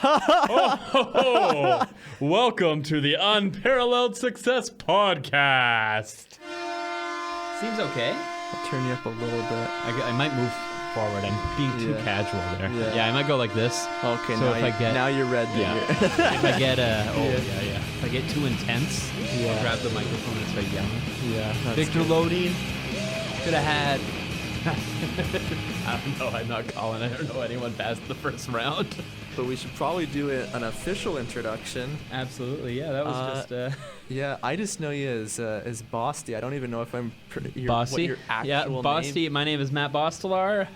Oh, welcome to the Unparalleled Success Podcast. Seems okay. I'll turn you up a little bit. I might move forward. I'm being too casual there. Yeah, I might go like this. Okay, so now you're red. If I get if I get too intense, I'll grab the microphone and start yelling. Yeah. Victor Loading could have had. I don't know. I'm not calling. I don't know anyone past the first round. But we should probably do an official introduction. Absolutely. Yeah, that was just. Yeah, I just know you as Bosty. I don't even know if I'm Bosty. What your actual Bosty. name. My name is Matt Bostelar.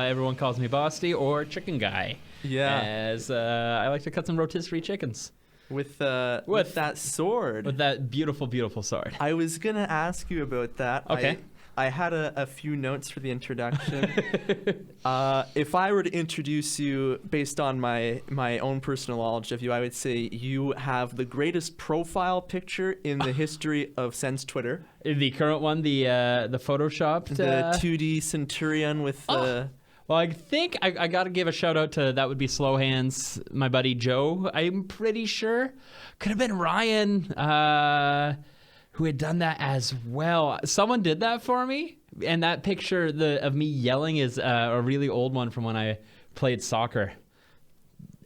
Everyone calls me Bosty or Chicken Guy. Yeah. As I like to cut some rotisserie chickens. With that sword. With that beautiful, beautiful sword. I was gonna ask you about that. Okay. I had a few notes for the introduction. If I were to introduce you based on my own personal knowledge of you, I would say you have the greatest profile picture in the history of Sens Twitter. The current one, the photoshopped. The 2D Centurion with the... Well, I think I got to give a shout out to, that would be Slow Hands, my buddy Joe. I'm pretty sure. Could have been Ryan. Who had done that as well. Someone did that for me, and that picture of me yelling is a really old one from when I played soccer,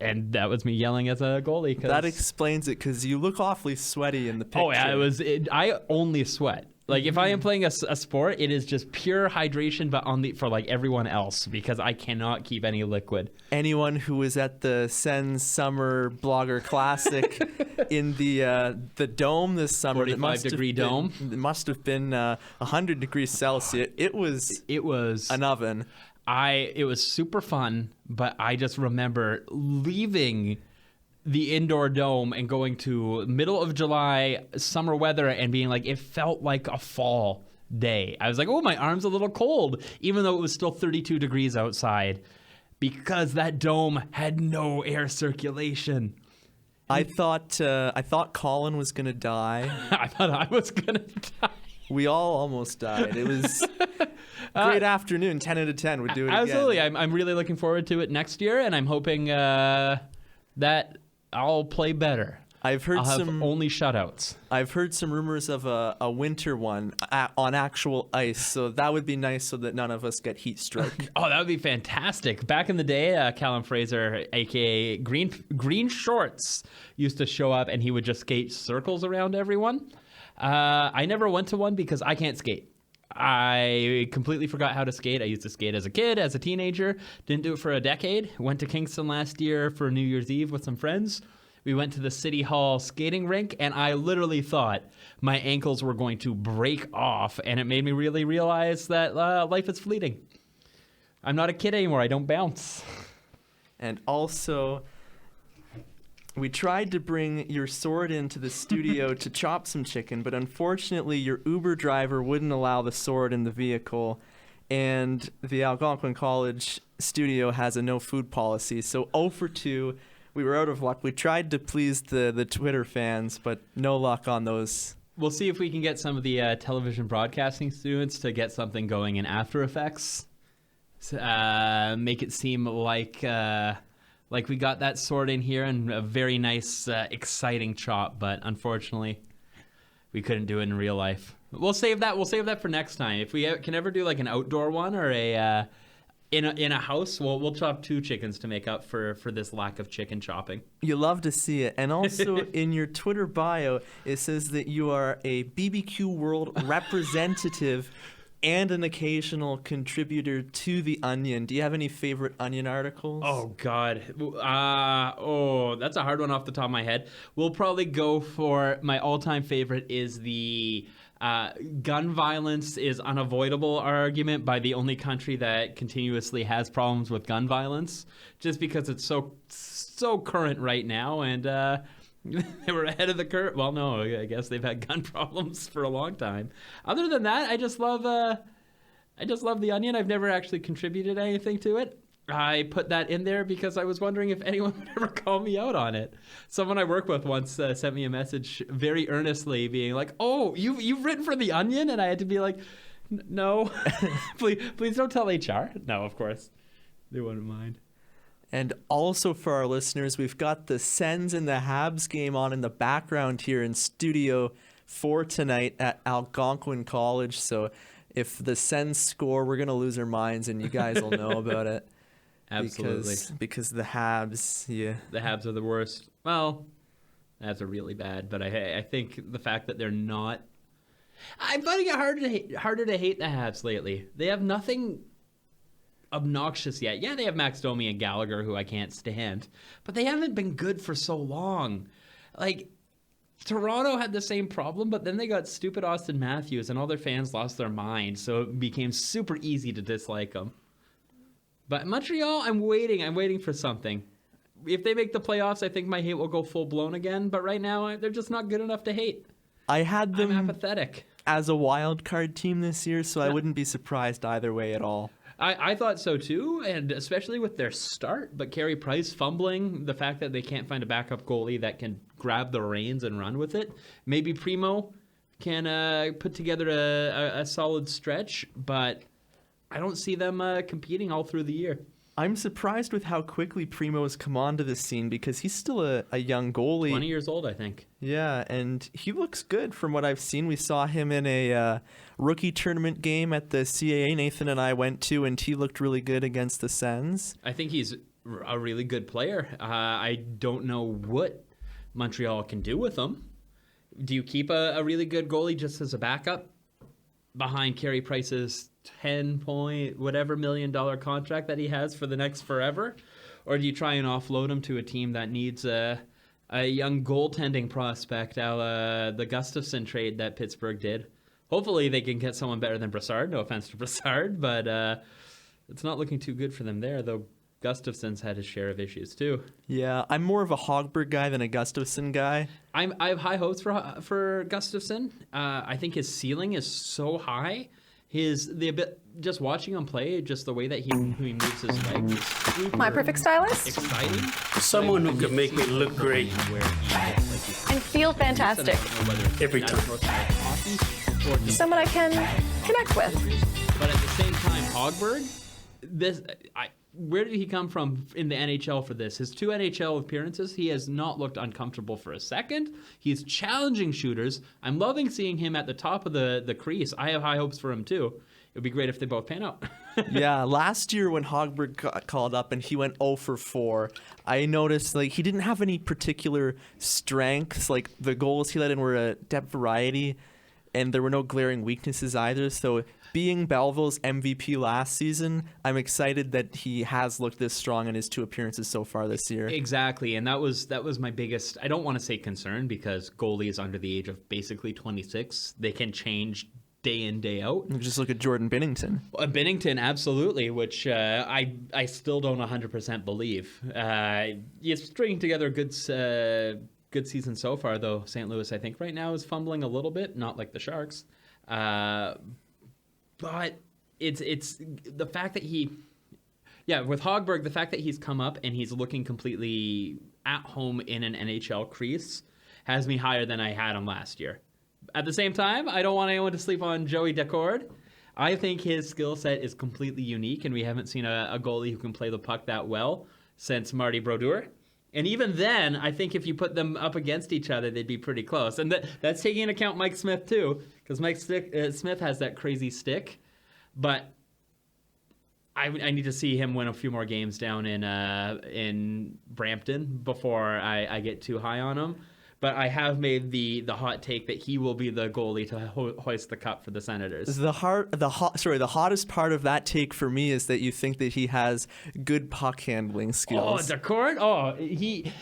and that was me yelling as a goalie. That explains it, because you look awfully sweaty in the picture. Oh yeah, I only sweat. Like if I am playing a sport, it is just pure hydration, but for like everyone else, because I cannot keep any liquid. Anyone who was at the Sens Summer Blogger Classic in the dome this summer, 45-degree dome, it must have been 100 degrees Celsius. It was an oven. It was super fun, but I just remember leaving the indoor dome and going to middle of July summer weather and being like, it felt like a fall day. I was like, oh, my arm's a little cold, even though it was still 32 degrees outside, because that dome had no air circulation. I thought Colin was gonna die. I thought I was gonna die. We all almost died. It was great afternoon. 10 out of 10 would do it absolutely. again. I'm really looking forward to it next year, and I'm hoping that I'll play better. I'll have only shutouts. I've heard some rumors of a winter one on actual ice, so that would be nice so that none of us get heat stroke. Oh, that would be fantastic. Back in the day, Callum Fraser, a.k.a. Green Shorts, used to show up, and he would just skate circles around everyone. I never went to one because I can't skate. I completely forgot how to skate. I used to skate as a kid, as a teenager. Didn't do it for a decade. Went to Kingston last year for New Year's Eve with some friends. We went to the City Hall skating rink, and I literally thought my ankles were going to break off, and it made me really realize that life is fleeting. I'm not a kid anymore. I don't bounce. And also, we tried to bring your sword into the studio to chop some chicken, but unfortunately your Uber driver wouldn't allow the sword in the vehicle, and the Algonquin College studio has a no food policy. So 0 for 2, we were out of luck. We tried to please the Twitter fans, but no luck on those. We'll see if we can get some of the television broadcasting students to get something going in After Effects. Make it seem like we got that sword in here and a very nice, exciting chop, but unfortunately, we couldn't do it in real life. We'll save that. We'll save that for next time. If we can ever do like an outdoor one or a in a house, we'll chop 2 chickens to make up for this lack of chicken chopping. You love to see it. And also in your Twitter bio, it says that you are a BBQ World representative and an occasional contributor to The Onion. Do you have any favorite Onion articles? Oh, God. That's a hard one off the top of my head. We'll probably go for my all-time favorite is the gun violence is unavoidable argument by the only country that continuously has problems with gun violence, just because it's so current right now, and they were ahead of the curve. Well, no, I guess they've had gun problems for a long time. Other than that, I just love The Onion. I've never actually contributed anything to it. I put that in there because I was wondering if anyone would ever call me out on it. Someone I work with once sent me a message very earnestly being like, oh, you've written for The Onion? And I had to be like, no, please don't tell HR. No, of course. They wouldn't mind. And also for our listeners, we've got the Sens and the Habs game on in the background here in Studio 4 tonight at Algonquin College. So if the Sens score, we're going to lose our minds, and you guys will know about it. Absolutely. Because the Habs, yeah. The Habs are the worst. Well, that's a really bad, but I think the fact that they're not... I'm finding it harder to hate the Habs lately. They have nothing obnoxious yet. Yeah, they have Max Domi and Gallagher, who I can't stand, but they haven't been good for so long. Like, Toronto had the same problem, but then they got stupid Austin Matthews, and all their fans lost their mind, so it became super easy to dislike them. But Montreal, I'm waiting for something. If they make the playoffs, I think my hate will go full-blown again, but right now, they're just not good enough to hate. I had them I'm apathetic. As a wild card team this year, so I wouldn't be surprised either way at all. I thought so too, and especially with their start. But Carey Price fumbling, the fact that they can't find a backup goalie that can grab the reins and run with it. Maybe Primo can put together a solid stretch, but I don't see them competing all through the year. I'm surprised with how quickly Primo has come onto the scene because he's still a young goalie. 20 years old, I think. Yeah, and he looks good from what I've seen. We saw him in a rookie tournament game at the CAA Nathan and I went to, and he looked really good against the Sens. I think he's a really good player. I don't know what Montreal can do with him. Do you keep a really good goalie just as a backup behind Carey Price's $10 million contract that he has for the next forever? Or do you try and offload him to a team that needs a young goaltending prospect, a la the Gustafsson trade that Pittsburgh did? Hopefully they can get someone better than Brassard. No offense to Brassard, but it's not looking too good for them there, though Gustafsson's had his share of issues too. Yeah, I'm more of a Hogberg guy than a Gustafsson guy. I have high hopes for Gustafsson. I think his ceiling is so high. Just watching him play, just the way that he moves his legs is super My perfect stylist. exciting. Someone who could make me look great And feel fantastic. every time. Someone I can connect with. But at the same time, Hogberg, where did he come from in the NHL for this? His 2 NHL appearances, he has not looked uncomfortable for a second. He's challenging shooters. I'm loving seeing him at the top of the crease. I have high hopes for him too. It would be great if they both pan out. Yeah, last year when Hogberg got called up and he went 0 for 4, I noticed he didn't have any particular strengths. Like the goals he let in were a depth variety, and there were no glaring weaknesses either. So being Belleville's MVP last season, I'm excited that he has looked this strong in his 2 appearances so far this year. Exactly, and that was my biggest, I don't want to say concern, because goalies under the age of basically 26, they can change day in, day out. Just look at Jordan Binnington. Binnington, absolutely, which I still don't 100% believe. He's stringing together a good season so far, though. St. Louis, I think, right now is fumbling a little bit, not like the Sharks. But it's the fact that with Hogberg, the fact that he's come up and he's looking completely at home in an NHL crease has me higher than I had him last year. At the same time, I don't want anyone to sleep on Joey Decord. I think his skill set is completely unique, and we haven't seen a goalie who can play the puck that well since Marty Brodeur. And even then, I think if you put them up against each other, they'd be pretty close. And that's taking into account Mike Smith, too, because Smith has that crazy stick. But I need to see him win a few more games down in Brampton before I get too high on him. But I have made the hot take that he will be the goalie to hoist the cup for the Senators. The hottest part of that take for me is that you think that he has good puck handling skills. Oh, Decord? He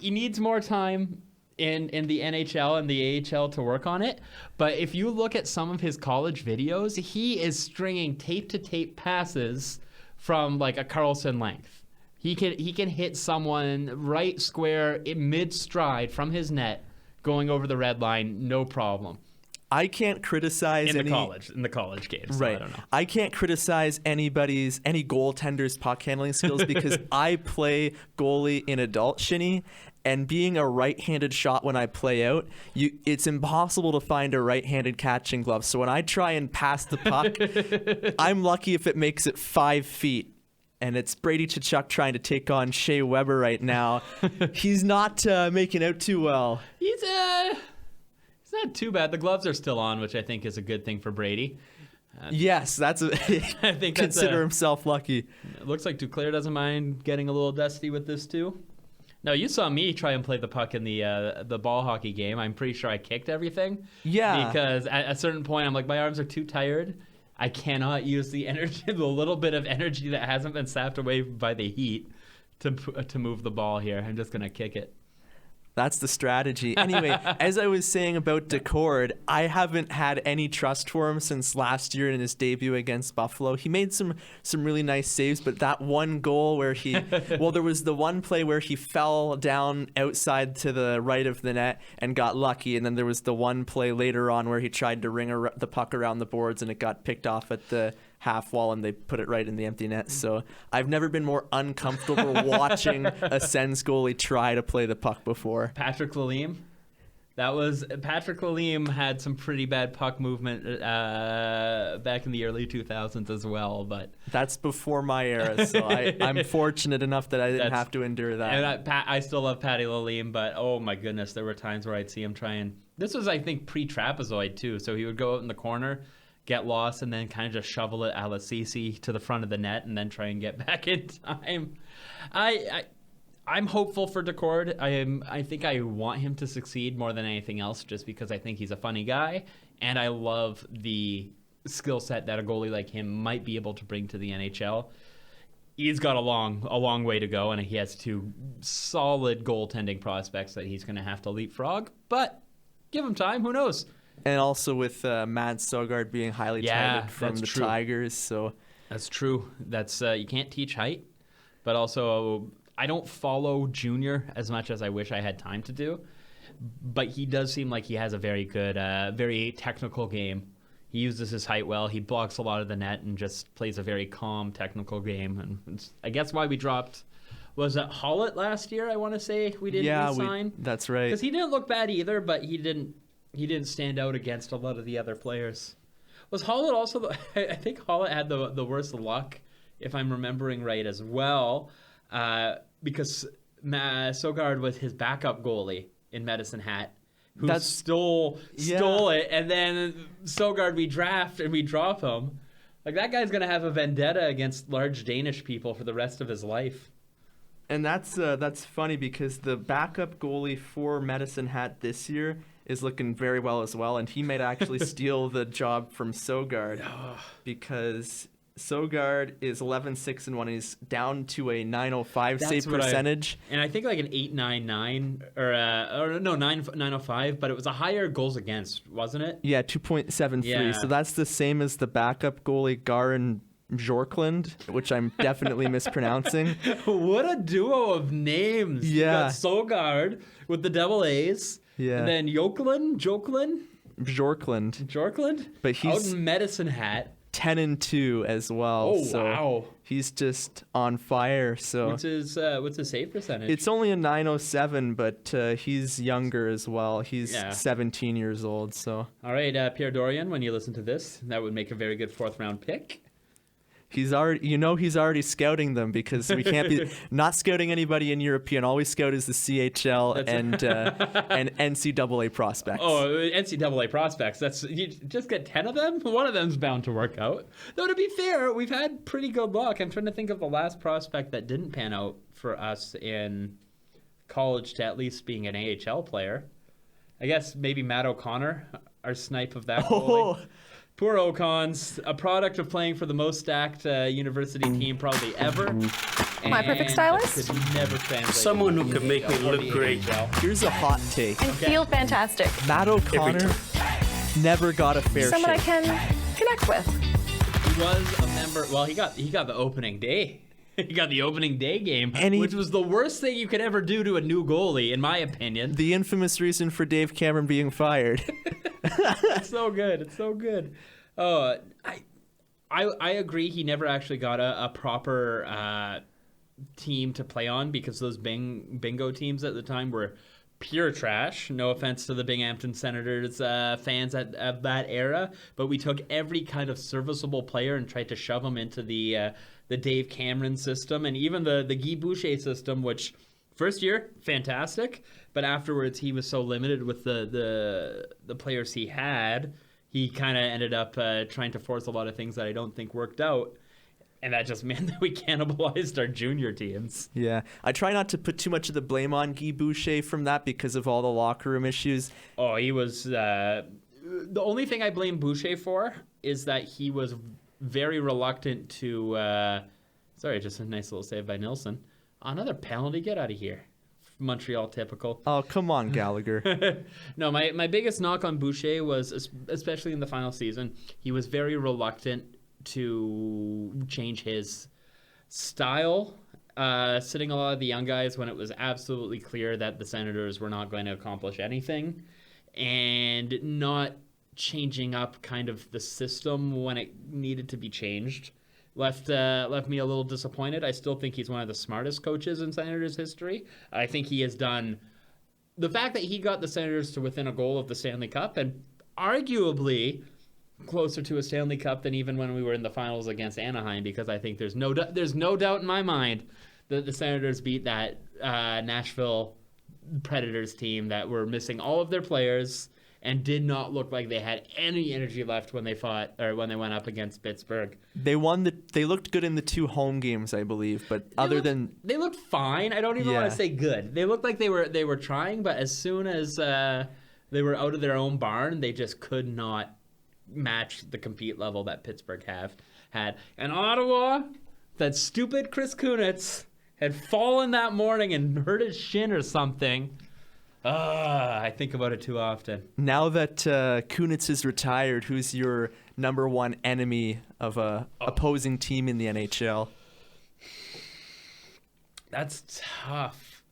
needs more time in the NHL and the AHL to work on it. But if you look at some of his college videos, he is stringing tape-to-tape passes from like a Carlson length. He can hit someone right square in mid-stride from his net going over the red line, no problem. I can't criticize in the college games. Right. So I don't know. I can't criticize any goaltender's puck handling skills because I play goalie in adult shinny, and being a right-handed shot when I play out, it's impossible to find a right-handed catching glove. So when I try and pass the puck, I'm lucky if it makes it 5 feet. and it's Brady Tkachuk trying to take on Shea Weber right now. He's not making out too well. He's not too bad. The gloves are still on, which I think is a good thing for Brady. Yes, I think consider himself lucky. It looks like Duclair doesn't mind getting a little dusty with this too. No, you saw me try and play the puck in the ball hockey game. I'm pretty sure I kicked everything. Yeah. Because at a certain point, I'm like, my arms are too tired. I cannot use the energy, the little bit of energy that hasn't been sapped away by the heat to move the ball here. I'm just gonna kick it. That's the strategy. Anyway, as I was saying about Decord, I haven't had any trust for him since last year in his debut against Buffalo. He made some really nice saves, but that one goal where there was the one play where he fell down outside to the right of the net and got lucky, and then there was the one play later on where he tried to ring the puck around the boards and it got picked off at the half wall and they put it right in the empty net. So I've never been more uncomfortable watching a Sens goalie try to play the puck before. Patrick Lalime. Patrick Lalime had some pretty bad puck movement back in the early 2000s as well, but that's before my era, so I'm fortunate enough that I didn't have to endure that. And I still love Patty Lalime, but oh my goodness, there were times where I'd see him try and this was, I think, pre-trapezoid too, so he would go out in the corner, get lost, and then kind of just shovel it a la Cece to the front of the net and then try and get back in time. I'm hopeful for Decord. I think I want him to succeed more than anything else just because I think he's a funny guy, and I love the skill set that a goalie like him might be able to bring to the NHL. He's got a long way to go, and he has two solid goaltending prospects that he's going to have to leapfrog, but give him time. Who knows? And also with Matt Sogard being highly touted from the Tigers, so that's true. That's you can't teach height, but also I don't follow Junior as much as I wish I had time to do. But he does seem like he has a very good, very technical game. He uses his height well. He blocks a lot of the net and just plays a very calm, technical game. And it's, I guess why we dropped. Was it Hollett last year? I want to say we didn't sign. That's right. Because he didn't look bad either, but he didn't stand out against a lot of the other players. Was Hollett also? I think Hollett had the worst luck, if I'm remembering right, as well, because Sogard was his backup goalie in Medicine Hat, who stole it, and then Sogard we draft and we drop him. Like that guy's gonna have a vendetta against large Danish people for the rest of his life. And that's funny because the backup goalie for Medicine Hat this year is looking very well as well, and he might actually steal the job from Sogard because Sogard is 11-6-1. He's down to a .905 save percentage, and I think like an 899 or no 905, but it was a higher goals against, wasn't it? Yeah, 2.73. Yeah. So that's the same as the backup goalie Garin Bjorklund, which I'm definitely mispronouncing. What a duo of names! Yeah, you got Sogard with the double A's. Yeah, and then Bjorklund. But he's out in Medicine Hat. 10-2 as well. Oh, so wow. He's just on fire. So what's his save percentage? It's only a .907, but he's younger as well. He's 17 years old. So all right, Pierre Dorian, when you listen to this, that would make a very good 4th round pick. He's already scouting them because we can't be not scouting anybody in European. All we scout is the CHL and NCAA prospects. Oh, NCAA prospects. You just get 10 of them? One of them's bound to work out. Though to be fair, we've had pretty good luck. I'm trying to think of the last prospect that didn't pan out for us in college to at least being an AHL player. I guess maybe Matt O'Connor, our snipe of that goalie. Poor O'Cons, a product of playing for the most stacked university team probably ever. My perfect stylist? Never translate. Someone who can make me look great. Here's a hot take. And feel fantastic. Matt O'Connor never got a fair Someone shake. I can connect with. He was a member. Well, he got the opening day. He got the opening day game, which was the worst thing you could ever do to a new goalie, in my opinion. The infamous reason for Dave Cameron being fired. It's so good. It's so good. I agree. He never actually got a proper team to play on because those bingo teams at the time were pure trash. No offense to the Binghamton Senators fans of that era, but we took every kind of serviceable player and tried to shove them into the Dave Cameron system, and even the Guy Boucher system, which first year fantastic, but afterwards he was so limited with the players he had, he kind of ended up trying to force a lot of things that I don't think worked out. And that just meant that we cannibalized our junior teams. Yeah. I try not to put too much of the blame on Guy Boucher from that because of all the locker room issues. Oh, he was... the only thing I blame Boucher for is that he was very reluctant to... sorry, just a nice little save by Nilsson. Another penalty. Get out of here. Montreal typical. Oh, come on, Gallagher. No, my biggest knock on Boucher was, especially in the final season, he was very reluctant to change his style, sitting a lot of the young guys when it was absolutely clear that the Senators were not going to accomplish anything, and not changing up kind of the system when it needed to be changed. Left me a little disappointed. I still think he's one of the smartest coaches in Senators history. I think he has done the fact that he got the Senators to within a goal of the Stanley Cup, and arguably closer to a Stanley Cup than even when we were in the finals against Anaheim, because I think there's no doubt in my mind that the Senators beat that Nashville Predators team that were missing all of their players and did not look like they had any energy left when they fought or when they went up against Pittsburgh. They looked good in the 2 home games, I believe, but they looked fine. I don't even want to say good. They looked like they were trying, but as soon as they were out of their own barn, they just could not match the compete level that Pittsburgh had. And Ottawa, that stupid Chris Kunitz had fallen that morning and hurt his shin or something. I think about it too often. Now that Kunitz is retired, who's your number one enemy of a opposing team in the NHL? That's tough.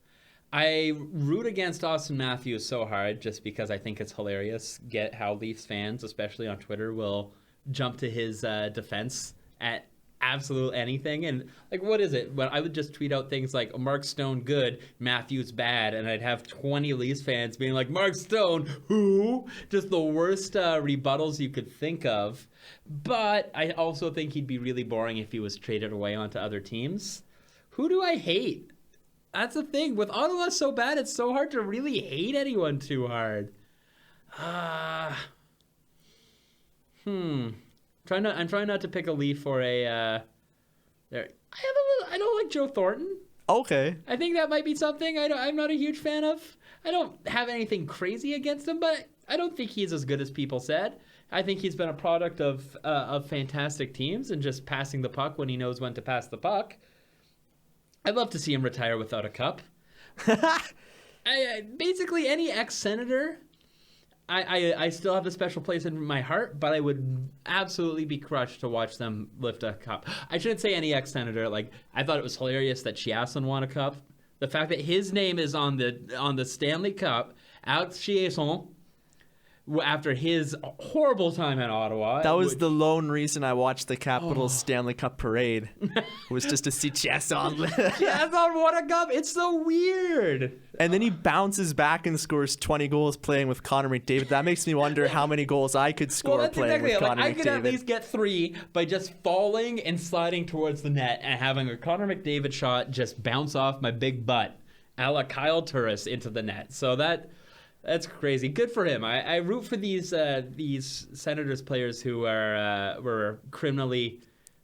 I root against Austin Matthews so hard just because I think it's hilarious. Get how Leafs fans, especially on Twitter, will jump to his defense at absolute anything. And like, what is it? Well, I would just tweet out things like Mark Stone good, Matthews bad, and I'd have 20 Leafs fans being like, Mark Stone, who? Just the worst rebuttals you could think of. But I also think he'd be really boring if he was traded away onto other teams. Who do I hate? That's the thing. With Ottawa so bad, it's so hard to really hate anyone too hard. I'm trying not to pick a Leaf or a. I don't like Joe Thornton. Okay. I think that might be something I'm not a huge fan of. I don't have anything crazy against him, but I don't think he's as good as people said. I think he's been a product of fantastic teams and just passing the puck when he knows when to pass the puck. I'd love to see him retire without a cup. Basically, any ex-Senator, I still have a special place in my heart, but I would absolutely be crushed to watch them lift a cup. I shouldn't say any ex-Senator. Like, I thought it was hilarious that Chiasson won a cup. The fact that his name is on the Stanley Cup, Alex Chiasson, after his horrible time at Ottawa. That was the lone reason I watched the Capitals Stanley Cup parade. Was just to see Chiasson. Chiasson won a cup. It's so weird. And then he bounces back and scores 20 goals playing with Connor McDavid. That makes me wonder how many goals I could score playing with Connor McDavid. I could at least get 3 by just falling and sliding towards the net and having a Connor McDavid shot just bounce off my big butt, a la Kyle Turris, into the net. So that's crazy. Good for him. I root for these Senators players who were criminally,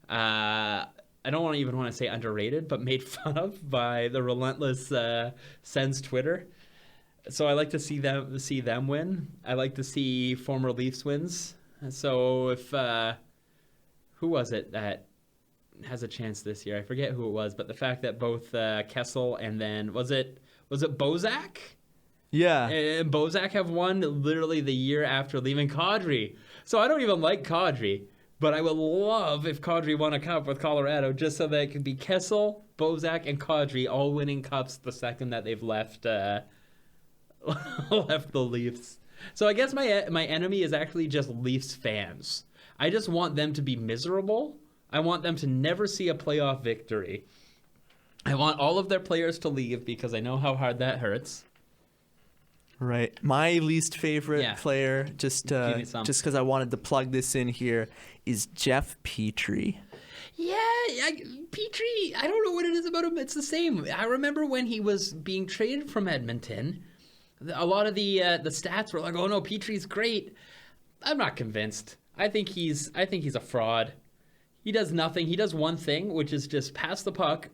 I don't even want to say underrated, but made fun of by the relentless Sens Twitter. So I like to see them win. I like to see former Leafs wins. So if who was it that has a chance this year? I forget who it was, but the fact that both Kessel and then was it Bozak? Yeah. And Bozak have won literally the year after leaving Kadri. So I don't even like Kadri, but I would love if Kadri won a cup with Colorado just so that it could be Kessel, Bozak, and Kadri all winning cups the second that they've left left the Leafs. So I guess my enemy is actually just Leafs fans. I just want them to be miserable. I want them to never see a playoff victory. I want all of their players to leave because I know how hard that hurts. Right. My least favorite player, just because I wanted to plug this in here, is Jeff Petrie. Yeah, Petrie, I don't know what it is about him. It's the same. I remember when he was being traded from Edmonton, a lot of the stats were like, "Oh no, Petrie's great." I'm not convinced. I think he's a fraud. He does nothing. He does one thing, which is just pass the puck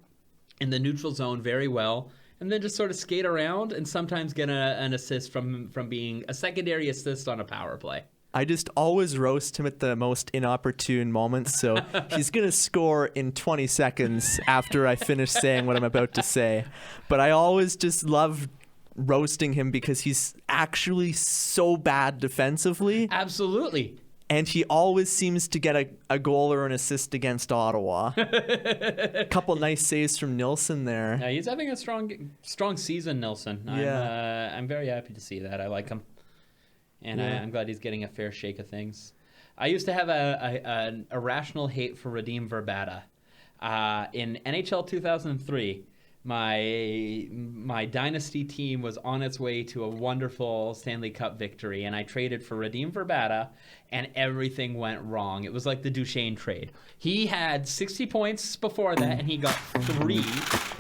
in the neutral zone very well, and then just sort of skate around and sometimes get an assist from being a secondary assist on a power play. I just always roast him at the most inopportune moments, so he's going to score in 20 seconds after I finish saying what I'm about to say. But I always just love roasting him because he's actually so bad defensively. Absolutely. And he always seems to get a goal or an assist against Ottawa. A couple nice saves from Nilsson there. Yeah, he's having a strong season, Nilsson. Yeah. I'm very happy to see that. I like him. And Yeah. I'm glad he's getting a fair shake of things. I used to have an irrational hate for Radim Verbata. In NHL 2003, my dynasty team was on its way to a wonderful Stanley Cup victory, and I traded for Radim Verbata, and everything went wrong. It was like the Duchesne trade. He had 60 points before that, and he got 3.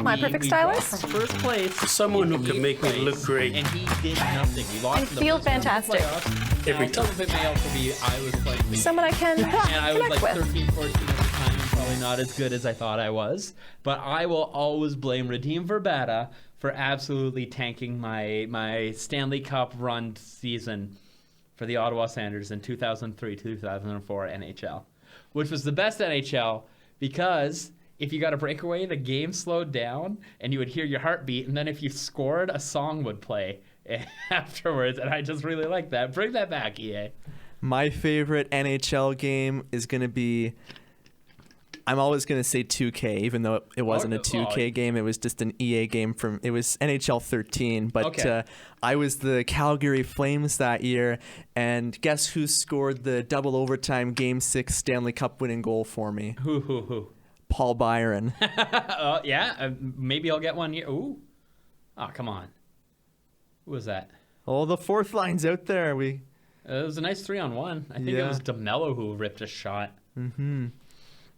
My perfect stylist? We dropped from first place. Someone who in can the make me eighth look place, great. and he did nothing. He lost And in the feel first round of the fantastic. playoffs. Every Now, some of it may also be I was playing the Someone I can and I was connect like with. 13, 14 at the time, and probably not as good as I thought I was. But I will always blame Radim Verbata for absolutely tanking my Stanley Cup run season for the Ottawa Senators in 2003-2004 NHL, which was the best NHL because if you got a breakaway, the game slowed down and you would hear your heartbeat, and then if you scored, a song would play afterwards, and I just really like that. Bring that back, EA. My favorite NHL game is going to be, I'm always going to say 2K, even though it wasn't a 2K game. It was just an EA game it was NHL 13. But Okay. I was the Calgary Flames that year, and guess who scored the double overtime Game 6 Stanley Cup winning goal for me? Who? Paul Byron. Yeah, maybe I'll get one here. Ooh. Oh, come on. Who was that? Oh, the fourth line's out there. It was a nice 3-on-1. I think it Yeah. was DeMello who ripped a shot.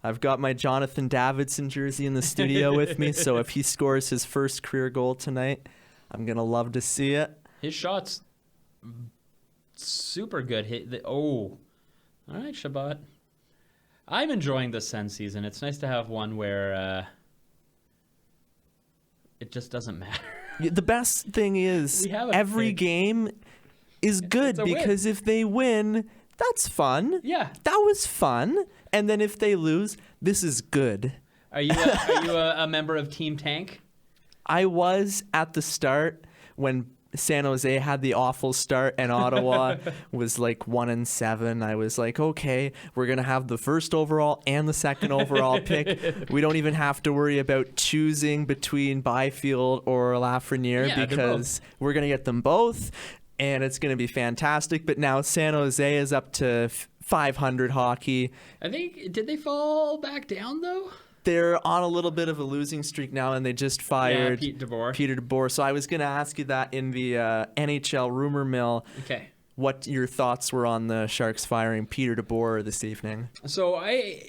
I've got my Jonathan Davidson jersey in the studio with me, so if he scores his first career goal tonight, I'm going to love to see it. His shot's super good. All right, Shabbat. I'm enjoying the Sen season. It's nice to have one where it just doesn't matter. The best thing is We have a every thing. game is good It's a win. because if they win, that's fun. Yeah. That was fun. And then if they lose, this is good. Are you a member of Team Tank? I was at the start when San Jose had the awful start and Ottawa was like 1-7. I was like, okay, we're going to have the first overall and the second overall pick. We don't even have to worry about choosing between Byfield or Lafreniere Yeah, they're because we're going to get them both and it's going to be fantastic. But now San Jose is up to 500 hockey. I think, did they fall back down though? They're on a little bit of a losing streak now, and they just fired Pete DeBoer. Peter DeBoer. So I was going to ask you that in the NHL rumor mill, Okay. what your thoughts were on the Sharks firing Peter DeBoer this evening. So I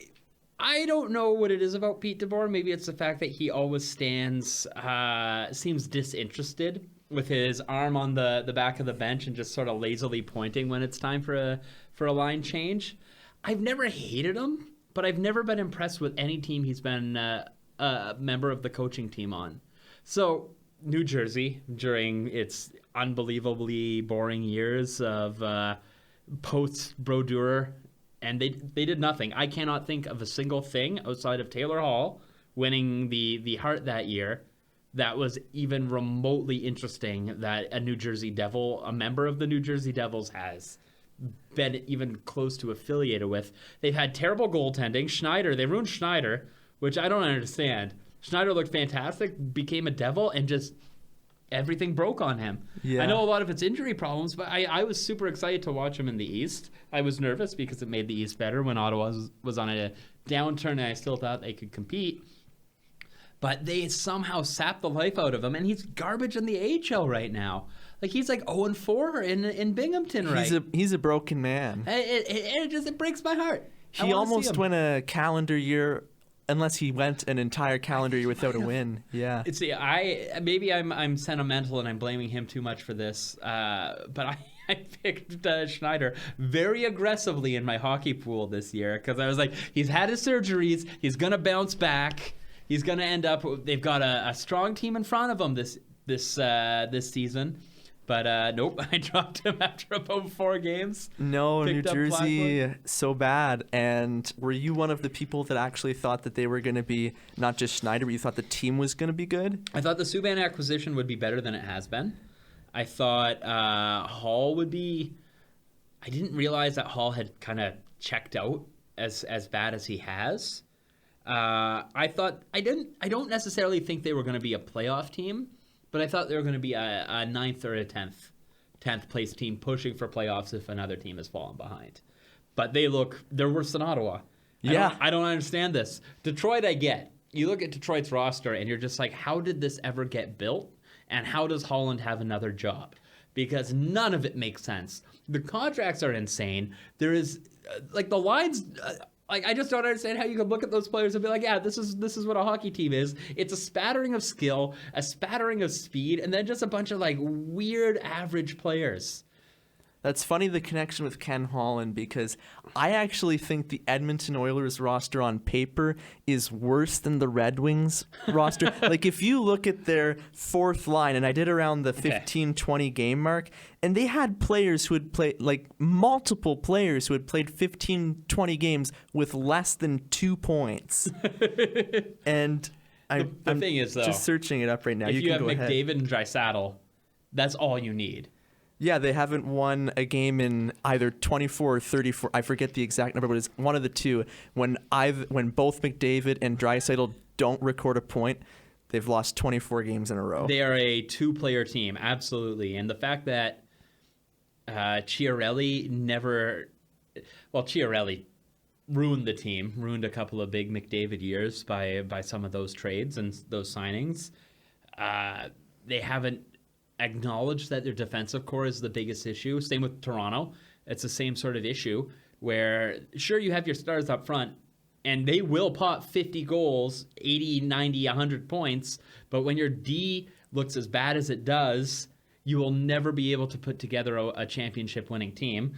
don't know what it is about Pete DeBoer. Maybe it's the fact that he always seems disinterested with his arm on the back of the bench and just sort of lazily pointing when it's time for a line change. I've never hated him, but I've never been impressed with any team he's been a member of the coaching team on. So New Jersey, during its unbelievably boring years of post-Brodeur, and they did nothing. I cannot think of a single thing outside of Taylor Hall winning the Hart that year that was even remotely interesting that a New Jersey Devil, a member of the New Jersey Devils, has been even close to affiliated with. They've had terrible goaltending. Schneider, they ruined Schneider, which I don't understand. Schneider looked fantastic, became a Devil, and just everything broke on him. Yeah. I know a lot of it's injury problems, but I was super excited to watch him in the East. I was nervous because it made the East better when Ottawa was on a downturn, and I still thought they could compete. But they somehow sapped the life out of him, and he's garbage in the AHL right now. Like, he's like 0-4 in Binghamton, right? He's a broken man. It breaks my heart. I He wanna see almost him. went a calendar year unless he went an entire calendar year without a win. Yeah. See, I'm sentimental and I'm blaming him too much for this, but I picked Schneider very aggressively in my hockey pool this year because I was like, he's had his surgeries, he's gonna bounce back, he's gonna end up. They've got a strong team in front of him this season. But nope, I dropped him after about 4 games. No, New Picked up Jersey, Blackwood. so bad. And were you one of the people that actually thought that they were going to be not just Schneider, but you thought the team was going to be good? I thought the Subban acquisition would be better than it has been. I thought Hall would be. I didn't realize that Hall had kind of checked out as bad as he has. I don't necessarily think they were going to be a playoff team. But I thought they were going to be a 9th or a 10th place team pushing for playoffs if another team has fallen behind. But they're worse than Ottawa. Yeah. I don't understand this. Detroit, I get. You look at Detroit's roster and you're just like, how did this ever get built? And how does Holland have another job? Because none of it makes sense. The contracts are insane. There is, the lines... I just don't understand how you could look at those players and be like, yeah, this is what a hockey team is. It's a spattering of skill, a spattering of speed, and then just a bunch of weird average players. That's funny, the connection with Ken Holland, because I actually think the Edmonton Oilers roster on paper is worse than the Red Wings roster. If you look at their 4th line, and I did around the 15-20 game mark, and they had players who had played, multiple players who had played 15-20 games with less than 2 points. And the thing is, though, just searching it up right now. If you have go ahead. McDavid and Draisaitl, that's all you need. Yeah, they haven't won a game in either 24 or 34. I forget the exact number, but it's one of the two. When both McDavid and Draisaitl don't record a point, they've lost 24 games in a row. They are a 2-player team, absolutely. And the fact that Chiarelli ruined the team, ruined a couple of big McDavid years by some of those trades and those signings. They haven't acknowledged that their defensive core is the biggest issue. Same with Toronto. It's the same sort of issue where, sure, you have your stars up front, and they will pop 50 goals, 80, 90, 100 points, but when your D looks as bad as it does, you will never be able to put together a championship-winning team.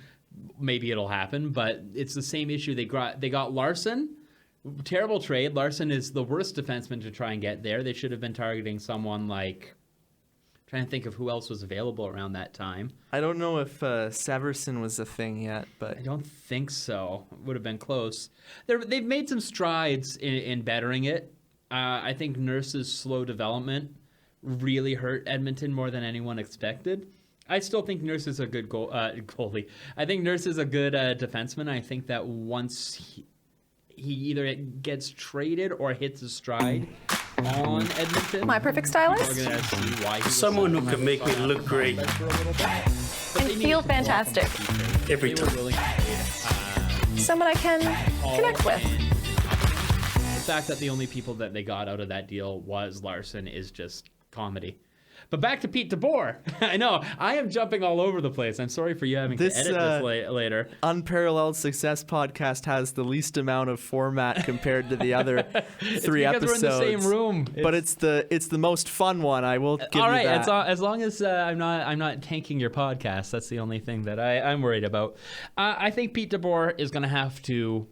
Maybe it'll happen, but it's the same issue. They got Larson. Terrible trade. Larson is the worst defenseman to try and get there. They should have been targeting someone like... Trying to think of who else was available around that time. I don't know if Severson was a thing yet, but... I don't think so. It would have been close. They've made some strides in bettering it. I think Nurse's slow development really hurt Edmonton more than anyone expected. I still think Nurse is a good goalie. I think Nurse is a good defenseman. I think that once he either gets traded or hits his stride on Edmonton, My perfect stylist. We're gonna see why he was Someone who can make me look great. And feel fantastic. Every They were time. willing to trade, Someone I can connect with. the fact that the only people that they got out of that deal was Larson is just comedy. But back to Pete DeBoer. I know, I am jumping all over the place. I'm sorry for you having to edit this later. Unparalleled Success Podcast has the least amount of format compared to the other 3 episodes. We're in the same room. But it's the most fun one. I will give all you right, that. as long as I'm not tanking your podcast, that's the only thing that I'm worried about. I think Pete DeBoer is going to have to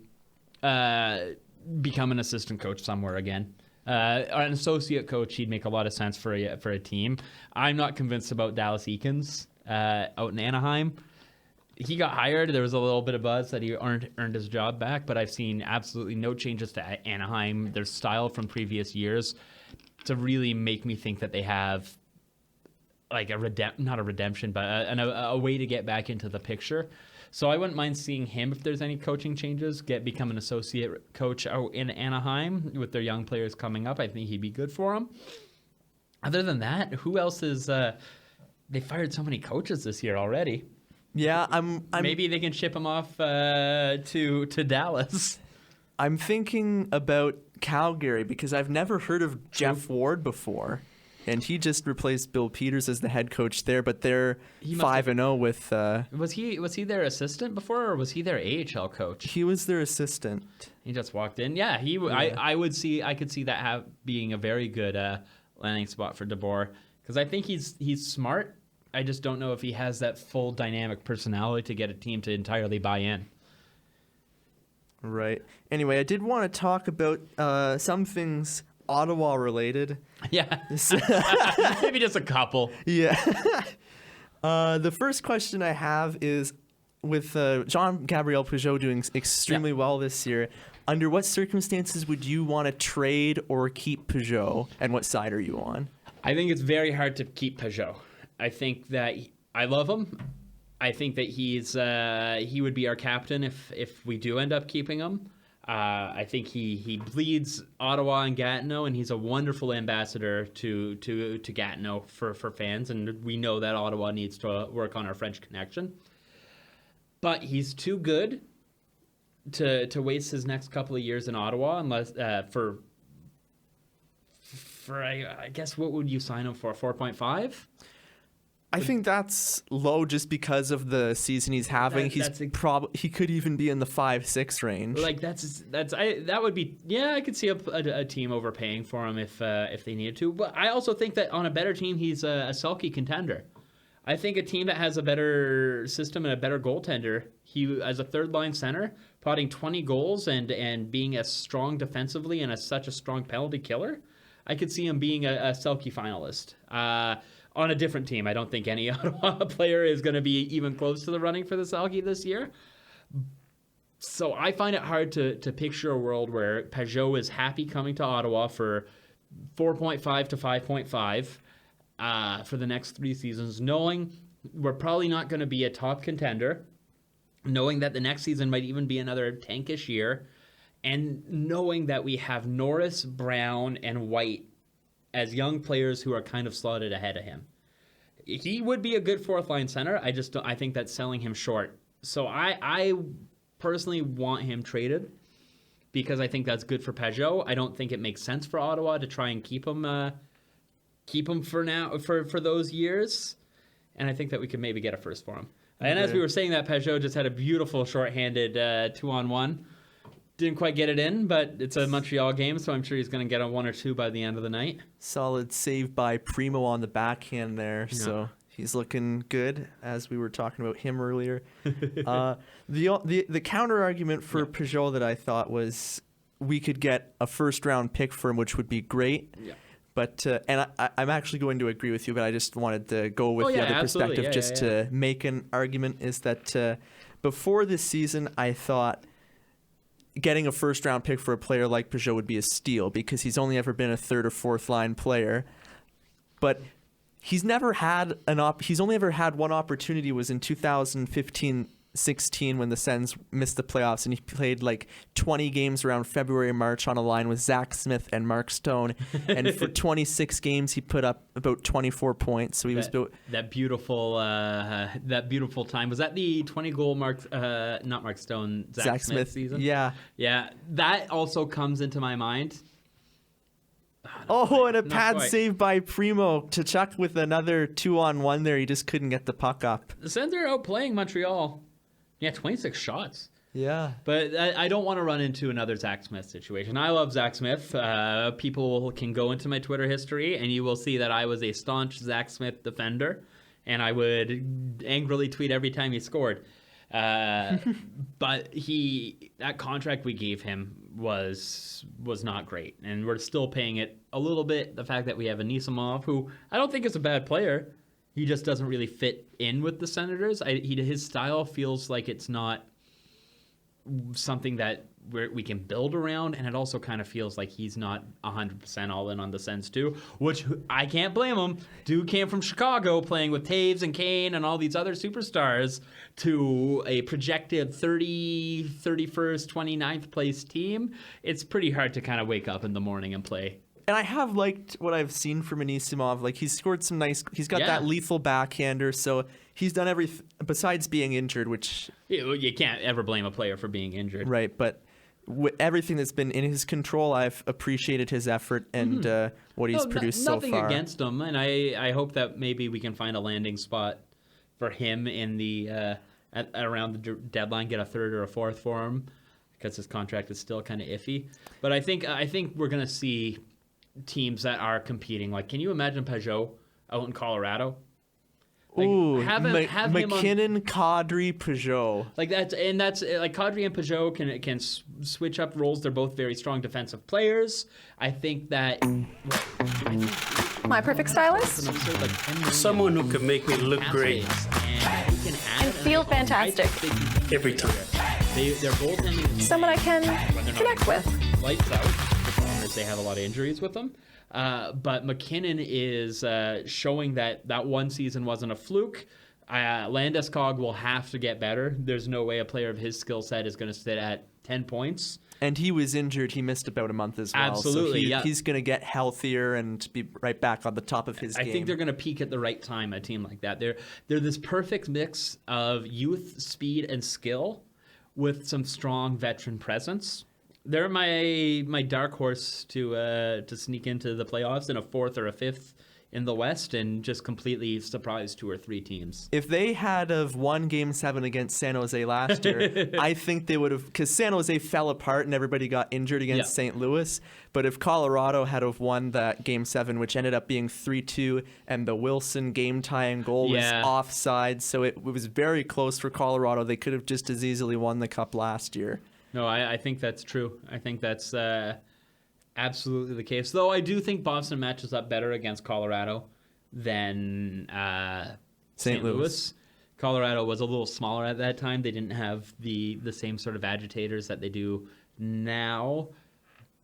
become an assistant coach somewhere again. An associate coach, he'd make a lot of sense for a team. I'm not convinced about Dallas Eakins out in Anaheim. He got hired. There was a little bit of buzz that he earned his job back, but I've seen absolutely no changes to Anaheim, their style from previous years, to really make me think that they have like not a redemption, but a way to get back into the picture. So I wouldn't mind seeing him if there's any coaching changes, become an associate coach out in Anaheim with their young players coming up. I think he'd be good for them. Other than that, who else is? They fired so many coaches this year already. Yeah, I'm Maybe they can ship him off to Dallas. I'm thinking about Calgary because I've never heard of Jeff Ward before. And he just replaced Bill Peters as the head coach there, but they're He must 5-0 with. Was he their assistant before, or was he their AHL coach? He was their assistant. He just walked in. Yeah, I could see that being a very good landing spot for DeBoer, because I think he's smart. I just don't know if he has that full dynamic personality to get a team to entirely buy in. Right. Anyway, I did want to talk about some things Ottawa related. Yeah. Maybe just a couple. Yeah. The first question I have is, with Jean-Gabriel Pageau doing extremely well this year, under what circumstances would you want to trade or keep Pageau, and what side are you on? I think it's very hard to keep Pageau. I think that I love him. I think that he would be our captain if we do end up keeping him. I think he bleeds Ottawa and Gatineau, and he's a wonderful ambassador to Gatineau for fans, and we know that Ottawa needs to work on our French connection. But he's too good to waste his next couple of years in Ottawa, unless for I guess, what would you sign him for? 4.5? I think that's low just because of the season he's having. He could even be in the 5-6 range. Like that would be, yeah, I could see a team overpaying for him if they needed to. But I also think that on a better team, he's a Selke contender. I think a team that has a better system and a better goaltender, he as a third line center, potting 20 goals and being as strong defensively and such a strong penalty killer, I could see him being a Selke finalist. On a different team, I don't think any Ottawa player is going to be even close to the running for the Selke this year. So I find it hard to picture a world where Pageau is happy coming to Ottawa for 4.5 to 5.5 for the next 3 seasons, knowing we're probably not going to be a top contender, knowing that the next season might even be another tankish year, and knowing that we have Norris, Brown, and White as young players who are kind of slotted ahead of him. He would be a good fourth line center. I think that's selling him short. So I personally want him traded because I think that's good for Pageau. I don't think it makes sense for Ottawa to try and keep him for now for those years. And I think that we could maybe get a first for him. Okay. And as we were saying, that Pageau just had a beautiful shorthanded 2-on-1. Didn't quite get it in, but it's a Montreal game, so I'm sure he's going to get a 1 or 2 by the end of the night. Solid save by Primo on the backhand there, so he's looking good, as we were talking about him earlier. The counter argument for Pageau that I thought was we could get a first-round pick for him, which would be great. Yeah. But and I'm actually going to agree with you, but I just wanted to go with the other perspective to make an argument, is that before this season, I thought getting a first-round pick for a player like Pageau would be a steal because he's only ever been a third or fourth line player. But he's never had he's only ever had one opportunity, was in 2015-16 when the Sens missed the playoffs, and he played like 20 games around February and March on a line with Zach Smith and Mark Stone, and for 26 games he put up about 24 points. So he was that beautiful time. Was that the 20-goal not Mark Stone, Zach Smith season? Yeah. That also comes into my mind. And a pad save by Primo to Chuck with another 2-on-1 there. He just couldn't get the puck up. The Sens are outplaying Montreal. Yeah, 26 shots. Yeah. But I don't want to run into another Zach Smith situation. I love Zach Smith. People can go into my Twitter history, and you will see that I was a staunch Zach Smith defender, and I would angrily tweet every time he scored. But that contract we gave him was not great, and we're still paying it a little bit. The fact that we have Anisimov, who I don't think is a bad player, he just doesn't really fit in with the Senators. His style feels like it's not something that we can build around, and it also kind of feels like he's not 100% all in on the Sens too, which I can't blame him. Dude came from Chicago playing with Taves and Kane and all these other superstars to a projected 31st, 29th place team. It's pretty hard to kind of wake up in the morning and play. And I have liked what I've seen from Anisimov. Like, he's scored some nice... He's got that lethal backhander, so he's done everything besides being injured, which... You can't ever blame a player for being injured. Right, but everything that's been in his control, I've appreciated his effort and what he's produced so far. Nothing against him, and I hope that maybe we can find a landing spot for him in the around the deadline, get a third or a fourth for him, because his contract is still kind of iffy. But I think we're gonna see teams that are competing. Like, can you imagine Peugeot out in Colorado? Like, Ooh, have him McKinnon, Kadri, Peugeot. Like that's like Kadri and Peugeot can switch up roles. They're both very strong defensive players. I think that My perfect stylist. Someone who can make me look great And feel fantastic. every time. Their goaltending is Someone I can when they're not connect with. lights out. The problem is they have a lot of injuries with them. But McKinnon is showing that one season wasn't a fluke. Landeskog will have to get better. There's no way a player of his skill set is going to sit at 10 points. And he was injured. He missed about a month as well. Absolutely, so he's going to get healthier and be right back on the top of his game. I think they're going to peak at the right time, a team like that. They're this perfect mix of youth, speed, and skill with some strong veteran presence. They're my dark horse to sneak into the playoffs in a fourth or a fifth in the West and just completely surprise 2 or 3 teams. If they had have won Game 7 against San Jose last year, I think they would have, because San Jose fell apart and everybody got injured against St. Louis. But if Colorado had have won that Game 7, which ended up being 3-2, and the Wilson game-tying goal was offside, so it was very close for Colorado. They could have just as easily won the Cup last year. No, I think that's true. I think that's absolutely the case. Though I do think Boston matches up better against Colorado than St. Louis. Colorado was a little smaller at that time. They didn't have the same sort of agitators that they do now.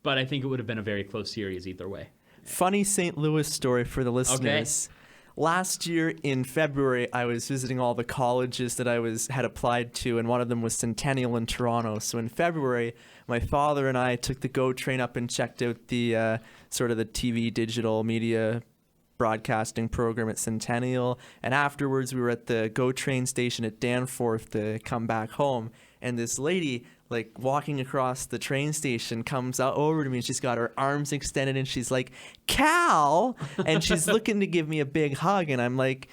But I think it would have been a very close series either way. Funny St. Louis story for the listeners. Okay. Last year in February, I was visiting all the colleges that I had applied to, and one of them was Centennial in Toronto. So in February, my father and I took the GO train up and checked out the sort of the TV digital media broadcasting program at Centennial. And afterwards, we were at the GO train station at Danforth to come back home. And this lady, like, walking across the train station, comes out over to me, and she's got her arms extended, and she's like, "Cal!" And she's looking to give me a big hug, and I'm like,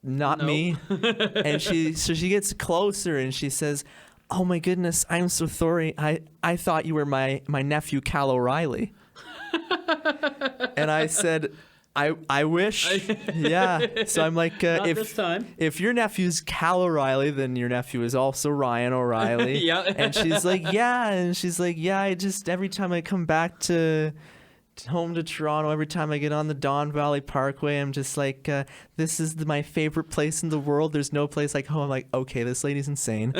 "Not me." And she gets closer, and she says, "Oh my goodness, I'm so sorry. I thought you were my nephew, Cal O'Reilly." And I said, I wish. Yeah. So I'm like, if your nephew's Cal O'Reilly, then your nephew is also Ryan O'Reilly. Yeah. And she's like, yeah. And she's like, yeah, I just, every time I come back to home to Toronto, every time I get on the Don Valley Parkway, I'm just like, this is my favorite place in the world. There's no place like home. I'm like, okay, this lady's insane.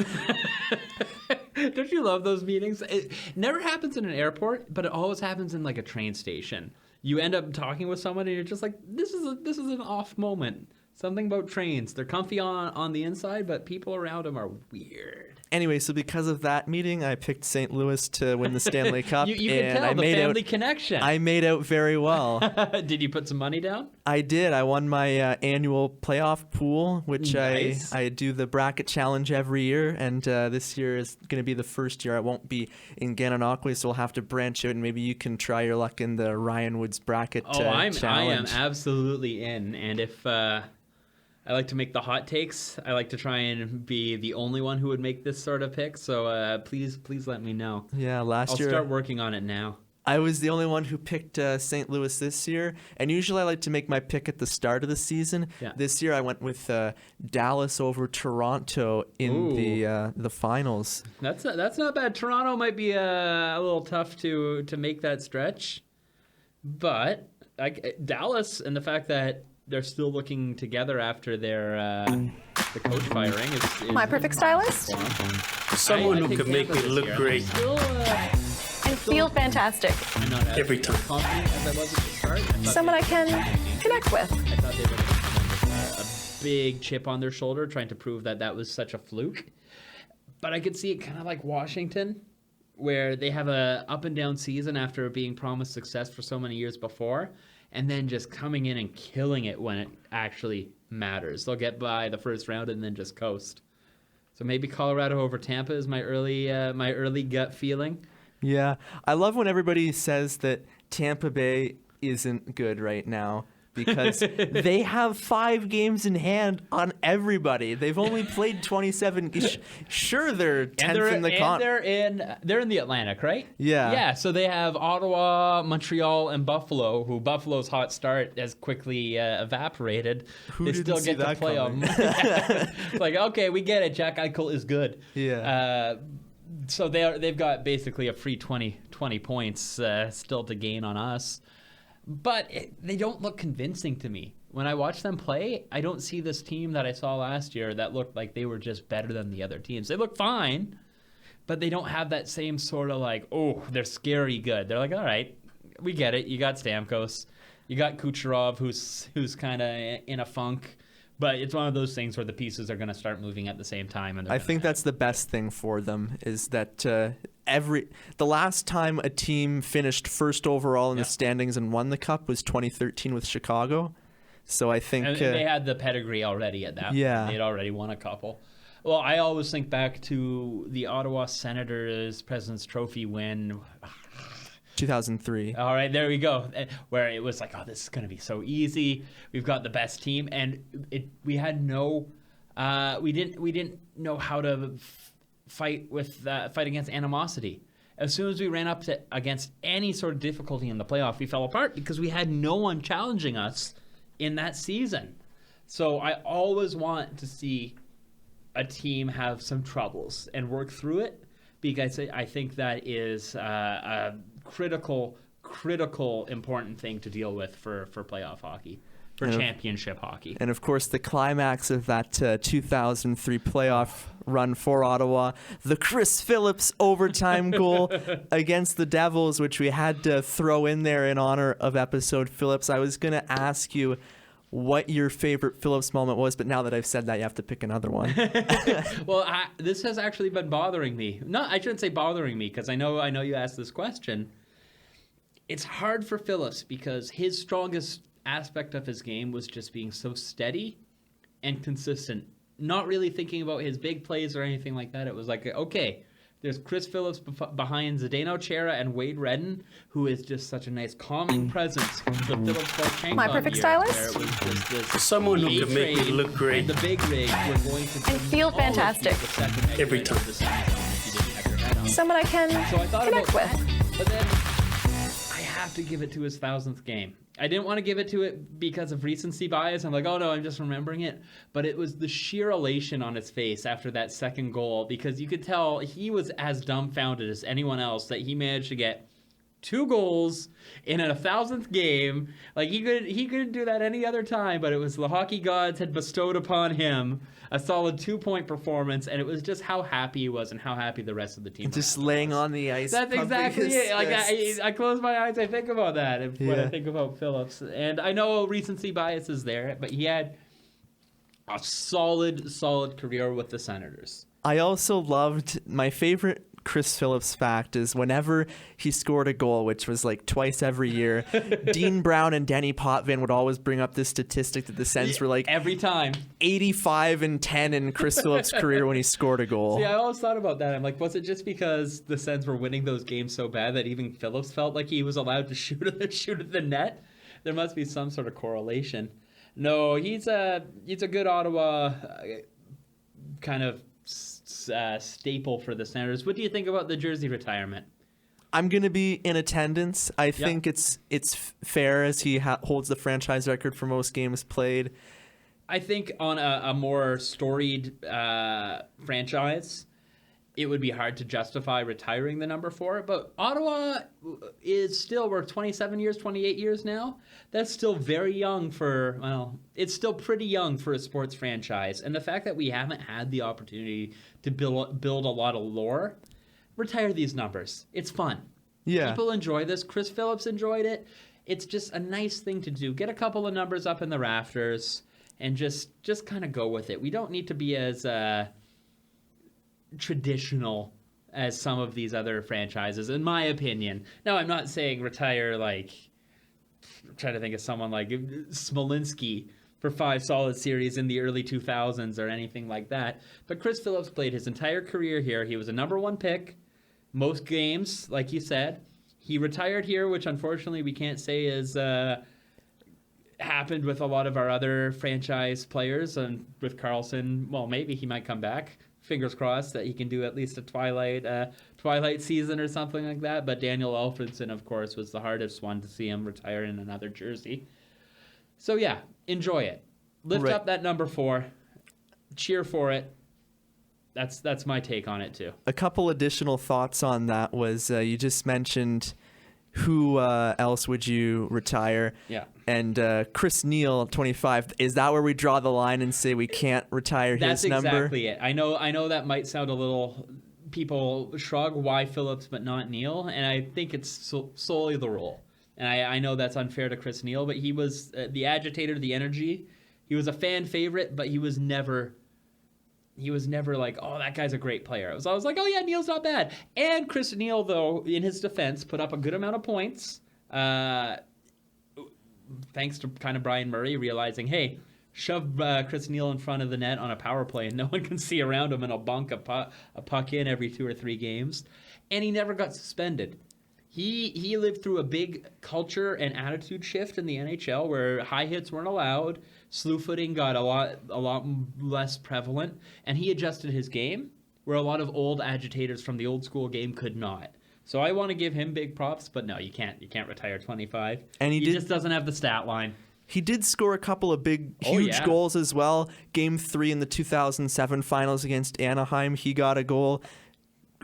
Don't you love those meetings? It never happens in an airport, but it always happens in like a train station. You end up talking with someone and you're just like, this is an off moment. Something about trains. They're comfy on the inside, but people around them are weird. Anyway, so because of that meeting, I picked St. Louis to win the Stanley Cup. You can tell the family connection. I made out very well. Did you put some money down? I did. I won my annual playoff pool, which nice. I do the bracket challenge every year, and this year is going to be the first year I won't be in Gananoque, so we'll have to branch out, and maybe you can try your luck in the Ryan Woods bracket challenge. I am absolutely in, and if I like to make the hot takes. I like to try and be the only one who would make this sort of pick. So please let me know. Yeah, I'll start working on it now. I was the only one who picked St. Louis this year, and usually I like to make my pick at the start of the season. Yeah. This year I went with Dallas over Toronto in the finals. That's not bad. Toronto might be a little tough to make that stretch, but Dallas and the fact that they're still looking together after their the coach firing is My perfect stylist. Someone who can make me look great And feel fantastic. I'm not as every time. confident as I was at the start. Someone I can connect with. I thought they were going to have a big chip on their shoulder trying to prove that was such a fluke. But I could see it kind of like Washington, where they have a up and down season after being promised success for so many years before, and then just coming in and killing it when it actually matters. They'll get by the first round and then just coast. So maybe Colorado over Tampa is my early gut feeling. Yeah. I love when everybody says that Tampa Bay isn't good right now because they have 5 games in hand on everybody. They've only played 27. Sure, they're 10th in the conference. They're in the Atlantic, right? Yeah. Yeah, so they have Ottawa, Montreal, and Buffalo, who Buffalo's hot start has quickly evaporated. Who they didn't still see get to that play coming? them. It's like, okay, we get it. Jack Eichel is good. Yeah. So they've got basically a free 20 points still to gain on us. But they don't look convincing to me. When I watch them play, I don't see this team that I saw last year that looked like they were just better than the other teams. They look fine, but they don't have that same sort of like, oh, they're scary good. They're like, all right, we get it. You got Stamkos. You got Kucherov, who's kind of in a funk. But it's one of those things where the pieces are going to start moving at the same time. And I think that's the best thing for them is that the last time a team finished first overall in the standings and won the Cup was 2013 with Chicago. So I think and they had the pedigree already at that point. Yeah. They'd already won a couple. Well, I always think back to the Ottawa Senators President's Trophy win. 2003. All right, there we go. Where it was like, oh, this is going to be so easy. We've got the best team, and we didn't know how to fight against animosity. As soon as we ran up against any sort of difficulty in the playoff, we fell apart because we had no one challenging us in that season. So I always want to see a team have some troubles and work through it, because I think that is a critical, important thing to deal with for playoff hockey, for championship hockey. And of course, the climax of that 2003 playoff run for Ottawa, the Chris Phillips overtime goal against the Devils, which we had to throw in there in honor of episode Phillips. I was going to ask you what your favorite Phillips moment was, but now that I've said that, you have to pick another one. Well, this has actually been bothering me. No, I shouldn't say bothering me, because I know you asked this question. It's hard for Phillips because his strongest aspect of his game was just being so steady and consistent, not really thinking about his big plays or anything like that. It was like, okay, there's Chris Phillips behind Zdeno Chara and Wade Redden, who is just such a nice calming presence. The Phillips My perfect stylist? Where it was just this Someone who can make me look great. And the big rig were going to And feel fantastic. Every time. Someone I can So I thought connect about with. that, but then I have to give it to his 1000th game. I didn't want to give it to it because of recency bias. I'm like, oh no, I'm just remembering it. But it was the sheer elation on his face after that second goal, because you could tell he was as dumbfounded as anyone else that he managed to get 2 goals in a 1000th game. Like he couldn't do that any other time, but it was the hockey gods had bestowed upon him a solid 2-point performance, and it was just how happy he was and how happy the rest of the team Just was. laying on the ice. That's exactly it. Like I close my eyes, I think about that when I think about Phillips. And I know recency bias is there, but he had a solid career with the Senators. I also loved, my favorite Chris Phillips fact is whenever he scored a goal, which was like twice every year, Dean Brown and Denny Potvin would always bring up this statistic that the Sens were like every time 85-10 in Chris Phillips' career when he scored a goal. See, I always thought about that. I'm like, was it just because the Sens were winning those games so bad that even Phillips felt like he was allowed to shoot at the net? There must be some sort of correlation. No, he's a good Ottawa kind of staple for the Senators. What do you think about the jersey retirement? I'm going to be in attendance. I think it's fair as he holds the franchise record for most games played. I think on a more storied franchise, it would be hard to justify retiring the number 4. But Ottawa is still, we're 27 years, 28 years now. That's still very young it's still pretty young for a sports franchise. And the fact that we haven't had the opportunity to build a lot of lore, retire these numbers. It's fun. Yeah. People enjoy this. Chris Phillips enjoyed it. It's just a nice thing to do. Get a couple of numbers up in the rafters and just kind of go with it. We don't need to be as traditional as some of these other franchises, in my opinion. Now, I'm not saying retire like, I'm trying to think of someone like Smolinski for 5 solid series in the early 2000s or anything like that. But Chris Phillips played his entire career here. He was a number 1 pick, most games, like you said. He retired here, which unfortunately we can't say is happened with a lot of our other franchise players. And with Carlson, well, maybe he might come back. Fingers crossed that he can do at least a twilight season or something like that. But Daniel Alfredson, of course, was the hardest one to see him retire in another jersey. So yeah, enjoy it. Lift up that number 4. Cheer for it. That's my take on it too. A couple additional thoughts on that was you just mentioned who else would you retire? Yeah. And Chris Neal, 25. Is that where we draw the line and say we can't retire his number? That's exactly it. I know that might sound a little. People shrug. Why Phillips but not Neal? And I think it's solely the role. And I know that's unfair to Chris Neal, but he was the agitator, the energy. He was a fan favorite, but he was never like, oh, that guy's a great player. I was like, oh yeah, Neal's not bad. And Chris Neal, though, in his defense, put up a good amount of points. Thanks to kind of Brian Murray realizing, hey, shove Chris Neal in front of the net on a power play and no one can see around him and he'll bunk a puck in every 2 or 3 games. And he never got suspended. He lived through a big culture and attitude shift in the NHL where high hits weren't allowed, slew footing got a lot less prevalent, and he adjusted his game where a lot of old agitators from the old school game could not. So I want to give him big props, but no, you can't retire 25. And he just doesn't have the stat line. He did score a couple of huge goals as well. Game 3 in the 2007 finals against Anaheim, he got a goal.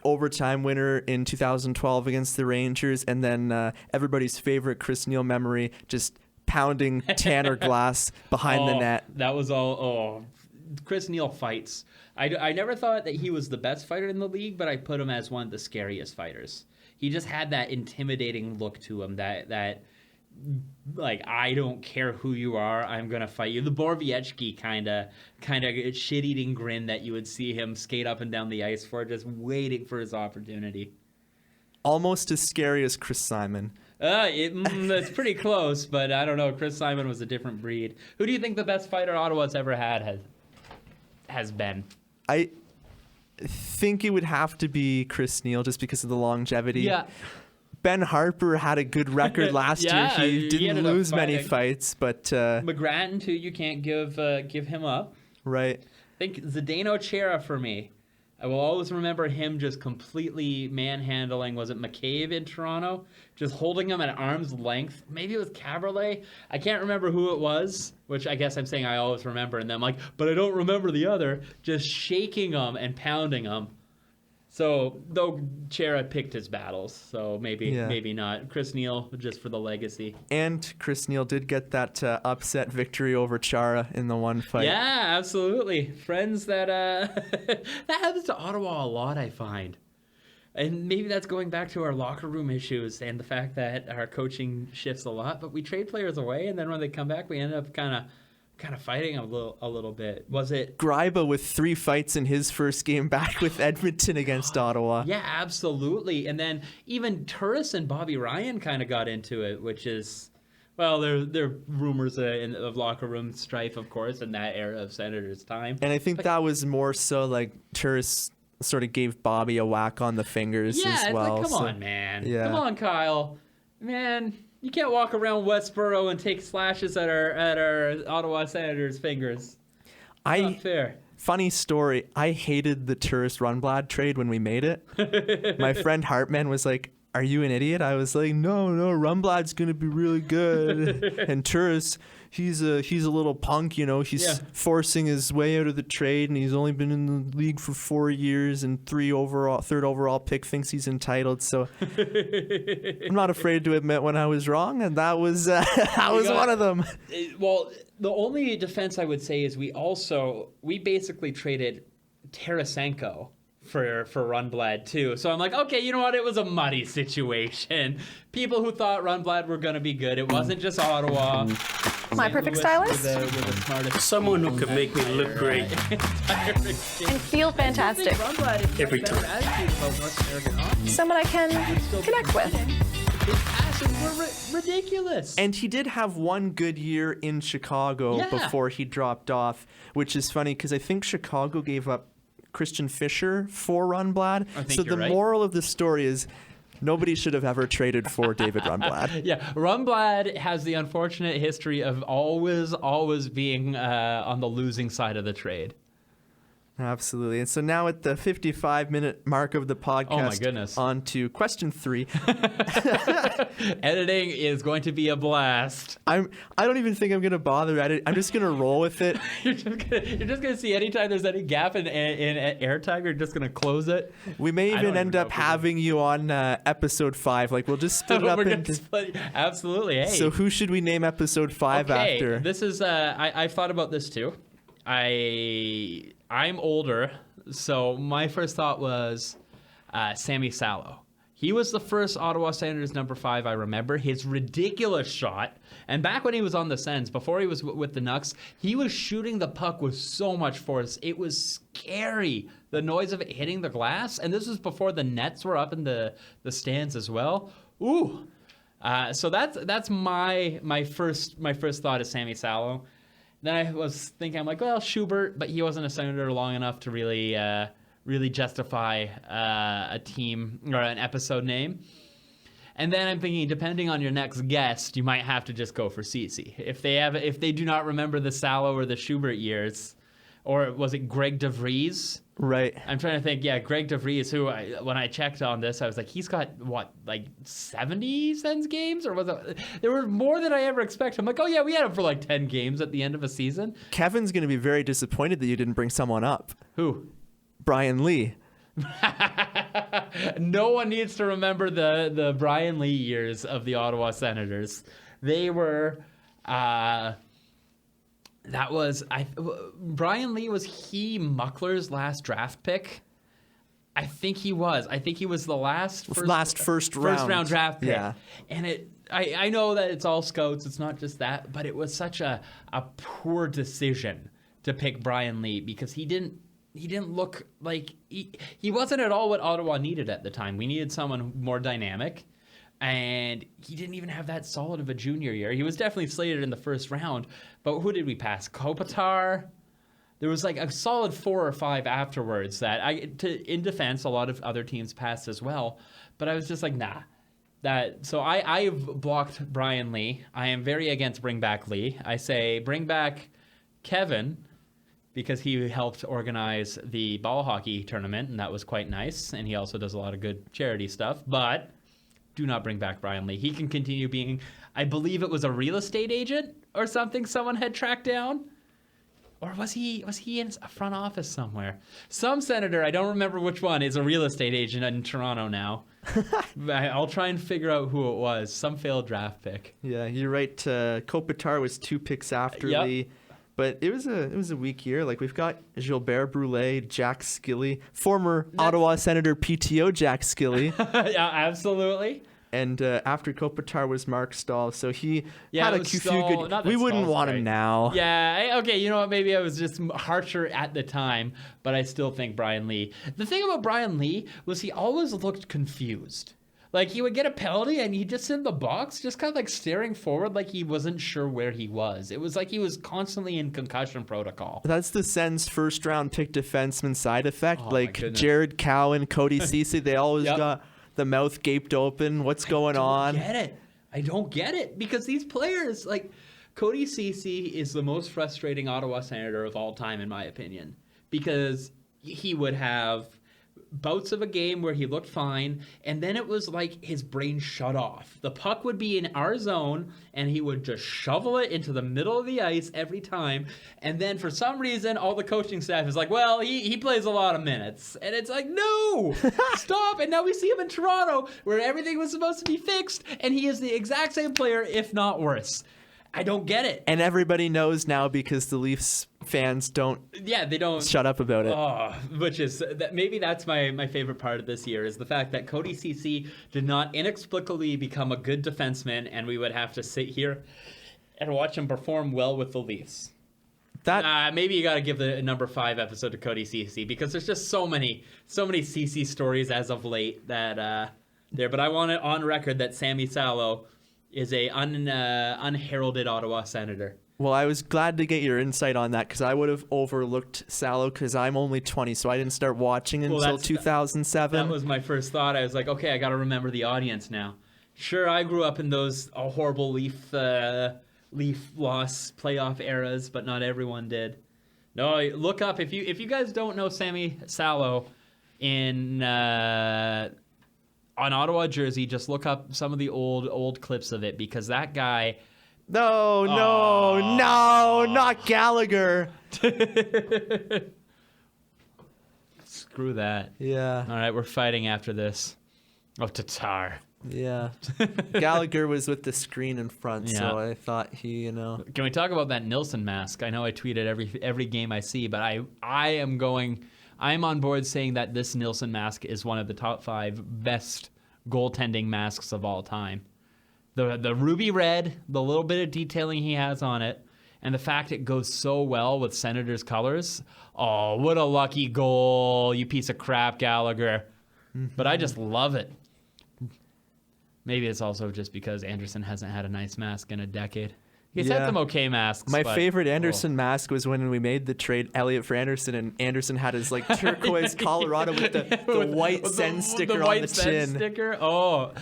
Overtime winner in 2012 against the Rangers, and then everybody's favorite Chris Neal memory, just pounding Tanner Glass behind the net. That was all. Chris Neal fights. I never thought that he was the best fighter in the league, but I put him as one of the scariest fighters. He just had that intimidating look to him that like, I don't care who you are, I'm gonna fight you. The Borowiecki kind of shit-eating grin that you would see him skate up and down the ice for, just waiting for his opportunity. Almost as scary as Chris Simon. It's pretty close, but I don't know. Chris Simon was a different breed. Who do you think the best fighter Ottawa's ever had has been? I think it would have to be Chris Neal, just because of the longevity. Yeah. Ben Harper had a good record last year. He didn't lose many fights, but McGrattan too. You can't give him up. Right. I think Zdeno Chara for me. I will always remember him just completely manhandling. Was it McCabe in Toronto? Just holding him at arm's length. Maybe it was Caberlet. I can't remember who it was. Which I guess I'm saying I always remember, and then I'm like, but I don't remember the other. Just shaking him and pounding him. So, though Chara picked his battles, so maybe not. Chris Neal, just for the legacy. And Chris Neal did get that upset victory over Chara in the one fight. Yeah, absolutely. Friends that that happens to Ottawa a lot, I find. And maybe that's going back to our locker room issues and the fact that our coaching shifts a lot, but we trade players away, and then when they come back, we end up kind of fighting a little bit. Was it Gryba with 3 fights in his first game back with Edmonton against Ottawa? Yeah, absolutely. And then even Turris and Bobby Ryan kind of got into it, which is, well, there are rumors of locker room strife, of course, in that era of Senators' time. And I think that was more so like Turris sort of gave Bobby a whack on the fingers as well. Yeah, like, come on, man. Yeah. Come on, Kyle. Man, you can't walk around Westboro and take slashes at our Ottawa Senators' fingers. It's not fair. Funny story. I hated the Turris Rundblad trade when we made it. My friend Hartman was like, "Are you an idiot?" I was like, "No, Rundblad's gonna be really good." And Turris, he's a little punk, you know. He's forcing his way out of the trade, and he's only been in the league for 4 years and third overall pick, thinks he's entitled. So I'm not afraid to admit when I was wrong, and that was one of them. Well, the only defense I would say is we basically traded Tarasenko for Rundblad too. So I'm like, okay, you know what? It was a muddy situation. People who thought Rundblad were going to be good. It wasn't just Ottawa. My perfect stylist. Someone who can make me look great. And feel fantastic. Every time. Someone I can connect with. were ridiculous. And he did have one good year in Chicago before he dropped off, which is funny because I think Chicago gave up Christian Fisher for Rundblad. So the moral of the story is nobody should have ever traded for David Rundblad. Yeah, Rundblad has the unfortunate history of always being on the losing side of the trade. Absolutely. And so now at the 55-minute mark of the podcast, oh my goodness, on to question 3. Editing is going to be a blast. I don't even think I'm going to bother editing. I'm just going to roll with it. You're just going to see anytime there's any gap in airtime, you're just going to close it. We may even end up having you on episode 5. Like, we'll just split it up into... Absolutely. Hey. So who should we name episode 5 after? This is... I've thought about this too. I'm older, so my first thought was Sammy Salo. He was the first Ottawa Senators number 5 I remember. His ridiculous shot, and back when he was on the Sens, before he was with the Nucks, he was shooting the puck with so much force. It was scary, the noise of it hitting the glass, and this was before the nets were up in the stands as well. Ooh, so that's my first thought of Sammy Salo. Then I was thinking, I'm like, well, Schubert, but he wasn't a Senator long enough to really justify a team or an episode name. And then I'm thinking, depending on your next guest, you might have to just go for Cece. If they do not remember the Salo or the Schubert years, or was it Greg DeVries? Right. I'm trying to think. Yeah, Greg DeVries, who when I checked on this, I was like, he's got, 70 Sens games? Or was it? There were more than I ever expected. I'm like, oh, yeah, we had him for 10 games at the end of a season. Kevin's going to be very disappointed that you didn't bring someone up. Who? Brian Lee. No one needs to remember the Brian Lee years of the Ottawa Senators. They were... Brian Lee, was he Muckler's last draft pick? I think he was. I think he was the first round draft pick. Yeah. And I know that it's all scouts, it's not just that, but it was such a poor decision to pick Brian Lee because he didn't look like he wasn't at all what Ottawa needed at the time. We needed someone more dynamic. And he didn't even have that solid of a junior year. He was definitely slated in the first round. But who did we pass? Kopitar? There was a solid 4 or 5 afterwards that in defense, a lot of other teams passed as well. But I was just like, nah. So I've blocked Brian Lee. I am very against bring back Lee. I say bring back Kevin because he helped organize the ball hockey tournament, and that was quite nice. And he also does a lot of good charity stuff. But... do not bring back Brian Lee. He can continue being, I believe it was a real estate agent or something someone had tracked down. Or was he in a front office somewhere? Some senator, I don't remember which one, is a real estate agent in Toronto now. I'll try and figure out who it was. Some failed draft pick. Yeah, you're right. Kopitar was 2 picks after Lee. But it was a weak year. We've got Gilbert Brulé, Jack Skilly, former Ottawa Senator PTO Jack Skilly. Yeah, absolutely. And after Kopitar was Mark Stahl, so he had a few good... We wouldn't want him now. Yeah, okay, you know what? Maybe I was just harsher at the time, but I still think Brian Lee. The thing about Brian Lee was he always looked confused. He would get a penalty and he'd just sit in the box, just kind of staring forward like he wasn't sure where he was. It was like he was constantly in concussion protocol. That's the Sens' first-round pick defenseman side effect. Jared Cowan, Cody Ceci, they always got the mouth gaped open. What's going on? I don't get it. Because these players, Cody Ceci is the most frustrating Ottawa Senator of all time, in my opinion. Because he would have... bouts of a game where he looked fine, and then it was like his brain shut off. The puck would be in our zone, and he would just shovel it into the middle of the ice every time, and then for some reason, all the coaching staff is like, well, he plays a lot of minutes. And it's like, no! Stop! And now we see him in Toronto, where everything was supposed to be fixed, and he is the exact same player, if not worse. I don't get it. And everybody knows now because the Leafs fans don't shut up about it. Oh, which is maybe that's my favorite part of this year is the fact that Cody Ceci did not inexplicably become a good defenseman, and we would have to sit here and watch him perform well with the Leafs. Maybe you got to give the number 5 episode to Cody Ceci because there's just so many Ceci stories as of late that there. But I want it on record that Sammy Salo is a unheralded Ottawa Senator. Well, I was glad to get your insight on that because I would have overlooked Salo because I'm only 20, so I didn't start watching until 2007. That was my first thought. I was like, okay, I got to remember the audience now. Sure, I grew up in those horrible Leaf loss playoff eras, but not everyone did. No, look up if you guys don't know Sammy Salo on Ottawa jersey, just look up some of the old clips of it because that guy. No, not Gallagher. Screw that. Yeah. All right, we're fighting after this. Oh, Tatar. Yeah. Gallagher was with the screen in front, so I thought he, Can we talk about that Nilsson mask? I know I tweet it every game I see, but I'm on board saying that this Nilsson mask is one of the top 5 best goaltending masks of all time. The ruby red, the little bit of detailing he has on it, and the fact it goes so well with Senators colors. Oh, what a lucky goal, you piece of crap, Gallagher. Mm-hmm. But I just love it. Maybe it's also just because Anderson hasn't had a nice mask in a decade. He's had some okay masks. My favorite Anderson mask was when we made the trade Elliott for Anderson, and Anderson had his turquoise Colorado with the white Send sticker on the chin. Sticker. Oh,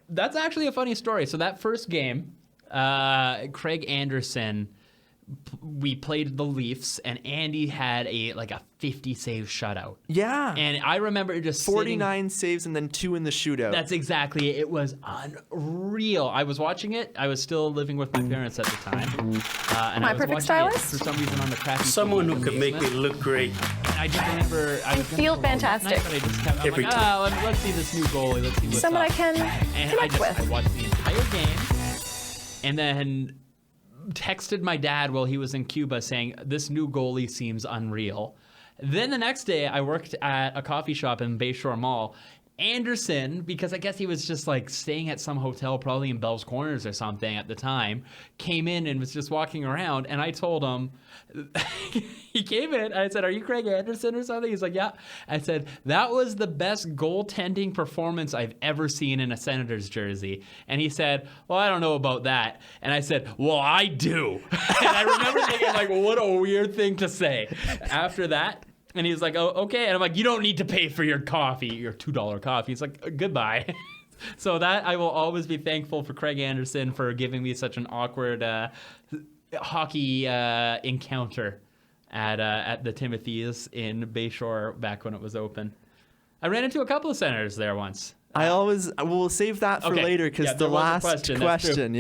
that's actually a funny story. So that first game, Craig Anderson, we played the Leafs, and Andy had a 50 save shutout. Yeah. And I remember just 49 saves and then 2 in the shootout. That's exactly it. It was unreal. I was watching it. I was still living with my parents at the time. And My I was perfect watching stylist? it for some reason on the crappy Someone TV who can make me basement. look great. And I just remember I feel fantastic. But I just kept, I'm Every like, time. let's see this new goalie. Let's see what's Someone up. I can And connect I with. watched the entire game, and then texted my dad while he was in Cuba saying, this new goalie seems unreal. Then the next day, I worked at a coffee shop in Bayshore Mall. Anderson, because I guess he was just staying at some hotel, probably in Bell's Corners or something at the time, came in and was just walking around. And I told him, he came in, I said, are you Craig Anderson or something? He's like, yeah. I said, that was the best goaltending performance I've ever seen in a Senators jersey. And he said, well, I don't know about that. And I said, well, I do. And I remember thinking, what a weird thing to say. After that, and he was like, oh, okay. And I'm like, you don't need to pay for your coffee, your $2 coffee. He's like, goodbye. So that I will always be thankful for Craig Anderson for giving me such an awkward hockey encounter at the Timothy's in Bayshore back when it was open. I ran into a couple of Senators there once. We'll save that for later because the last question,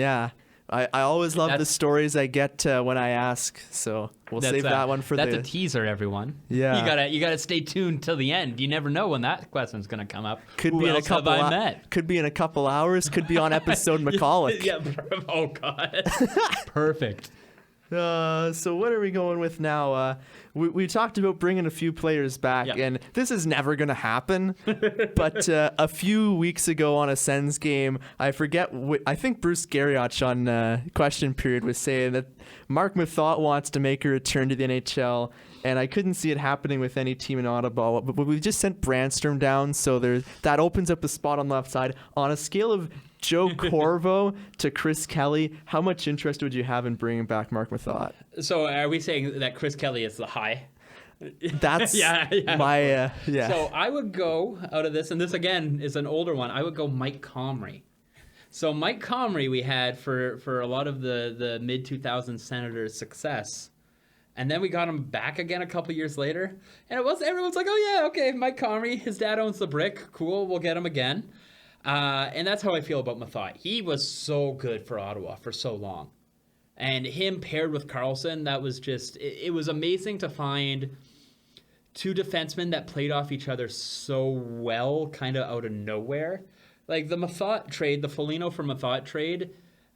I always love the stories I get when I ask, so we'll save that one for that's a teaser, everyone. Yeah, you gotta stay tuned till the end. You never know when that question's gonna come up. Could be in a couple hours. Could be on episode McCulloch. Yeah. Oh God. Perfect. So what are we going with now? We talked about bringing a few players back, and this is never going to happen. But a few weeks ago on a Sens game, I think Bruce Garrioch on Question Period was saying that Mark Mathot wants to make a return to the NHL, and I couldn't see it happening with any team in Ottawa. But we just sent Brandstrom down, so that opens up a spot on the left side. On a scale of Joe Corvo to Chris Kelly, how much interest would you have in bringing back Mark Mathot? So are we saying that Chris Kelly is the high? That's my So I would go out of this, and this again is an older one. I would go Mike Comrie. So Mike Comrie we had for a lot of the mid-2000s Senators success. And then we got him back again a couple years later. And everyone's like, oh yeah, okay, Mike Comrie, his dad owns the Brick. Cool, we'll get him again. And that's how I feel about Mathot. He was so good for Ottawa for so long. And him paired with Karlsson, that was just, it was amazing to find two defensemen that played off each other so well, kind of out of nowhere. Like the Mathot trade, the Foligno for Mathot trade,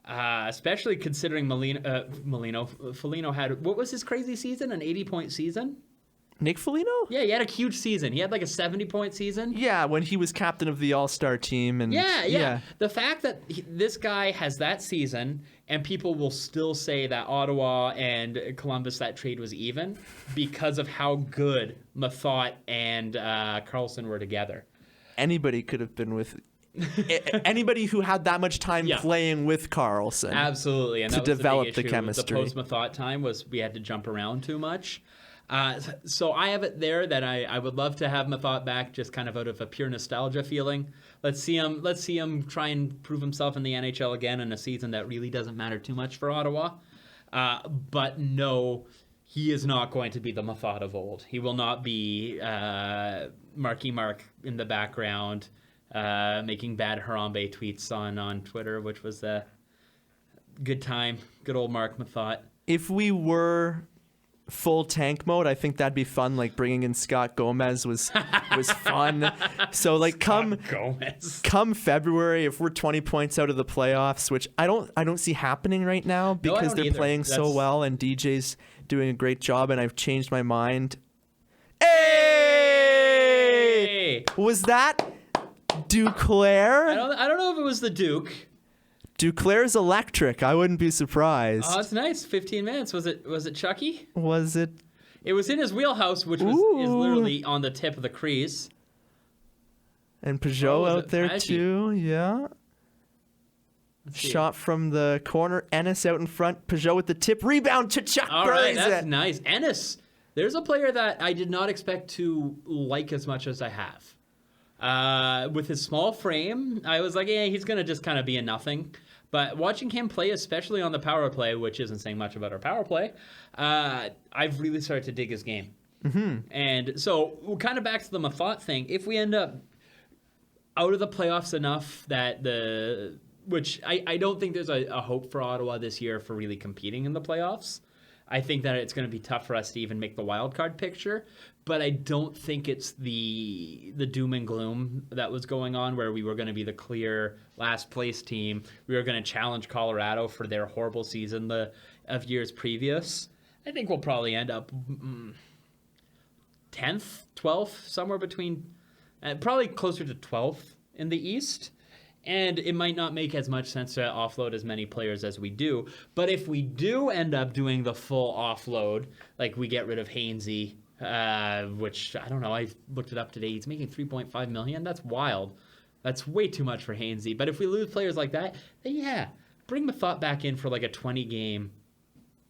especially considering Foligno had, what was his crazy season? An 80-point season? Nick Foligno? Yeah, he had a huge season. He had like a 70-point season. Yeah, when he was captain of the All-Star team. And Yeah. The fact that this guy has that season and people will still say that Ottawa and Columbus, that trade was even because of how good Mathot and Karlsson were together. Anybody could have been with anybody who had that much time Yeah. playing with Carlson. Absolutely, and to that was develop the, the big issue. chemistry. The post-Mathot time was we had to jump around too much. So I have it there that I would love to have Mathot back, just kind of out of a pure nostalgia feeling. Let's see him try and prove himself in the NHL again in a season that really doesn't matter too much for Ottawa. But no, he is not going to be the Mathot of old. He will not be Marky Mark in the background, making bad Harambe tweets on Twitter, which was a good time. Good old Mark Mathot. If we were full tank mode, I think that'd be fun. Like bringing in Scott Gomez was fun. So like come February, if we're 20 points out of the playoffs, which I don't see happening right now because they're playing so well and DJ's doing a great job, and I've changed my mind. Hey! Was that Duclair? I don't know if it was the Duke. Duclair's electric. I wouldn't be surprised. Oh, that's nice. 15 minutes. Was it Chucky? Was it? It was in his wheelhouse, which is literally on the tip of the crease. And Peugeot out there Reggie? too. Yeah. Shot from the corner. Ennis out in front. Peugeot with the tip. Rebound to Chuck. All right, buries that's it. nice. Ennis. There's a player that I did not expect to like as much as I have. With his small frame, I was like, yeah, he's going to just kind of be a nothing. But watching him play, especially on the power play, which isn't saying much about our power play, I've really started to dig his game. Mm-hmm. And so we're kind of back to the Mathot thing. If we end up out of the playoffs enough that which I don't think there's a hope for Ottawa this year for really competing in the playoffs. I think that it's going to be tough for us to even make the wild card picture, but I don't think it's the doom and gloom that was going on where we were going to be the clear last place team. We were going to challenge Colorado for their horrible season of years previous. I think we'll probably end up 10th, 12th, somewhere between, probably closer to 12th in the East. And it might not make as much sense to offload as many players as we do. But if we do end up doing the full offload, like we get rid of Hainsey, which, I don't know, I looked it up today. He's making $3.5 million. That's wild. That's way too much for Hainsey. But if we lose players like that, then yeah, bring Mathot back in for like a 20-game,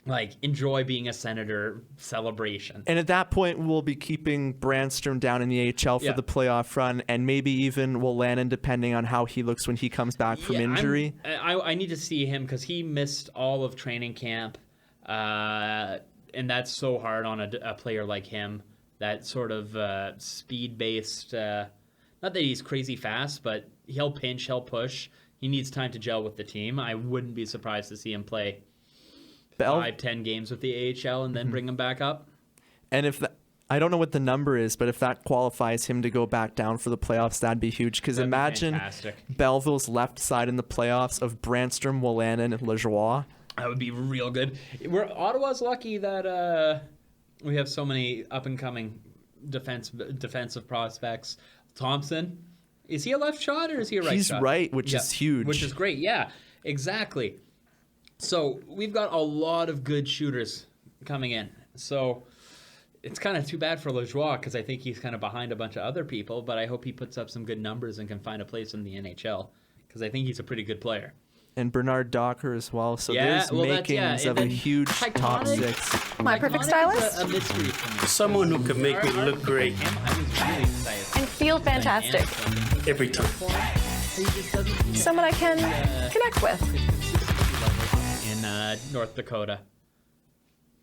like, enjoy being a Senator celebration. And at that point, we'll be keeping Brandstrom down in the AHL for the playoff run, and maybe even Wolanin, depending on how he looks when he comes back from injury. I need to see him because he missed all of training camp, and that's so hard on a player like him. That sort of speed-based, not that he's crazy fast, but he'll pinch, he'll push. He needs time to gel with the team. I wouldn't be surprised to see him play 5-10 games with the AHL and then bring him back up. And if I don't know what the number is, but if that qualifies him to go back down for the playoffs, that'd be huge. Because imagine Belleville's left side in the playoffs of Brandstrom, Wolanin, and Lajoie. That would be real good. Ottawa's lucky that we have so many up-and-coming defensive prospects. Thompson, is he a left shot or is he a right shot? He's right, which is huge. Which is great, yeah, exactly. So we've got a lot of good shooters coming in. So it's kind of too bad for Lajoie because I think he's kind of behind a bunch of other people, but I hope he puts up some good numbers and can find a place in the NHL because I think he's a pretty good player. And Bernard Docker as well. So there's makings of a huge top six. My perfect stylist. A mystery for me. Someone who can make me look great I was really excited. And feel fantastic. every time. Someone I can connect with. In North Dakota.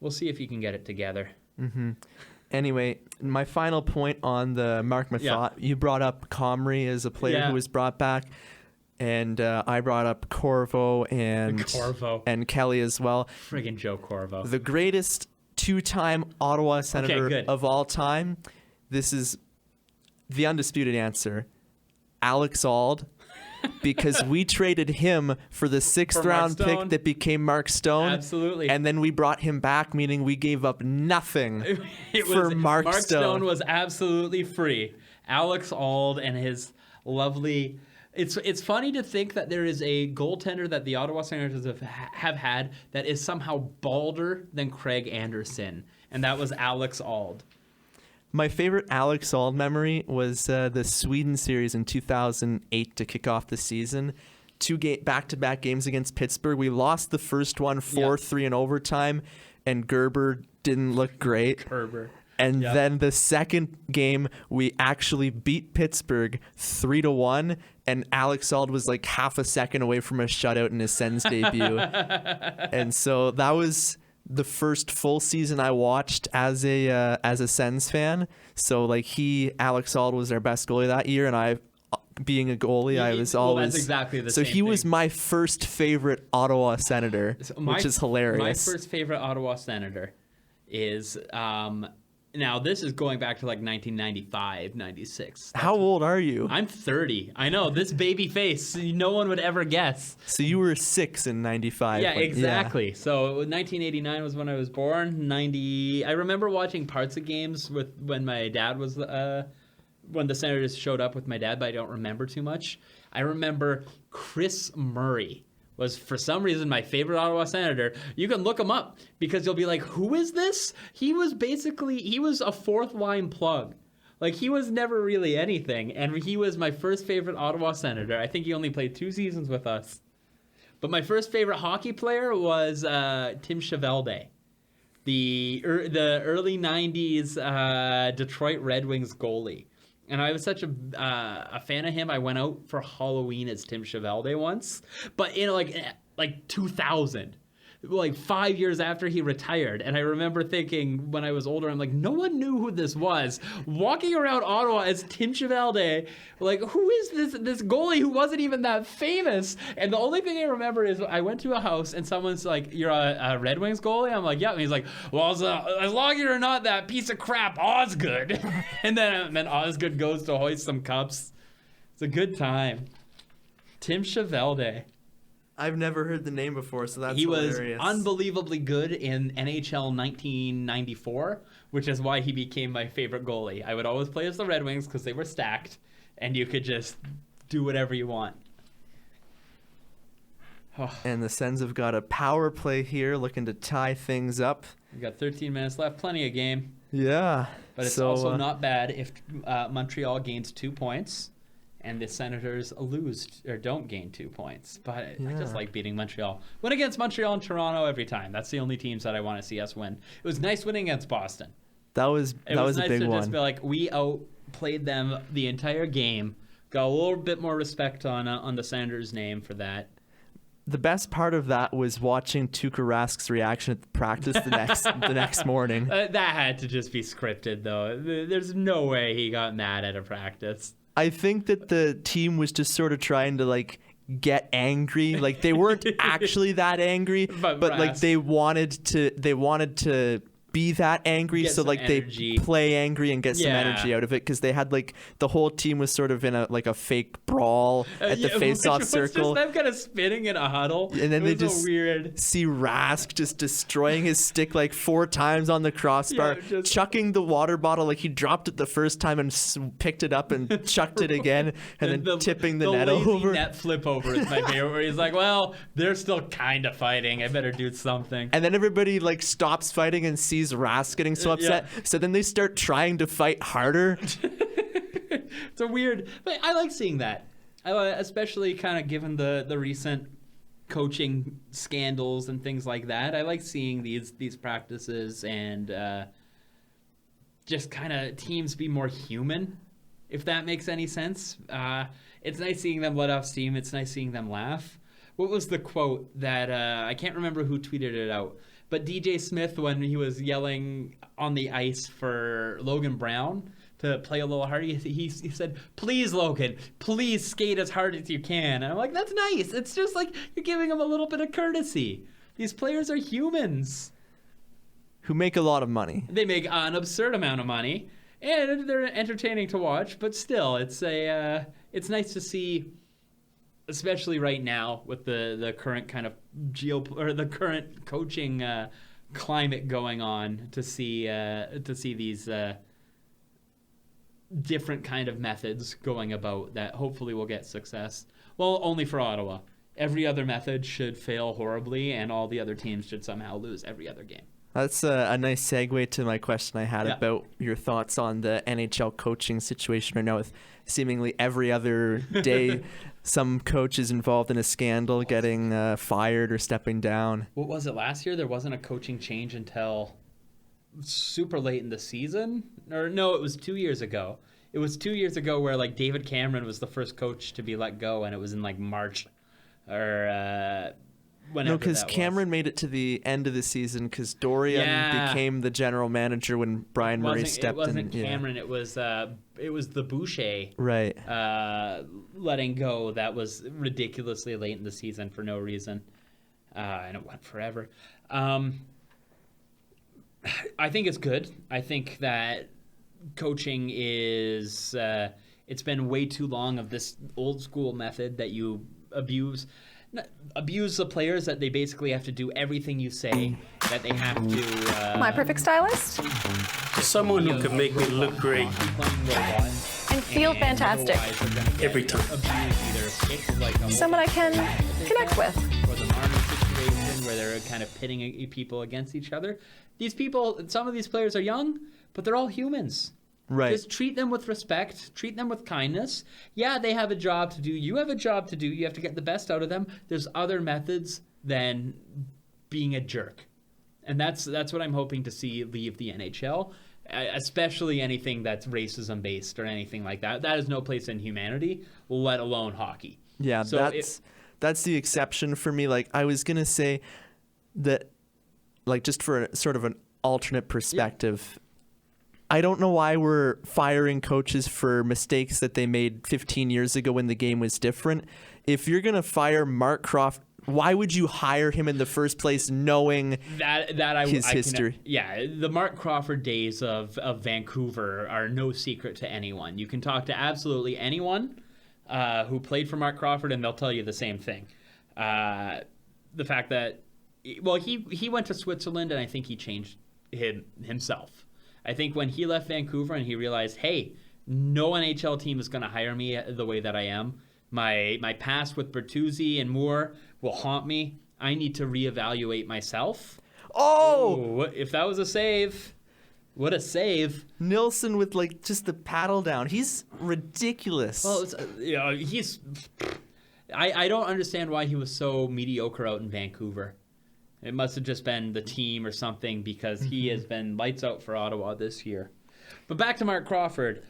We'll see if he can get it together. Mm-hmm. Anyway, my final point on the Mark Mathot, you brought up Comrie as a player who was brought back. And I brought up Corvo and Kelly as well. Friggin' Joe Corvo. The greatest two-time Ottawa Senator of all time. This is the undisputed answer. Alex Auld. Because we traded him for the sixth-round pick that became Mark Stone. Absolutely. And then we brought him back, meaning we gave up nothing for Mark Stone. Mark Stone was absolutely free. Alex Auld and his lovely... It's funny to think that there is a goaltender that the Ottawa Senators have had that is somehow balder than Craig Anderson, and that was Alex Auld. My favorite Alex Auld memory was the Sweden series in 2008 to kick off the season. Back-to-back games against Pittsburgh. We lost the first one 4-3 in overtime, and Gerber didn't look great. And then the second game, we actually beat Pittsburgh 3-1, and Alex Auld was like half a second away from a shutout in his Sens debut. And so that was the first full season I watched as a Sens fan. So like Alex Auld was our best goalie that year, and I, being a goalie, I was always... that's exactly the so same he was thing. my first favorite Ottawa Senator, which is hilarious. My first favorite Ottawa Senator is... now, this is going back to like 1995, 96. How old are you? I'm 30. I know, this baby face, no one would ever guess. So you were 6 in 95. Yeah, exactly. So 1989 was when I was born. I remember watching parts of games when my dad was... when the Senators showed up with my dad, but I don't remember too much. I remember Chris Murray was, for some reason, my favorite Ottawa Senator. You can look him up because you'll be like, who is this? He was a fourth line plug. Like, he was never really anything, and he was my first favorite Ottawa Senator. I think he only played 2 seasons with us. But my first favorite hockey player was Tim Chevelde, the early 90s Detroit Red Wings goalie. And I was such a fan of him. I went out for Halloween as Tim Chevelde once, but in like 2000, like 5 years after he retired. And I remember thinking when I was older, I'm like, no one knew who this was. Walking around Ottawa as Tim Chevelde, like, who is this goalie who wasn't even that famous? And the only thing I remember is I went to a house and someone's like, you're a Red Wings goalie? I'm like, yeah. And he's like, well, as long as you're not that piece of crap Osgood. and then Osgood goes to hoist some cups. It's a good time. Tim Chevelde. I've never heard the name before, so that's hilarious. He was unbelievably good in NHL 1994, which is why he became my favorite goalie. I would always play as the Red Wings because they were stacked, and you could just do whatever you want. And the Sens have got a power play here, looking to tie things up. We've got 13 minutes left, plenty of game. Yeah. But it's also not bad if Montreal gains 2 points. And the Senators lose or don't gain 2 points. But I just like beating Montreal. Win against Montreal and Toronto every time. That's the only teams that I want to see us win. It was nice winning against Boston. That was nice a big to one. Just be like, we outplayed them the entire game. Got a little bit more respect on the Senators' name for that. The best part of that was watching Tuukka Rask's reaction at the practice the next morning. That had to just be scripted, though. There's no way he got mad at a practice. I think that the team was just sort of trying to like get angry. Like they weren't actually that angry, but like they wanted to be that angry, Get so like energy. They play angry and get some energy out of it, because they had like the whole team was sort of in a fake brawl at the face-off circle. Just them kind of spinning in a huddle, and then they just weird. See Rask just destroying his stick like 4 times on the crossbar, chucking the water bottle. Like he dropped it the first time and picked it up and chucked it again, and then tipping the net over. Net flip over is my favorite, where he's like, well, they're still kind of fighting, I better do something. And then everybody like stops fighting and sees Rask getting so upset, so then they start trying to fight harder. It's a weird, but I like seeing that. Especially kind of given the recent coaching scandals and things like that. I like seeing these practices and just kind of teams be more human, if that makes any sense. It's nice seeing them let off steam. It's nice seeing them laugh. What was the quote that I can't remember who tweeted it out, but DJ Smith, when he was yelling on the ice for Logan Brown to play a little harder, he said, please, Logan, please skate as hard as you can. And I'm like, that's nice. It's just like you're giving him a little bit of courtesy. These players are humans. Who make a lot of money. They make an absurd amount of money, and they're entertaining to watch, but still, it's nice to see, especially right now with the current kind of the current coaching climate going on, to see these different kind of methods going about that hopefully will get success. Well, only for Ottawa. Every other method should fail horribly, and all the other teams should somehow lose every other game. That's a nice segue to my question I had about your thoughts on the NHL coaching situation right now, with seemingly every other day some coach is involved in a scandal, getting fired or stepping down. What was it last year? There wasn't a coaching change until super late in the season? Or no, it was 2 years ago. It was 2 years ago where like David Cameron was the first coach to be let go, and it was in like March or whenever. No, because Cameron made it to the end of the season because Dorian became the general manager when Brian Murray stepped in. It wasn't Cameron. It was the Boucher letting go. That was ridiculously late in the season for no reason, and it went forever. I think it's good. I think that coaching is it's been way too long of this old school method that you abuse the players, that they basically have to do everything you say, that they have to My perfect stylist. Someone who can make me look great And feel fantastic. every time. Someone I can connect with. Or the Marner situation where they're kind of pitting people against each other. These people, some of these players are young, but they're all humans. Right. Just treat them with respect. Treat them with kindness. Yeah, they have a job to do. You have a job to do. You have to get the best out of them. There's other methods than being a jerk. And that's what I'm hoping to see leave the NHL, especially anything that's racism-based or anything like that. That is no place in humanity, let alone hockey. Yeah, So that's the exception for me. Like, I was going to say that, like, just for a, sort of an alternate perspective, I don't know why we're firing coaches for mistakes that they made 15 years ago when the game was different. If you're going to fire Mark Crawford, why would you hire him in the first place knowing his history? The Mark Crawford days of Vancouver are no secret to anyone. You can talk to absolutely anyone who played for Mark Crawford, and they'll tell you the same thing. The fact that, well, he went to Switzerland, and I think he changed himself. I think when he left Vancouver and he realized, hey, no NHL team is going to hire me the way that I am. My past with Bertuzzi and Moore will haunt me. I need to reevaluate myself. Oh! If that was a save, what a save. Nilsson with, like, just the paddle down. He's ridiculous. Well, I don't understand why he was so mediocre out in Vancouver. It must have just been the team or something, because he has been lights out for Ottawa this year. But back to Mark Crawford,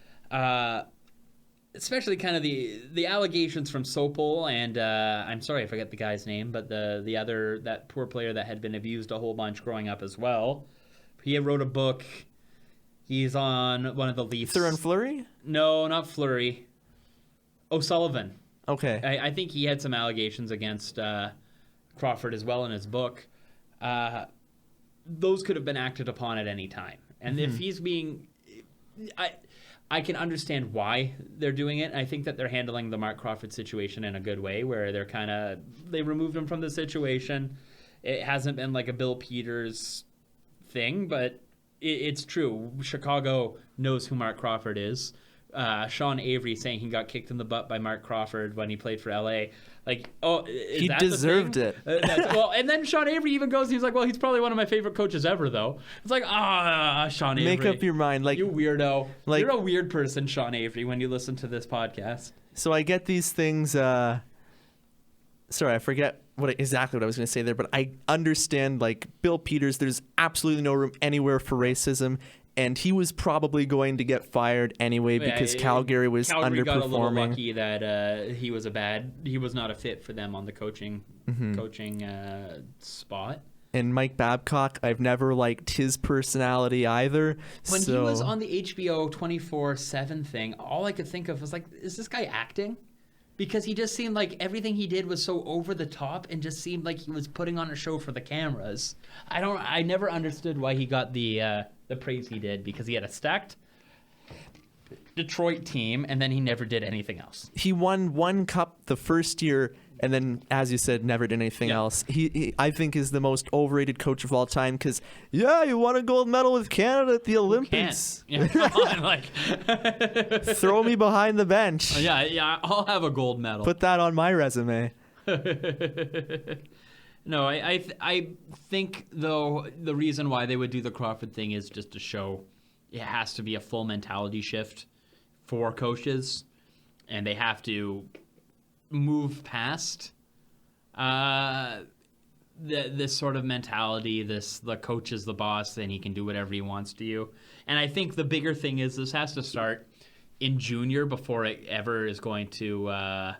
especially kind of the allegations from Sopel and I'm sorry I forget the guy's name, but the other, that poor player that had been abused a whole bunch growing up as well. He wrote a book. He's on one of the Leafs. Theron Fleury? No, not Fleury. O'Sullivan. Okay. I think he had some allegations against Crawford as well in his book. Those could have been acted upon at any time. And if he's being... I can understand why they're doing it. I think that they're handling the Mark Crawford situation in a good way, where they removed him from the situation. It hasn't been like a Bill Peters thing, but it's true. Chicago knows who Mark Crawford is. Sean Avery saying he got kicked in the butt by Mark Crawford when he played for LA. Like, he deserved it. Well, and then Sean Avery even goes, he's like, well, he's probably one of my favorite coaches ever, though. It's like, Sean Avery. Make up your mind. Like, you weirdo. Like, you're a weird person, Sean Avery, when you listen to this podcast. So I get these things. Sorry, I forget exactly what I was going to say there, but I understand, like, Bill Peters, there's absolutely no room anywhere for racism. And he was probably going to get fired anyway because Calgary was underperforming. Got a little lucky that he was not a fit for them on the coaching spot. And Mike Babcock, I've never liked his personality either. When he was on the HBO 24/7 thing, all I could think of was like, is this guy acting? Because he just seemed like everything he did was so over the top and just seemed like he was putting on a show for the cameras. I never understood why he got the praise he did, because he had a stacked Detroit team and then he never did anything else. He won one cup the first year and then, as you said, never did anything else. He I think, is the most overrated coach of all time because, he won a gold medal with Canada at the Olympics. Come on, like, throw me behind the bench. Yeah, I'll have a gold medal. Put that on my resume. No, I think, though, the reason why they would do the Crawford thing is just to show it has to be a full mentality shift for coaches, and they have to move past this sort of mentality, the coach is the boss, then he can do whatever he wants to you. And I think the bigger thing is this has to start in junior before it ever is going to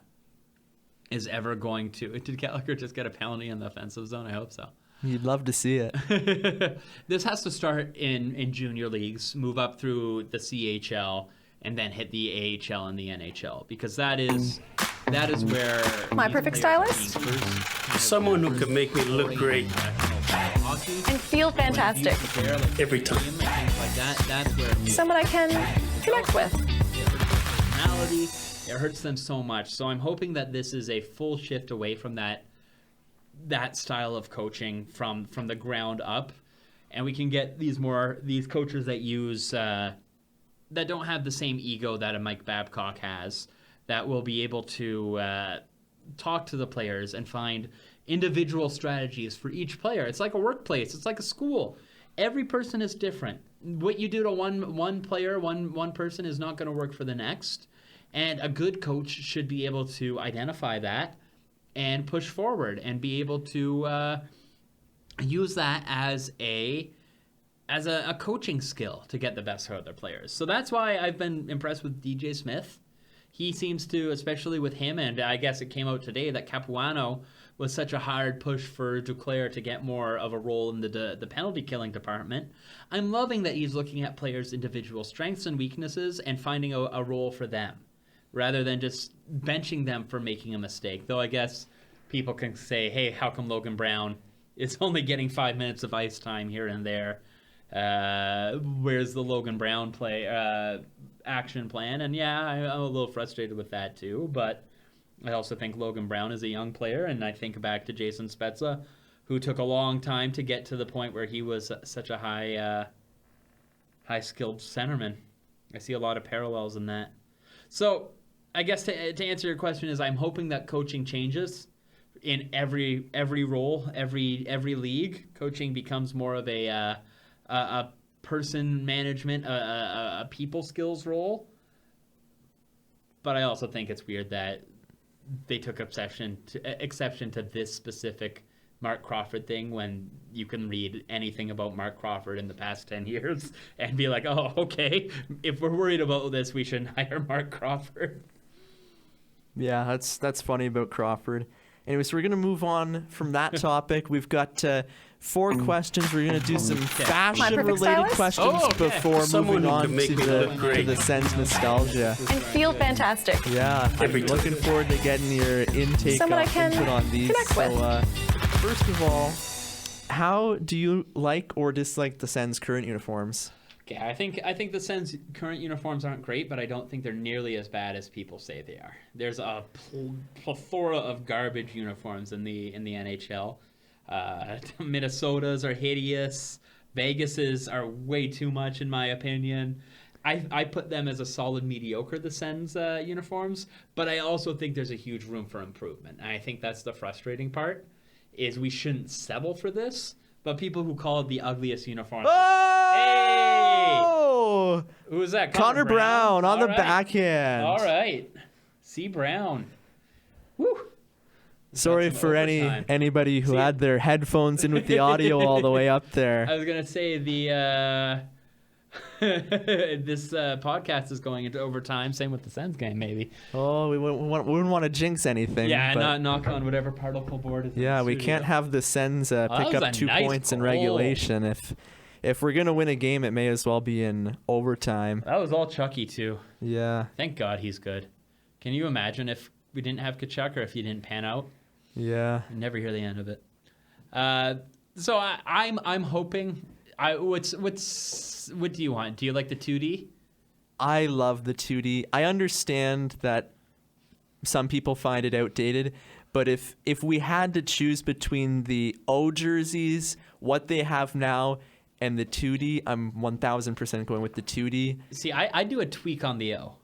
did Gallagher just get a penalty in the offensive zone? I hope so. You'd love to see it. This has to start in junior leagues, move up through the CHL, and then hit the AHL and the NHL, because that is where My perfect stylist? Someone who can make me look great And feel fantastic. every time. That's where Someone I can connect with. personality, it hurts them so much. So I'm hoping that this is a full shift away from that style of coaching from the ground up, and we can get these coaches that use that don't have the same ego that a Mike Babcock has, that will be able to talk to the players and find individual strategies for each player. It's like a workplace. It's like a school. Every person is different. What you do to one player, one person, is not going to work for the next. And a good coach should be able to identify that and push forward and be able to use that as a coaching skill to get the best out of their players. So that's why I've been impressed with DJ Smith. He seems to, especially with him, and I guess it came out today that Capuano was such a hard push for Duclair to get more of a role in the penalty killing department. I'm loving that he's looking at players' individual strengths and weaknesses and finding a role for them, rather than just benching them for making a mistake. Though I guess people can say, hey, how come Logan Brown is only getting 5 minutes of ice time here and there? Where's the Logan Brown action plan? And yeah, I'm a little frustrated with that too, but I also think Logan Brown is a young player, and I think back to Jason Spezza, who took a long time to get to the point where he was such a high-skilled centerman. I see a lot of parallels in that. So I guess to answer your question is, I'm hoping that coaching changes in every role, every league. Coaching becomes more of a person management, a people skills role. But I also think it's weird that they took exception to this specific Mark Crawford thing, when you can read anything about Mark Crawford in the past 10 years and be like, oh, okay, if we're worried about this, we shouldn't hire Mark Crawford. Yeah, that's funny about Crawford. Anyways, we're going to move on from that topic. We've got 4 questions. We're going to do some fashion-related questions before Someone moving who on can make me to look great the Sens nostalgia. And feel fantastic. Yeah, I'm Every time. looking forward to getting your input Someone I can on these. connect with. So, first of all, how do you like or dislike the Sens' current uniforms? Okay, I think the Sens' current uniforms aren't great, but I don't think they're nearly as bad as people say they are. There's a plethora of garbage uniforms in the NHL. Minnesota's are hideous. Vegas's are way too much, in my opinion. I put them as a solid mediocre, the Sens uniforms, but I also think there's a huge room for improvement. And I think that's the frustrating part, is we shouldn't settle for this, but people who call it the ugliest uniform. Oh! Hey! Who was that? Connor Brown on All the right. backhand. All right. C. Brown. Woo! Sorry That's for some overtime. anybody who See- had their headphones in with the audio all the way up I there. was going to say this podcast is going into overtime. Same with the Sens game, maybe. Oh, we wouldn't want to jinx anything. Yeah, but not knock on whatever particle board is in yeah, the we studio. can't have the Sens that pick was up a 2 nice points in goal. regulation. If we're gonna win a game, it may as well be in overtime. That was all Chucky, too. Yeah, Thank God he's good. Can you imagine if we didn't have Kachuk, or if he didn't pan out? yeah. You never hear the end of it. So I'm hoping. What do you want? Do you like the 2D? I love the 2D. I understand that some people find it outdated, but if we had to choose between the O jerseys, what they have now, and the 2D, I'm 1,000% going with the 2D. See, I do a tweak on the O.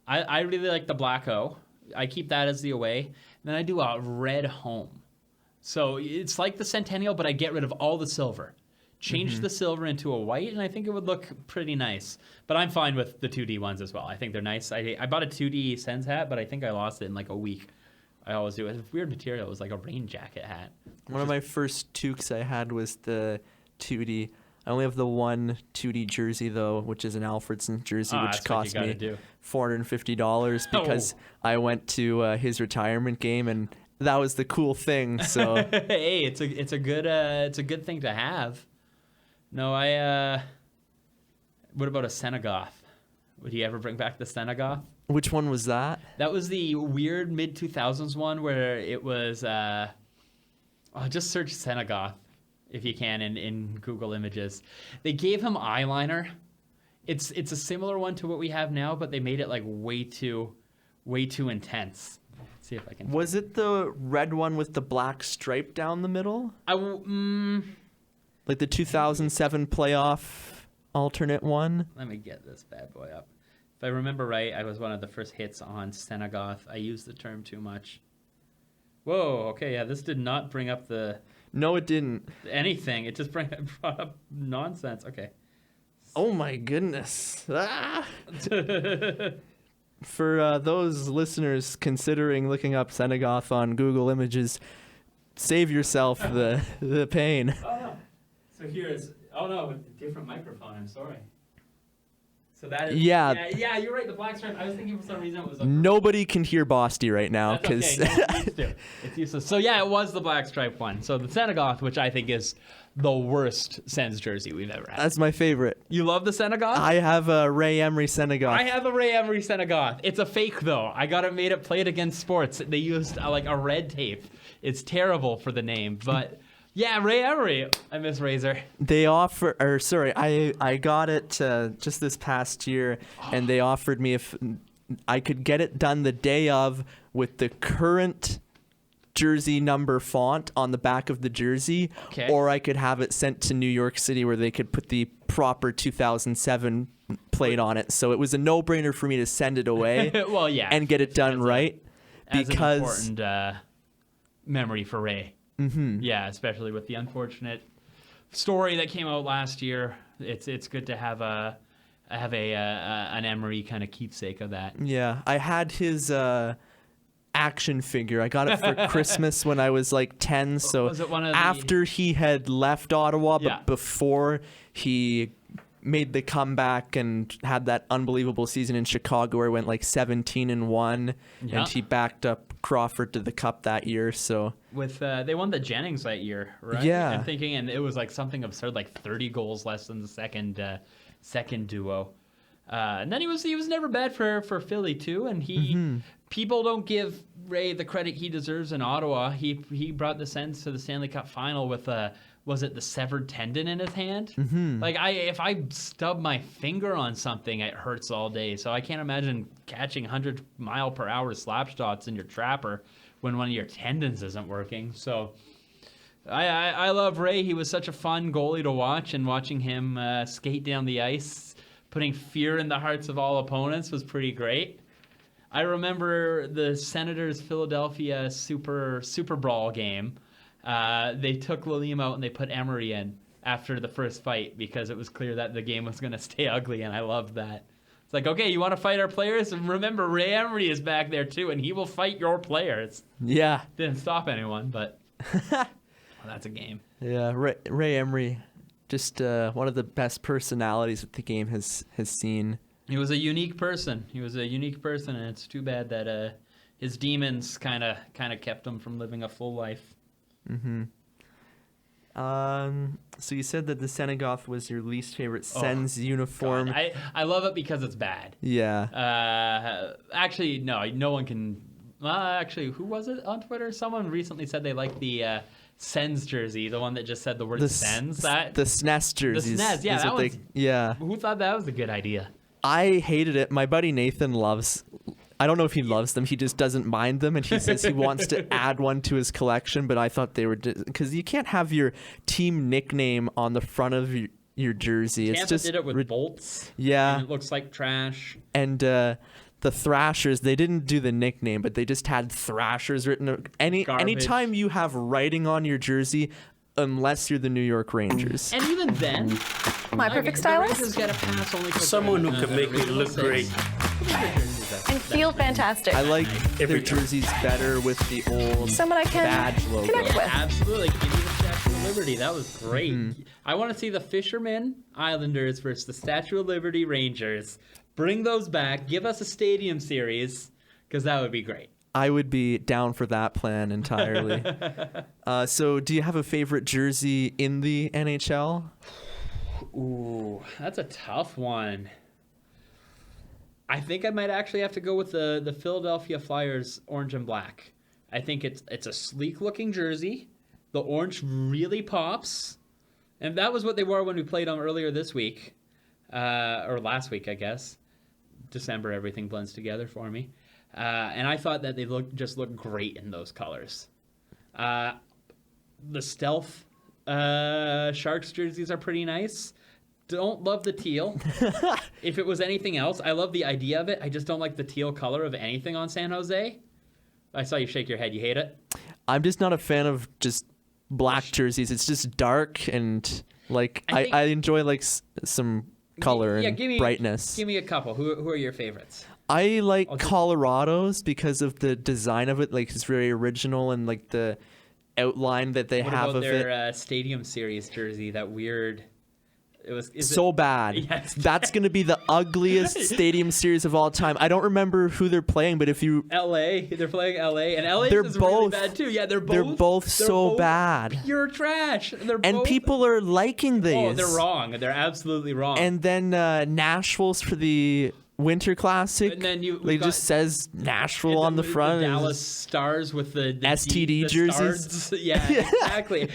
I really like the black O. I keep that as the away. Then I do a red home. So it's like the Centennial, but I get rid of all the silver. Change the silver into a white, and I think it would look pretty nice. But I'm fine with the 2D ones as well. I think they're nice. I bought a 2D Sens hat, but I think I lost it in like a week. I always do. It's a weird material. It was like a rain jacket hat. One of my first toques I had was the 2D. I only have the one 2D jersey, though, which is an Alfredson jersey, which cost me $450 because I went to his retirement game, and that was the cool thing. So hey, it's a good thing to have. No, what about a Senegoth? Would you ever bring back the Senegoth? Which one was that? That was the weird mid-2000s one where it was... just search Senegoth if you can in Google Images. They gave him eyeliner. It's a similar one to what we have now, but they made it like way too intense. Let's see if I can... Was it the red one with the black stripe down the middle? Like the 2007 playoff alternate one? Let me get this bad boy up. If I remember right, I was one of the first hits on Senegoth. I used the term too much. Whoa, okay, yeah, this did not bring up No, it didn't. anything. It just brought up nonsense. Okay. Oh my goodness. Ah! For those listeners considering looking up Senegoth on Google Images, save yourself the pain. So here's... Oh, no, with a different microphone. I'm sorry. So that is... Yeah. Yeah, you're right. The black stripe. I was thinking for some reason it was... Nobody can hear Bosty right now because... It's useless. So, yeah, it was the black stripe one. So the Senegoth, which I think is the worst Sens jersey we've ever had. That's my favorite. You love the Senegoth? I have a Ray Emery Senegoth. I have a Ray Emery Senegoth. It's a fake, though. I got it made up, played against Sports. They used, like, a red tape. It's terrible for the name, but... Yeah, Ray Emery. I miss Razor. They offer, I got it just this past year, and they offered me if I could get it done the day of with the current jersey number font on the back of the jersey, or I could have it sent to New York City where they could put the proper 2007 plate on it. So it was a no-brainer for me to send it away well, yeah, and get it done right. Because an important memory for Ray. Mm-hmm. Yeah, especially with the unfortunate story that came out last year. It's good to have an Emery kind of keepsake of that. Yeah, I had his action figure. I got it for Christmas when I was like 10. So was it one of after he had left Ottawa, but before he made the comeback and had that unbelievable season in Chicago where he went like 17-1, and he backed up Crawford to the cup that year. So with they won the Jennings that year, right? Yeah, I'm thinking, and it was like something absurd, like 30 goals less than the second duo. And then he was never bad for Philly too, and people don't give Ray the credit he deserves in Ottawa. He brought the Sens to the Stanley Cup final with was it the severed tendon in his hand? Like if I stub my finger on something, it hurts all day. So I can't imagine catching 100-mile-per-hour slap shots in your trapper when one of your tendons isn't working. So I love Ray. He was such a fun goalie to watch, and watching him skate down the ice, putting fear in the hearts of all opponents, was pretty great. I remember the Senators Philadelphia Super Brawl game. They took Lalim out and they put Emery in after the first fight because it was clear that the game was going to stay ugly, and I loved that. It's like, okay, you want to fight our players? And remember, Ray Emery is back there too, and he will fight your players. Yeah. Didn't stop anyone, but well, that's a game. Yeah, Ray Emery, just one of the best personalities that the game has seen. He was a unique person. And it's too bad that his demons kind of kept him from living a full life. Mm-hmm. So you said that the Senegoth was your least favorite Sens uniform. God. I love it because it's bad. Yeah. Actually, no one can. Actually, who was it on Twitter? Someone recently said they liked the Sens jersey, the one that just said the word Sens. The SNES jerseys. The SNES, yeah, that one's, yeah. Who thought that was a good idea? I hated it. My buddy Nathan loves. I don't know if he loves them. He just doesn't mind them, and he says he wants to add one to his collection. But I thought they were because you can't have your team nickname on the front of your jersey. Tampa did it with bolts. Yeah, and it looks like trash. And the Thrashers, they didn't do the nickname, but they just had Thrashers written. Anytime you have writing on your jersey, unless you're the New York Rangers. And even then, My perfect stylist. The Rangers get a pass only 'cause Someone who they're can make me original look great. And feel fantastic. I like their Every time. jerseys better with the old Someone I can badge logo. connect with. Absolutely. Give me the Statue of Liberty. That was great. I want to see the Fishermen Islanders versus the Statue of Liberty Rangers. Bring those back. Give us a stadium series, because that would be great. I would be down for that plan entirely. So do you have a favorite jersey in the NHL? Ooh, that's a tough one. I think I might actually have to go with the Philadelphia Flyers orange and black. I think it's a sleek looking jersey. The orange really pops. And that was what they wore when we played them earlier this week. Or last week, I guess. December, everything blends together for me. And I thought that they just looked great in those colors. The stealth Sharks jerseys are pretty nice. Don't love the teal. If it was anything else, I love the idea of it. I just don't like the teal color of anything on San Jose. I saw you shake your head. You hate it? I'm just not a fan of just black jerseys. It's just dark and like I enjoy like some color and brightness. Give me a couple. Who are your favorites? I like Colorado's because of the design of it. Like it's very original and like the outline that they have of it. What about their Stadium Series jersey? That weird. Bad. Yes. That's going to be the ugliest stadium series of all time. I don't remember who they're playing, but if you LA, they're playing LA, and LA they're is both, really bad too. Yeah, they're both so bad. Pure trash. And people are liking these. Oh, they're wrong. They're absolutely wrong. And then Nashville's for the Winter Classic. And then just says Nashville on the front. The Dallas Stars with the STD jerseys. Stars. Yeah, exactly.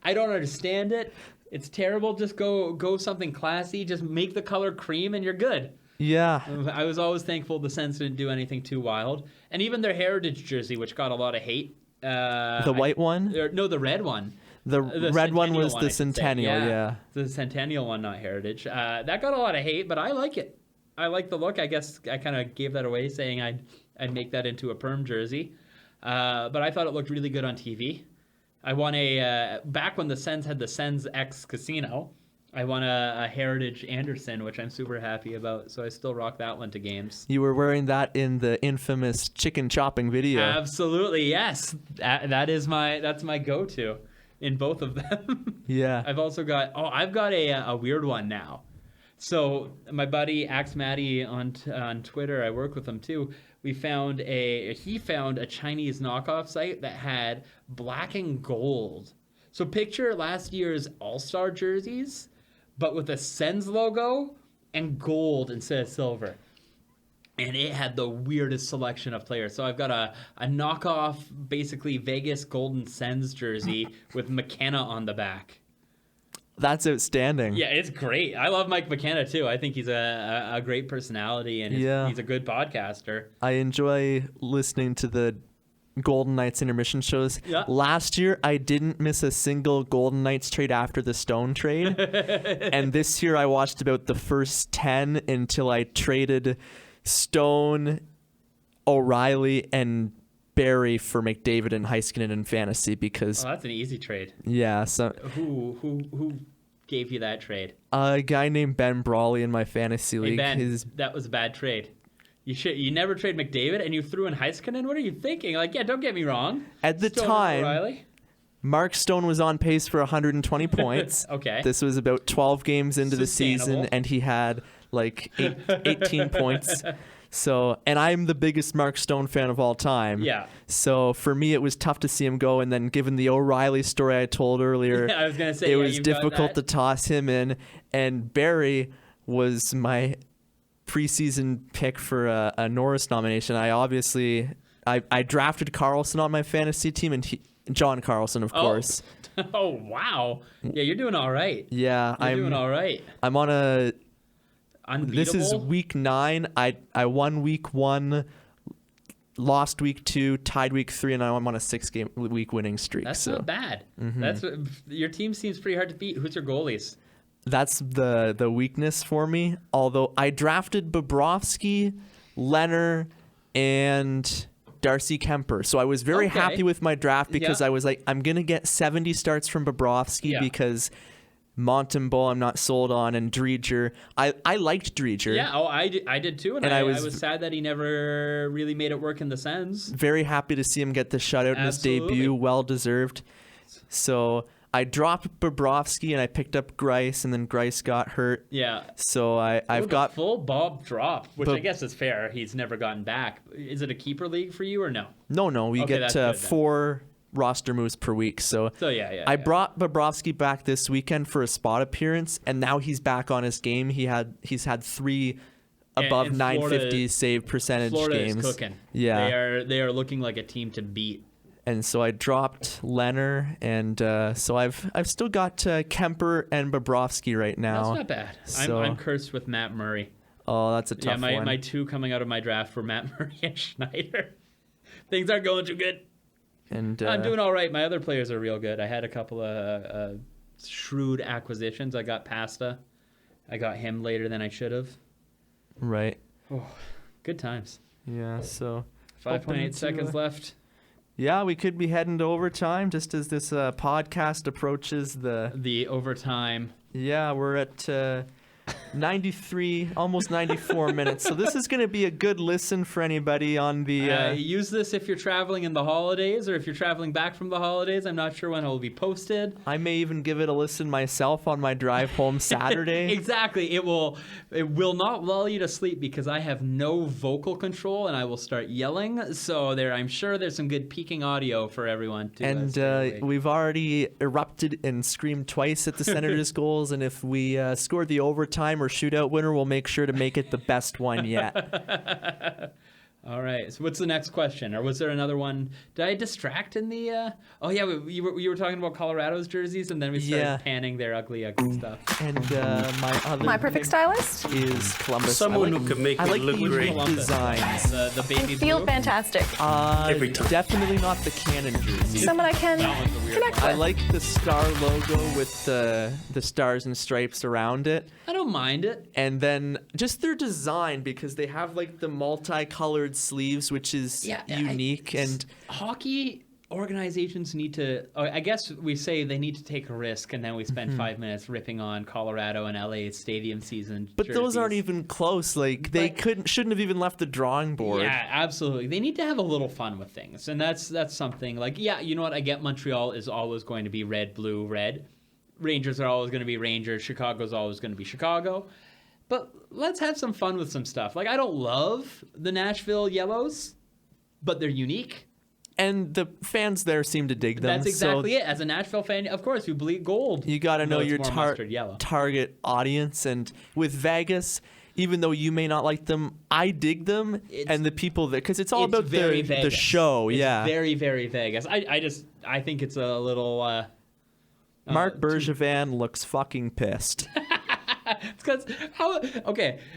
I don't understand it. It's terrible. Just go something classy. Just make the color cream and you're good. Yeah. I was always thankful the Sens didn't do anything too wild. And even their Heritage jersey, which got a lot of hate. The white one? No, the red one. The red one was the Centennial, yeah. The Centennial one, not Heritage. That got a lot of hate, but I like it. I like the look. I guess I kind of gave that away saying I'd make that into a perm jersey. But I thought it looked really good on TV. I won back when the Sens had the Sens X Casino, I won a Heritage Anderson, which I'm super happy about. So I still rock that one to games. You were wearing that in the infamous chicken chopping video. Absolutely, yes. That's my go-to in both of them. Yeah. I've also got a weird one now. So my buddy Axe Matty on Twitter, I work with him too. He found a Chinese knockoff site that had black and gold. So picture last year's All-Star jerseys, but with a Sens logo and gold instead of silver. And it had the weirdest selection of players. So I've got a knockoff, basically Vegas Golden Sens jersey with McKenna on the back. That's outstanding. Yeah, it's great. I love Mike McKenna too. I think he's a great personality and he's a good podcaster. I enjoy listening to the Golden Knights intermission shows. Yeah. Last year, I didn't miss a single Golden Knights trade after the Stone trade. And this year, I watched about the first 10 until I traded Stone, O'Reilly, and Barry for McDavid and Heiskanen in fantasy because that's an easy trade. Yeah, so who gave you that trade? A guy named Ben Brawley in my fantasy league. Hey Ben, that was a bad trade. You never trade McDavid and you threw in Heiskanen. What are you thinking? Like, yeah, don't get me wrong. At the time, Mark Stone was on pace for 120 points. Okay. This was about 12 games into the season, and he had like 18 points. So, and I'm the biggest Mark Stone fan of all time. Yeah. So for me, it was tough to see him go. And then given the O'Reilly story I told earlier, I was gonna say, it was difficult to toss him in. And Barry was my preseason pick for a Norris nomination. I drafted Carlson on my fantasy team, and John Carlson, of course. Oh, wow. Yeah, you're doing all right. Yeah. You're doing all right. I'm on a... Unbeatable? This is week 9. I won week 1, lost week 2, tied week 3, and I'm on a 6-game week winning streak. That's not bad. Mm-hmm. Your team seems pretty hard to beat. Who's your goalies? That's the weakness for me. Although I drafted Bobrovsky, Leonard, and Darcy Kemper. So I was very happy with my draft because I was like, I'm going to get 70 starts from Bobrovsky because Montembeault I'm not sold on, and Dreger. I liked Dreger. Yeah, I did too, and I was sad that he never really made it work in the Sens. Very happy to see him get the shutout in his debut. Well deserved. So I dropped Bobrovsky and I picked up Greiss, and then Greiss got hurt. Yeah. So I've got full Bob drop, which I guess is fair. He's never gotten back. Is it a keeper league for you or no? No. We get 4 roster moves per week. So I brought Bobrovsky back this weekend for a spot appearance, and now he's back on his game. He's had 3 above and 950 save percentage Florida games. Is cooking. Yeah. They are looking like a team to beat. And so I dropped Leonard, and so I've still got Kemper and Bobrovsky right now. That's not bad. So, I'm cursed with Matt Murray. Oh, that's a tough one. My 2 coming out of my draft were Matt Murray and Schneider. Things aren't going too good. And I'm doing all right. My other players are real good. I had a couple of shrewd acquisitions. I got Pasta. I got him later than I should have. Right. Oh, good times. Yeah, so 5.8 seconds left. Yeah, we could be heading to overtime just as this podcast approaches the overtime. Yeah, we're at 93, almost 94 minutes. So this is going to be a good listen for anybody on the... use this if you're traveling in the holidays or if you're traveling back from the holidays. I'm not sure when it will be posted. I may even give it a listen myself on my drive home Saturday. Exactly. It will not lull you to sleep because I have no vocal control and I will start yelling. So I'm sure there's some good peaking audio for everyone. We've already erupted and screamed twice at the Senators' goals. And if we score the overtime or shootout winner, we'll make sure to make it the best one yet. All right. So what's the next question? Or was there another one? Did I distract in the... you were talking about Colorado's jerseys, and then we started panning their ugly stuff. And my perfect stylist is Columbus. Someone who can make me look great. Designs. The baby they feel blue. fantastic. Every time. Definitely not the Cannon jersey. Someone I can connect with. I like the star logo with the stars and stripes around it. I don't mind it. And then just their design, because they have like the multicolored sleeves, which is unique. And hockey organizations need to... I guess we say they need to take a risk, and then we spend 5 minutes ripping on Colorado and LA stadium season But jerseys. those aren't even close. Like they shouldn't have even left the drawing board. Yeah, absolutely. They need to have a little fun with things, and that's something. Like, you know what? I get Montreal is always going to be red, blue, red. Rangers are always going to be Rangers. Chicago's always going to be Chicago. But let's have some fun with some stuff. Like, I don't love the Nashville yellows, but they're unique. And the fans there seem to dig them. That's exactly it. As a Nashville fan, of course, you bleed gold. You got to know your yellow. target audience. And with Vegas, even though you may not like them, I dig them. And the people there, because it's all about the show. It's yeah. very, very Vegas. I think it's a little... Mark Bergevin looks fucking pissed. It's because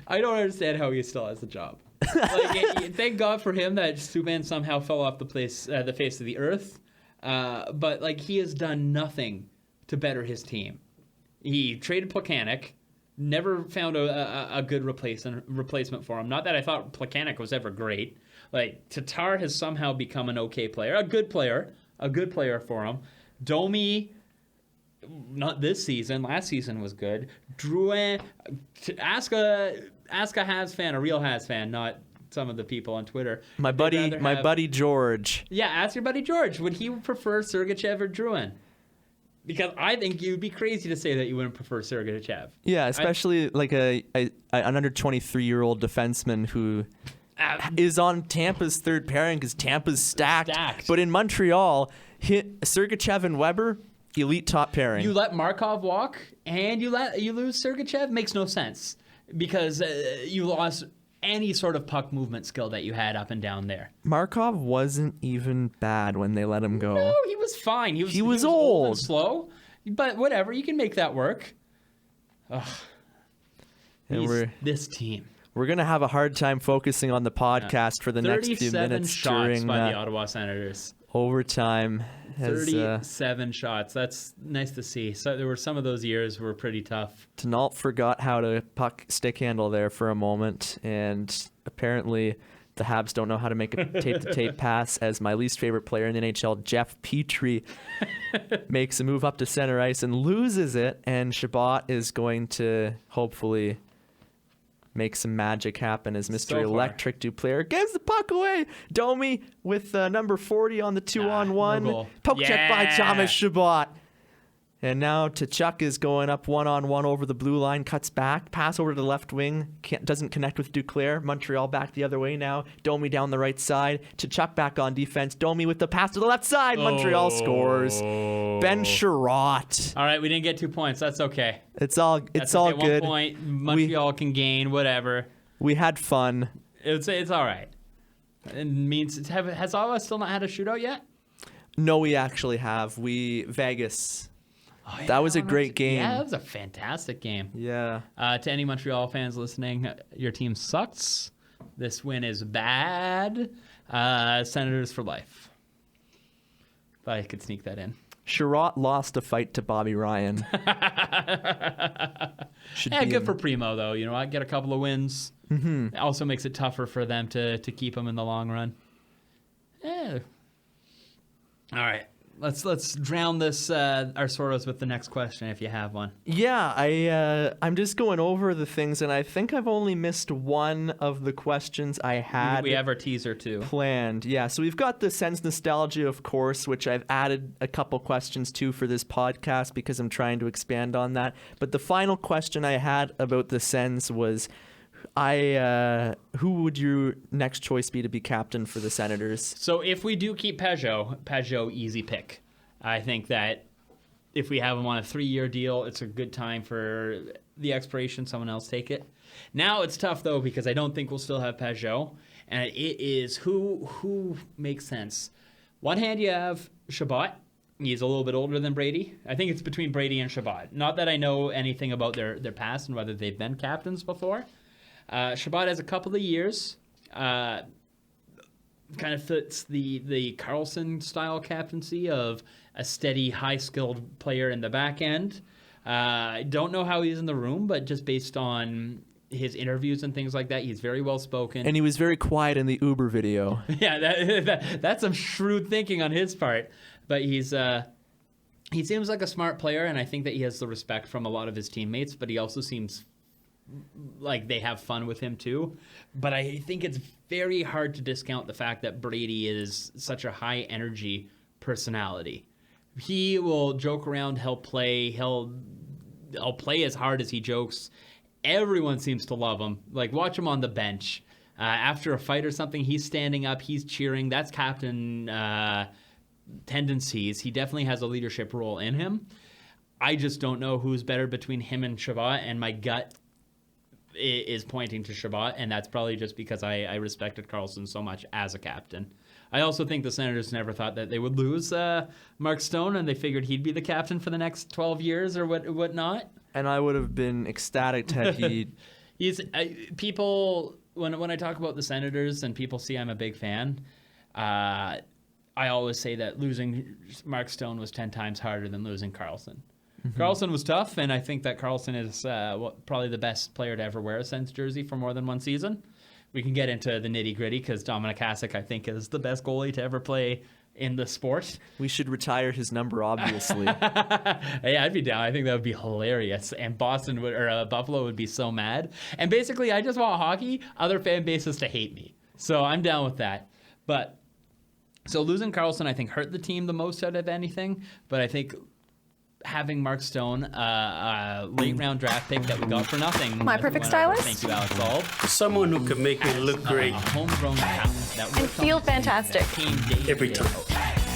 I don't understand how he still has the job. Like, thank God for him that Subban somehow fell off the face of the earth. But like, he has done nothing to better his team. He traded Plekanec, never found a good replacement for him. Not that I thought Plekanec was ever great. Like, Tatar has somehow become an okay player, a good player for him. Domi. Not this season. Last season was good. Drouin, ask a Habs fan, a real Habs fan, not some of the people on Twitter. My buddy George. Yeah, ask your buddy George. Would he prefer Sergachev or Drouin? Because I think you'd be crazy to say that you wouldn't prefer Sergachev. Yeah, especially like an under 23-year-old defenseman who is on Tampa's third pairing because Tampa's stacked. But in Montreal, Sergachev and Weber. Elite top pairing. You let Markov walk and you lose Sergachev? Makes no sense because you lost any sort of puck movement skill that you had up and down there. Markov wasn't even bad when they let him go. No, he was fine. He was old and slow, but whatever, you can make that work. Ugh. This team. We're going to have a hard time focusing on the podcast for the next few minutes. 37 shots by the Ottawa Senators. Overtime has 37 shots. That's nice to see. So there were some of those years were pretty tough. Tanault forgot how to puck stick handle there for a moment, and apparently the Habs don't know how to make a tape-to-tape pass, as my least favorite player in the NHL, Jeff Petrie, makes a move up to center ice and loses it, and Chabot is going to hopefully make some magic happen as Mr. So Electric Duplair gives the puck away. Domi with number 40 on the 2-on-1. No goal. Poke check by Yeah. Thomas Chabot. And now Tkachuk is going up 1-on-1 over the blue line, cuts back, pass over to the left wing, doesn't connect with Duclair. Montreal back the other way now. Domi down the right side. Tkachuk back on defense. Domi with the pass to the left side. Montreal scores. Ben Sherratt. All right, we didn't get 2 points. That's okay. It's all That's all okay. good. 1 point. Montreal can gain, whatever. We had fun. It's all right. It means has Ottawa still not had a shootout yet? No, we actually have. Vegas. Oh, yeah, That was a great game. Yeah, that was a fantastic game. Yeah. To any Montreal fans listening, your team sucks. This win is bad. Senators for life. If I could sneak that in. Sherratt lost a fight to Bobby Ryan. Yeah, good for Primo, though. You know, I get a couple of wins. Mm-hmm. It also makes it tougher for them to keep him in the long run. Yeah. All right. Let's drown this our sorrows with the next question if you have one. Yeah, I'm just going over the things, and I think I've only missed one of the questions I had. We have our teaser too. Planned. Yeah, so we've got the Sens nostalgia, of course, which I've added a couple questions to for this podcast because I'm trying to expand on that. But the final question I had about the Sens was, who would your next choice be to be captain for the Senators? So if we do keep Peugeot, easy pick. I think that if we have him on a 3-year deal, it's a good time for the expiration. Someone else take it. Now it's tough, though, because I don't think we'll still have Peugeot. And it is who makes sense. One hand, you have Chabot. He's a little bit older than Brady. I think it's between Brady and Chabot. Not that I know anything about their past and whether they've been captains before. Chabot has a couple of years. Kind of fits the Carlson style captaincy of a steady, high-skilled player in the back end. I don't know how he's in the room, but just based on his interviews and things like that, he's very well spoken. And he was very quiet in the Uber video. Yeah, that's some shrewd thinking on his part. But he seems like a smart player, and I think that he has the respect from a lot of his teammates. But he also seems like they have fun with him too. But I think it's very hard to discount the fact that Brady is such a high energy personality. He will joke around, he'll play as hard as he jokes. Everyone seems to love him. Like, watch him on the bench. After a fight or something, he's standing up, he's cheering. That's captain tendencies. He definitely has a leadership role in him. I just don't know who's better between him and Chabot, and my gut is pointing to Chabot, and that's probably just because I respected Carlson so much as a captain. I also think the Senators never thought that they would lose Mark Stone, and they figured he'd be the captain for the next 12 years or whatnot. And I would have been ecstatic had he... People, when I talk about the Senators and people see I'm a big fan, I always say that losing Mark Stone was 10 times harder than losing Carlson. Mm-hmm. Carlson was tough, and I think that Carlson is probably the best player to ever wear a Sens jersey for more than one season. We can get into the nitty-gritty because Dominic Hasek, I think, is the best goalie to ever play in the sport. We should retire his number, obviously. Hey, I'd be down. I think that would be hilarious. And Buffalo would be so mad. And basically, I just want hockey, other fan bases to hate me. So I'm down with that. But so losing Carlson, I think, hurt the team the most out of anything. But I think having Mark Stone, a late-round draft pick that we got for nothing. My perfect stylist. Thank you, Alex Daigle. Someone who can make me look great. A homegrown talent that And feel fantastic. Every time.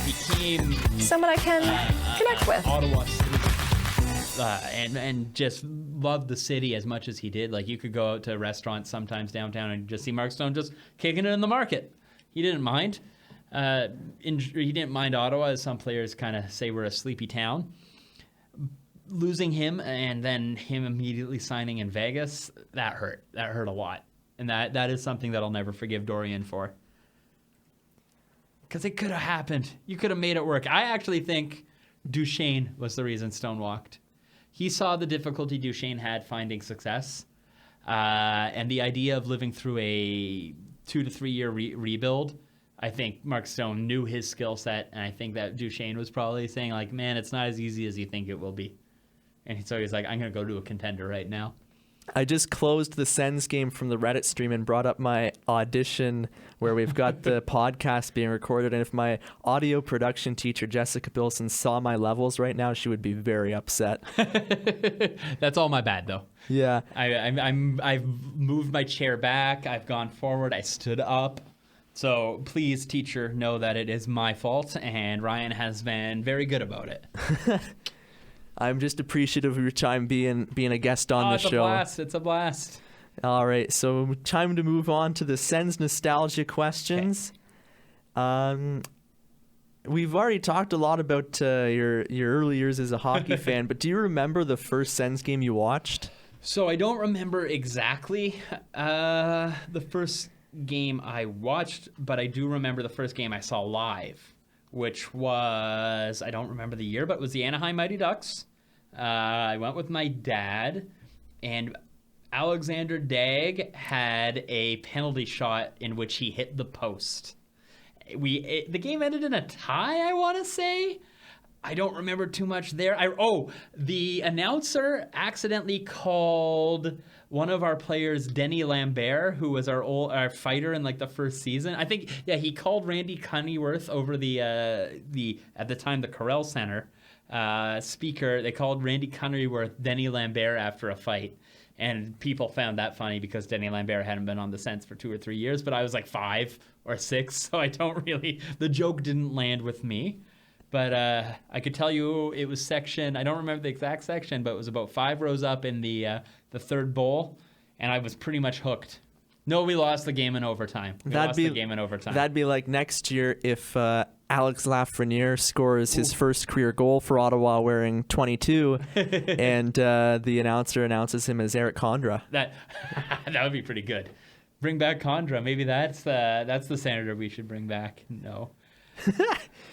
Became Someone I can connect with. Ottawa and just loved the city as much as he did. Like, you could go out to restaurants sometimes downtown and just see Mark Stone just kicking it in the market. He didn't mind. He didn't mind Ottawa, as some players kind of say we're a sleepy town. Losing him and then him immediately signing in Vegas, that hurt. That hurt a lot. And that is something that I'll never forgive Dorian for. because it could have happened. You could have made it work. I actually think Duchesne was the reason Stone walked. He saw the difficulty Duchesne had finding success, and the idea of living through a 2 to 3 year rebuild. I think Mark Stone knew his skill set, and I think that Duchesne was probably saying, like, man, it's not as easy as you think it will be. And so he's like, I'm going to go to a contender right now. I just closed the Sens game from the Reddit stream and brought up my audition where we've got the podcast being recorded. And if my audio production teacher, Jessica Bilson, saw my levels right now, she would be very upset. That's all my bad, though. Yeah. I've moved my chair back. I've gone forward. I stood up. So please, teacher, know that it is my fault, and Ryan has been very good about it. I'm just appreciative of your time being a guest on the show. It's a blast. It's a blast. All right, so time to move on to the Sens nostalgia questions. Okay. We've already talked a lot about your early years as a hockey fan, but do you remember the first Sens game you watched? So I don't remember exactly the first game I watched, but I do remember the first game I saw live, which was, I don't remember the year, but it was the Anaheim Mighty Ducks. I went with my dad, and Alexander Daigle had a penalty shot in which he hit the post. The game ended in a tie, I want to say. I don't remember too much there. The announcer accidentally called one of our players, Denny Lambert, who was our fighter in like the first season. I think, he called Randy Cunneyworth over the at the time the Corel Center speaker. They called Randy Cunneyworth Denny Lambert after a fight, and people found that funny because Denny Lambert hadn't been on the Sens for 2 or 3 years. But I was like 5 or 6, so the joke didn't land with me. But I could tell you it was section, I don't remember the exact section, but it was about 5 rows up in the third bowl, and I was pretty much hooked. No, we lost the game in overtime. That'd be like next year if Alex Lafreniere scores his first career goal for Ottawa wearing 22, and the announcer announces him as Eric Condra. That would be pretty good. Bring back Condra. Maybe that's the senator we should bring back. No.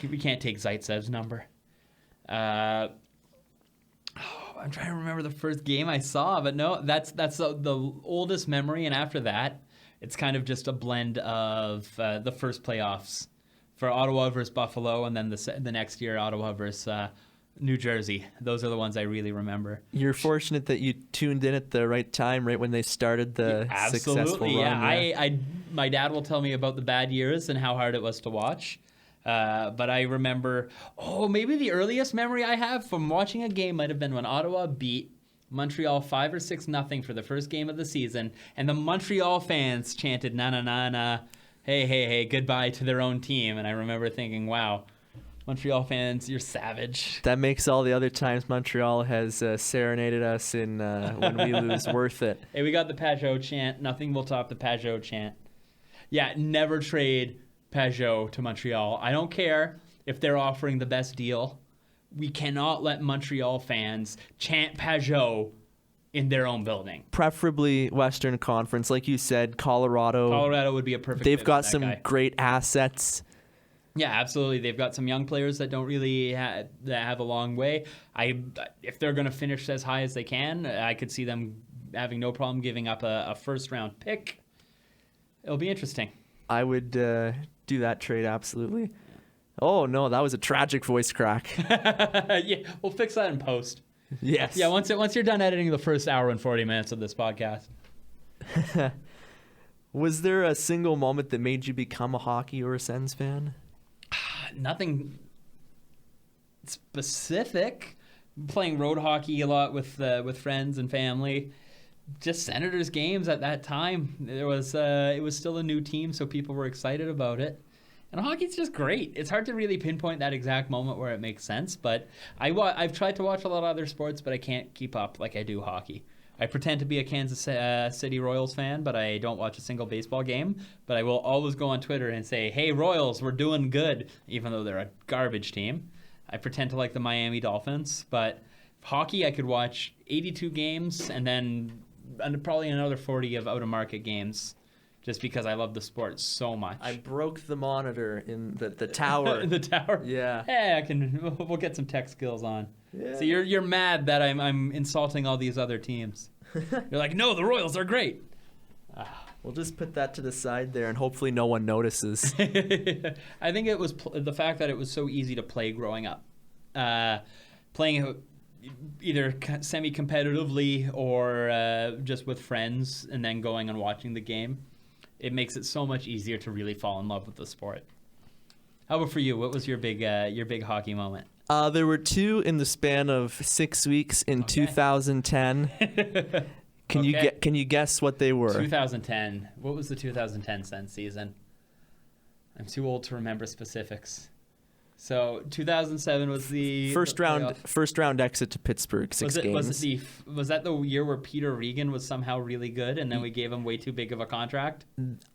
We can't take Zaitsev's number. I'm trying to remember the first game I saw, but no, that's the oldest memory. And after that, it's kind of just a blend of the first playoffs for Ottawa versus Buffalo, and then the next year Ottawa versus New Jersey. Those are the ones I really remember. You're fortunate that you tuned in at the right time, right when they started the successful run. Yeah. My dad will tell me about the bad years and how hard it was to watch. But I remember, maybe the earliest memory I have from watching a game might have been when Ottawa beat Montreal 5 or 6-0 for the first game of the season, and the Montreal fans chanted "na na na na, hey, goodbye" to their own team. And I remember thinking, wow, Montreal fans, you're savage. That makes all the other times Montreal has serenaded us in when we lose worth it. Hey, we got the Pajot chant. Nothing will top the Pajot chant. Yeah, never trade Pajot to Montreal. I don't care if they're offering the best deal. We cannot let Montreal fans chant Pajot in their own building. Preferably Western Conference. Like you said, Colorado. Colorado would be a perfect They've fit got for that some guy. great assets. Yeah, absolutely. They've got some young players that don't really that have a long way. If they're going to finish as high as they can, I could see them having no problem giving up a first-round pick. It'll be interesting. I would do that trade, absolutely. Oh, no, that was a tragic voice crack. Yeah, we'll fix that in post. Yes. Yeah, once you're done editing the first hour and 40 minutes of this podcast. Was there a single moment that made you become a hockey or a Sens fan? Nothing specific. Playing road hockey a lot with friends and family. Just Senators games at that time. It was still a new team, so people were excited about it. And hockey's just great. It's hard to really pinpoint that exact moment where it makes sense, but I've tried to watch a lot of other sports, but I can't keep up like I do hockey. I pretend to be a Kansas City Royals fan, but I don't watch a single baseball game. But I will always go on Twitter and say, "Hey, Royals, we're doing good," even though they're a garbage team. I pretend to like the Miami Dolphins, but hockey, I could watch 82 games and then probably another 40 of out-of-market games just because I love the sport so much. I broke the monitor in the tower. The tower. Yeah. Hey, we'll get some tech skills on. Yeah. So you're mad that I'm insulting all these other teams. You're like, no, the Royals are great. We'll just put that to the side there, and hopefully no one notices. I think it was the fact that it was so easy to play growing up. Playing either semi-competitively or just with friends and then going and watching the game. It makes it so much easier to really fall in love with the sport. How about for you? What was your big hockey moment? There were two in the span of 6 weeks in 2010. Can you guess what they were? 2010. What was the 2010 season? I'm too old to remember specifics. So 2007 was the first round exit to Pittsburgh. Six games. Was that the year where Peter Regan was somehow really good, and then we gave him way too big of a contract?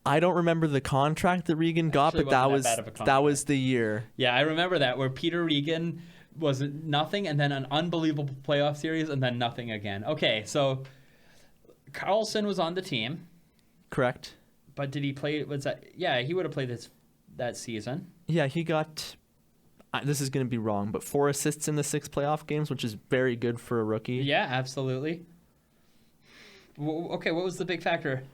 I don't remember the contract that Regan got, but that was the year. Yeah, I remember that, where Peter Regan was nothing, and then an unbelievable playoff series, and then nothing again. Okay, so Carlson was on the team. Correct. But did he play? Yeah, he would have played that season. Yeah, he got. This is going to be wrong, but 4 assists in the 6 playoff games, which is very good for a rookie. Yeah, absolutely. Okay, what was the big factor?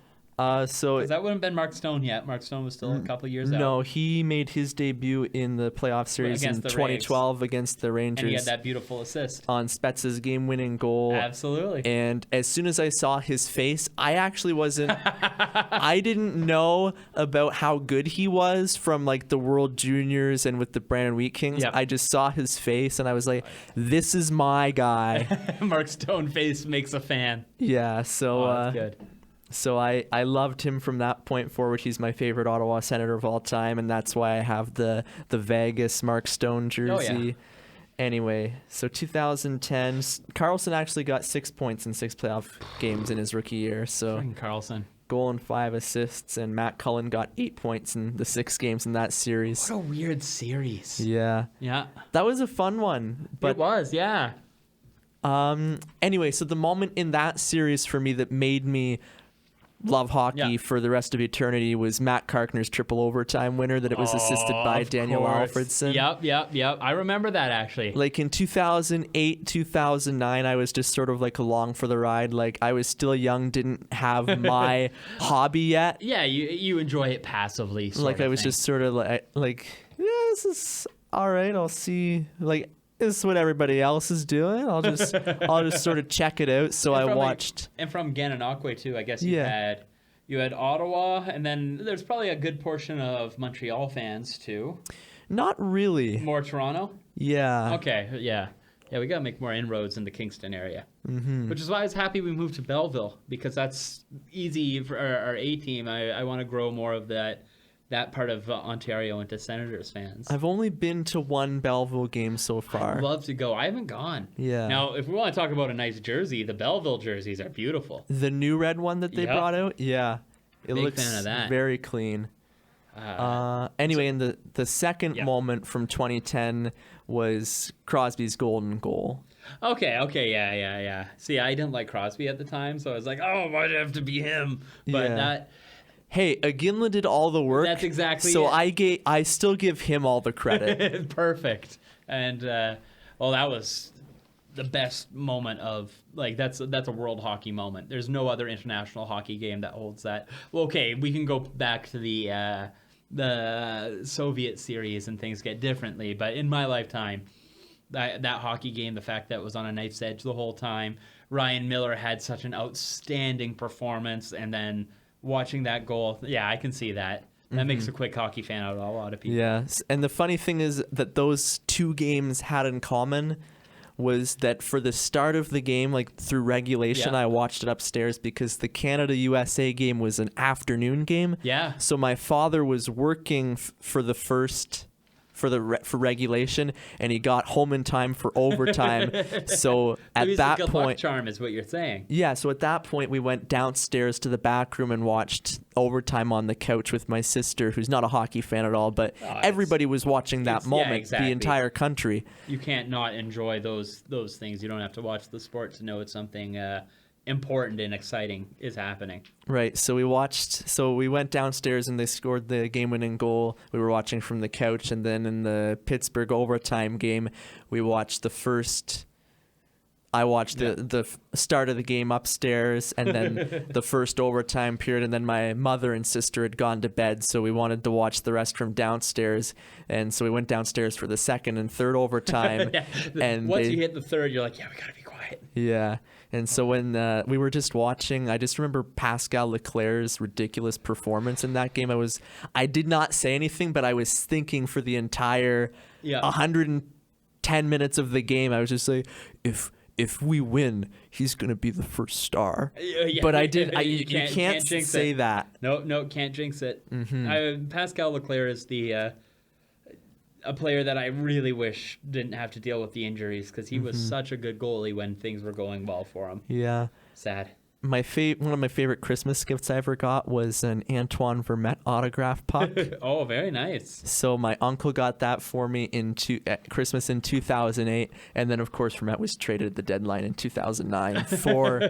So that wouldn't have been Mark Stone yet. Mark Stone was still a couple of years out. No, he made his debut in the playoff series in 2012 against the Rangers. And he had that beautiful assist on Spezza's game-winning goal. Absolutely. And as soon as I saw his face, I actually wasn't... I didn't know about how good he was from like the World Juniors and with the Brandon Wheat Kings. Yep. I just saw his face and I was like, this is my guy. Mark Stone face makes a fan. Yeah, so... that's good. So I loved him from that point forward. He's my favorite Ottawa Senator of all time, and that's why I have the Vegas Mark Stone jersey. Oh, yeah. Anyway, so 2010, Carlson actually got 6 points in 6 playoff games in his rookie year. So Carlson. Goal and 5 assists, and Matt Cullen got 8 points in the 6 games in that series. What a weird series. Yeah. Yeah. That was a fun one. But it was, yeah. Anyway, so the moment in that series for me that made me love hockey for the rest of eternity was Matt Karkner's triple overtime winner that it was assisted by Daniel Alfredson. Yep. I remember that, actually. Like in 2008, 2009, I was just sort of like along for the ride. Like I was still young, didn't have my hobby yet. Yeah, you enjoy it passively. Like I was just sort of like, yeah, this is all right. I'll see. Like, this is what everybody else is doing. I'll just sort of check it out. So I watched. And from Gananoque too, I guess you had Ottawa, and then there's probably a good portion of Montreal fans too. Not really. More Toronto? Yeah. Okay, yeah. Yeah, we got to make more inroads in the Kingston area. Mm-hmm. Which is why I was happy we moved to Belleville, because that's easy for our A team. I want to grow more of that part of Ontario into Senators fans. I've only been to one Belleville game so far. I'd love to go. I haven't gone. Yeah. Now, if we want to talk about a nice jersey, the Belleville jerseys are beautiful. The new red one that they brought out? Yeah. It Big looks fan of that. very clean. Anyway, and the second moment from 2010 was Crosby's golden goal. Okay, yeah. See, I didn't like Crosby at the time, so I was like, oh, why'd it have to be him? But Hey, Iginla did all the work. That's exactly so it. I still give him all the credit. Perfect. And that was the best moment of, like, that's a world hockey moment. There's no other international hockey game that holds that. Well, okay, we can go back to the Soviet series and things get differently, but in my lifetime, that hockey game, the fact that it was on a knife's edge the whole time, Ryan Miller had such an outstanding performance, and then watching that goal, I can see that. That makes a quick hockey fan out of a lot of people. Yes, and the funny thing is that those two games had in common was that for the start of the game, like through regulation, I watched it upstairs because the Canada-USA game was an afternoon game. Yeah. So my father was working for the first... for regulation, and he got home in time for overtime. So at that good point, luck charm is what you're saying. Yeah. So at that point, we went downstairs to the back room and watched overtime on the couch with my sister, who's not a hockey fan at all, but everybody was watching that moment. Exactly. The entire country. You can't not enjoy those things. You don't have to watch the sport to know it's something important and exciting is happening. Right. So we went downstairs and they scored the game-winning goal. We were watching from the couch, and then in the Pittsburgh overtime game, we watched I watched the start of the game upstairs, and then the first overtime period, and then my mother and sister had gone to bed, so we wanted to watch the rest from downstairs, and so we went downstairs for the second and third overtime. And once you hit the third, you're like, yeah, we gotta be quiet. Yeah. And so when we were just watching, I just remember Pascal Leclerc's ridiculous performance in that game. I did not say anything, but I was thinking for the entire 110 minutes of the game, I was just like, if we win, he's gonna be the first star. But you can't say that. No, can't jinx it. Pascal Leclerc is a player that I really wish didn't have to deal with the injuries, because he was such a good goalie when things were going well for him. Yeah. Sad. One of my favorite Christmas gifts I ever got was an Antoine Vermette autograph puck. Oh, very nice. So my uncle got that for me at Christmas in 2008, and then of course Vermette was traded at the deadline in 2009 for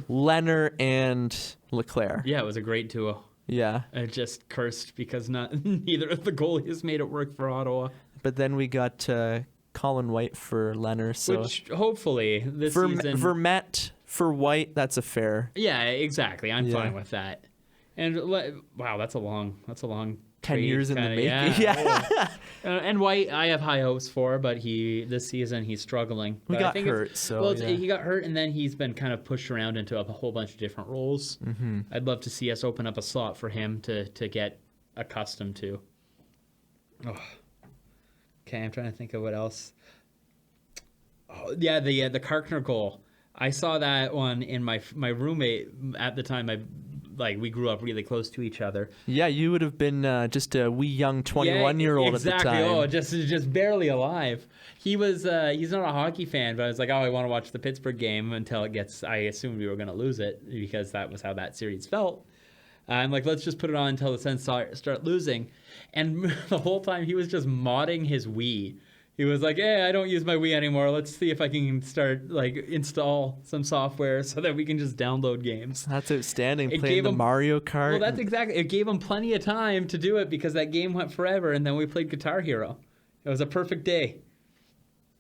Leonard and Leclerc. Yeah, it was a great duo. Yeah. It just cursed because neither of the goalies made it work for Ottawa. But then we got Colin White for Leonard. So which hopefully this season... Vermette for White, that's a fair. Yeah, exactly. I'm fine with that. And wow, that's a long 10 years in the making. Yeah. And White, I have high hopes for, but this season he's struggling. He got hurt, he got hurt, and then he's been kind of pushed around into a whole bunch of different roles. I'd love to see us open up a slot for him to get accustomed to. Oh. Okay, I'm trying to think of what else. Oh, yeah, the Karkner goal. I saw that one in my roommate at the time. We grew up really close to each other. Yeah, you would have been just a wee young 21-year-old at the time. Exactly. Oh, just barely alive. He was. He's not a hockey fan, but I was like, I want to watch the Pittsburgh game until it gets. I assumed we were going to lose it because that was how that series felt. I'm like, let's just put it on until the Sens start losing. And the whole time he was just modding his Wii. He was like, I don't use my Wii anymore. Let's see if I can install some software so that we can just download games. That's outstanding. Playing the Mario Kart. Well, that's exactly. It gave him plenty of time to do it because that game went forever, and then we played Guitar Hero. It was a perfect day.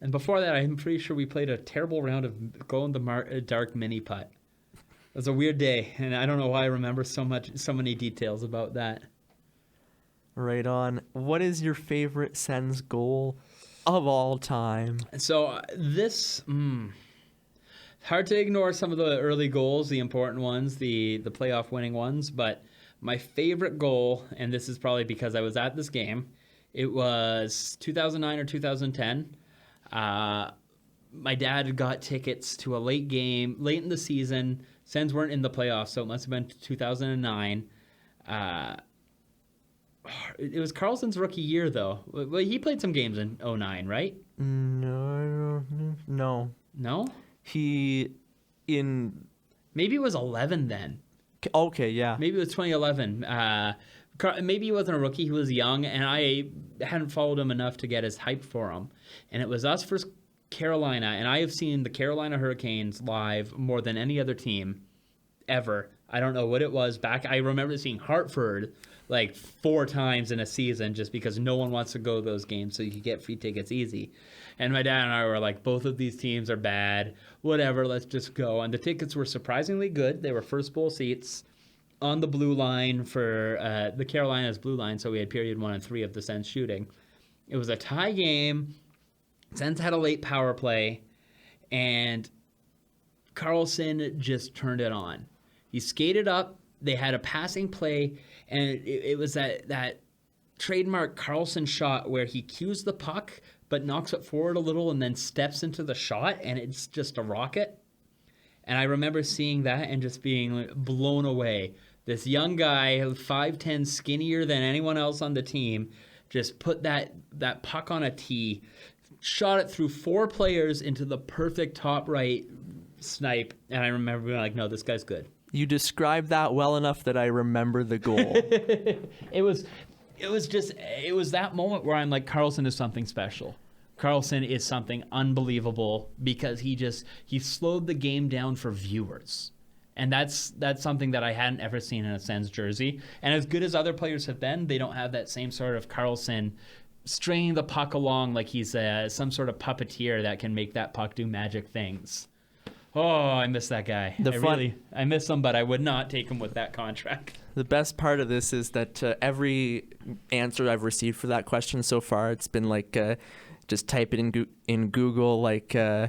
And before that, I'm pretty sure we played a terrible round of Glow in the Dark Mini Putt. It was a weird day, and I don't know why I remember so many details about that. Right on. What is your favorite Sens goal of all time? So hard to ignore some of the early goals, the important ones, the playoff winning ones, but my favorite goal, and this is probably because I was at this game, it was 2009 or 2010. My dad got tickets to a late game, late in the season. Sens weren't in the playoffs, so it must have been 2009. It was Karlsson's rookie year, though. Well, he played some games in 2009, right? No. No? Maybe it was 11 then. Okay, yeah. Maybe it was 2011. Maybe he wasn't a rookie. He was young, and I hadn't followed him enough to get as hyped for him. And it was us versus Carolina, and I have seen the Carolina Hurricanes live more than any other team ever. I don't know what it was back. I remember seeing Hartford like 4 times in a season just because no one wants to go to those games, so you could get free tickets easy. And my dad and I were like, both of these teams are bad. Whatever, let's just go. And the tickets were surprisingly good. They were first bowl seats on the blue line for the Carolinas blue line, so we had period 1 and 3 of the Sens shooting. It was a tie game. Sens had a late power play, and Karlsson just turned it on. He skated up. They had a passing play, and it was that trademark Karlsson shot where he cues the puck but knocks it forward a little and then steps into the shot, and it's just a rocket. And I remember seeing that and just being blown away. This young guy, 5'10", skinnier than anyone else on the team, just put that puck on a tee, shot it through 4 players into the perfect top right snipe. And I remember being like, no, this guy's good. You described that well enough that I remember the goal. It was that moment where I'm like, Karlsson is something special. Karlsson is something unbelievable because he slowed the game down for viewers. And that's something that I hadn't ever seen in a Sens jersey. And as good as other players have been, they don't have that same sort of Karlsson stringing the puck along like he's some sort of puppeteer that can make that puck do magic things. Oh, I miss that guy. I miss him, but I would not take him with that contract. The best part of this is that every answer I've received for that question so far, it's been like, just type it in Google, like they're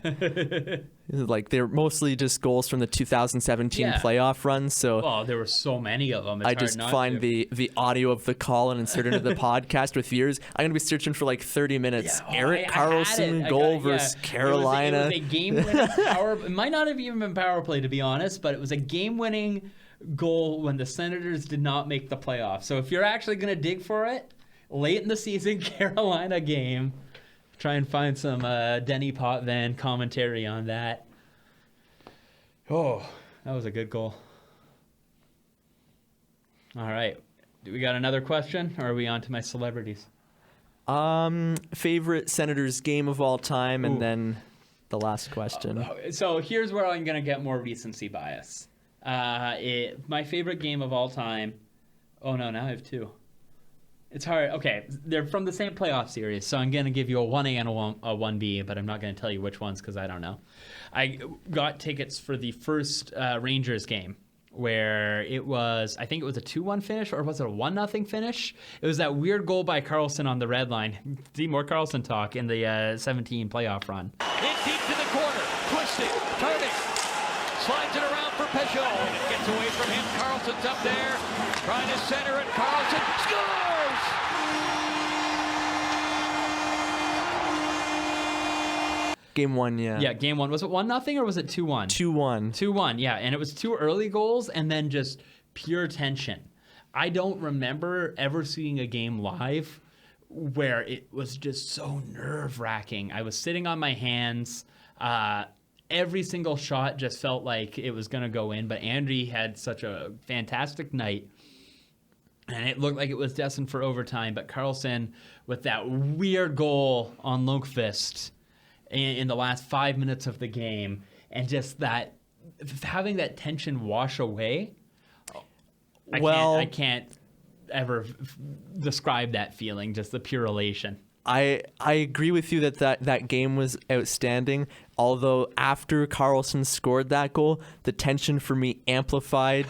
mostly just goals from the 2017 playoff run. So there were so many of them. I just find the audio of the call and insert it into the podcast with viewers. I'm gonna be searching for like 30 minutes. Erik Karlsson goal versus Carolina. It was a game-winning power. It might not have even been power play, to be honest, but it was a game-winning goal when the Senators did not make the playoffs. So if you're actually gonna dig for it, late in the season Carolina game. Try and find some Denny Potvin commentary on that. Oh, that was a good goal. All right. Do we got another question, or are we on to my celebrities? Favorite Senators game of all time, and then the last question. So here's where I'm going to get more recency bias. My favorite game of all time. Oh, no, now I have two. It's hard. Okay, they're from the same playoff series, so I'm going to give you a 1A and a 1B, but I'm not going to tell you which ones because I don't know. I got tickets for the first Rangers game where I think it was a 2-1 finish, or was it a 1-0 finish? It was that weird goal by Karlsson on the red line. See more Karlsson talk in the 17 playoff run. In deep to the corner, twisting, turning, slides it around for Peugeot, and it gets away from him. Karlsson's up there, trying to center it. Karlsson scores! Game one, yeah. Yeah, game one. Was it 1-0 or was it 2-1? 2-1. 2-1, yeah. And it was two early goals and then just pure tension. I don't remember ever seeing a game live where it was just so nerve-wracking. I was sitting on my hands. Every single shot just felt like it was going to go in. But Andy had such a fantastic night. And it looked like it was destined for overtime. But Karlsson, with that weird goal on Lundqvist in the last 5 minutes of the game, and just that having that tension wash away, I can't ever describe that feeling, just the pure elation. I agree with you that game was outstanding. Although after Karlsson scored that goal, the tension for me amplified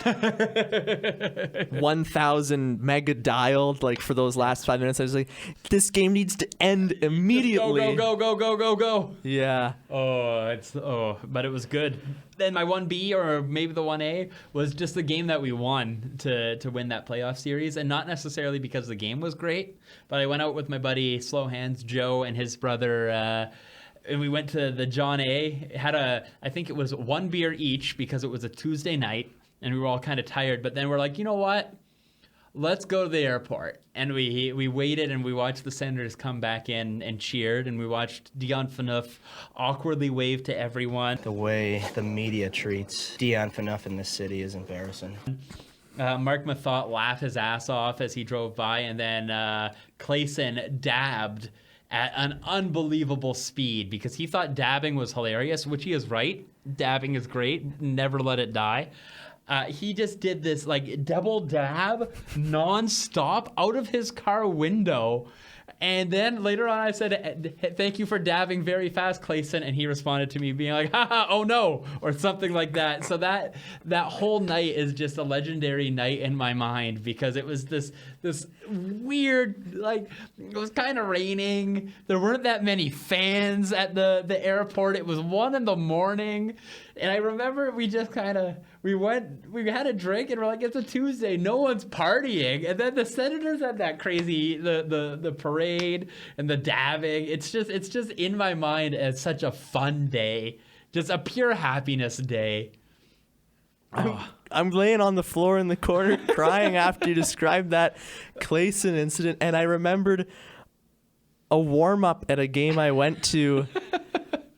1,000 mega dialed. Like for those last 5 minutes, I was like, this game needs to end immediately. Go. Yeah. But it was good. Then my 1B or maybe the 1A was just the game that we won to win that playoff series, and not necessarily because the game was great, but I went out with my buddy Slow Hands Joe and his brother. And we went to the John A. I think it was one beer each because it was a Tuesday night and we were all kind of tired. But then we're like, you know what? Let's go to the airport. And we waited and we watched the Senators come back in and cheered. And we watched Dion Phaneuf awkwardly wave to everyone. The way the media treats Dion Phaneuf in this city is embarrassing. Mark Mathot laughed his ass off as he drove by. And then Clayson dabbed at an unbelievable speed because he thought dabbing was hilarious, which he is right. Dabbing is great. Never let it die. He just did this like double dab nonstop out of his car window. And then later on I said, thank you for dabbing very fast, Clayson. And he responded to me being like, haha, oh no, or something like that. So that whole night is just a legendary night in my mind because it was this weird, like, it was kind of raining. There weren't that many fans at the airport. It was 1 a.m. And I remember we just we had a drink and we're like, it's a Tuesday, no one's partying. And then the Senators had that crazy, the parade and the dabbing. It's just in my mind as such a fun day, just a pure happiness day. I'm laying on the floor in the corner crying after you described that Clayson incident. And I remembered a warm-up at a game I went to.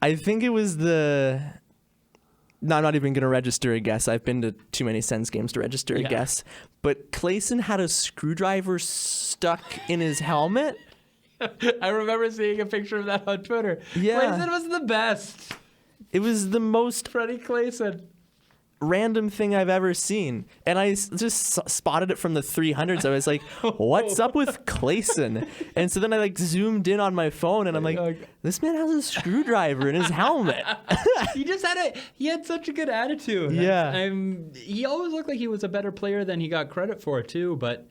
I think it was No, I'm not even going to register a guess. I've been to too many Sens games to register a guess. But Clayson had a screwdriver stuck in his helmet. I remember seeing a picture of that on Twitter. Yeah. Clayson was the best. It was the most Freddie Clayson. random thing I've ever seen. And I just spotted it from the 300s. I was like, what's up with Clayson? And so then I like zoomed in on my phone and I'm like, this man has a screwdriver in his helmet. He had such a good attitude. Yeah. He always looked like he was a better player than he got credit for too, but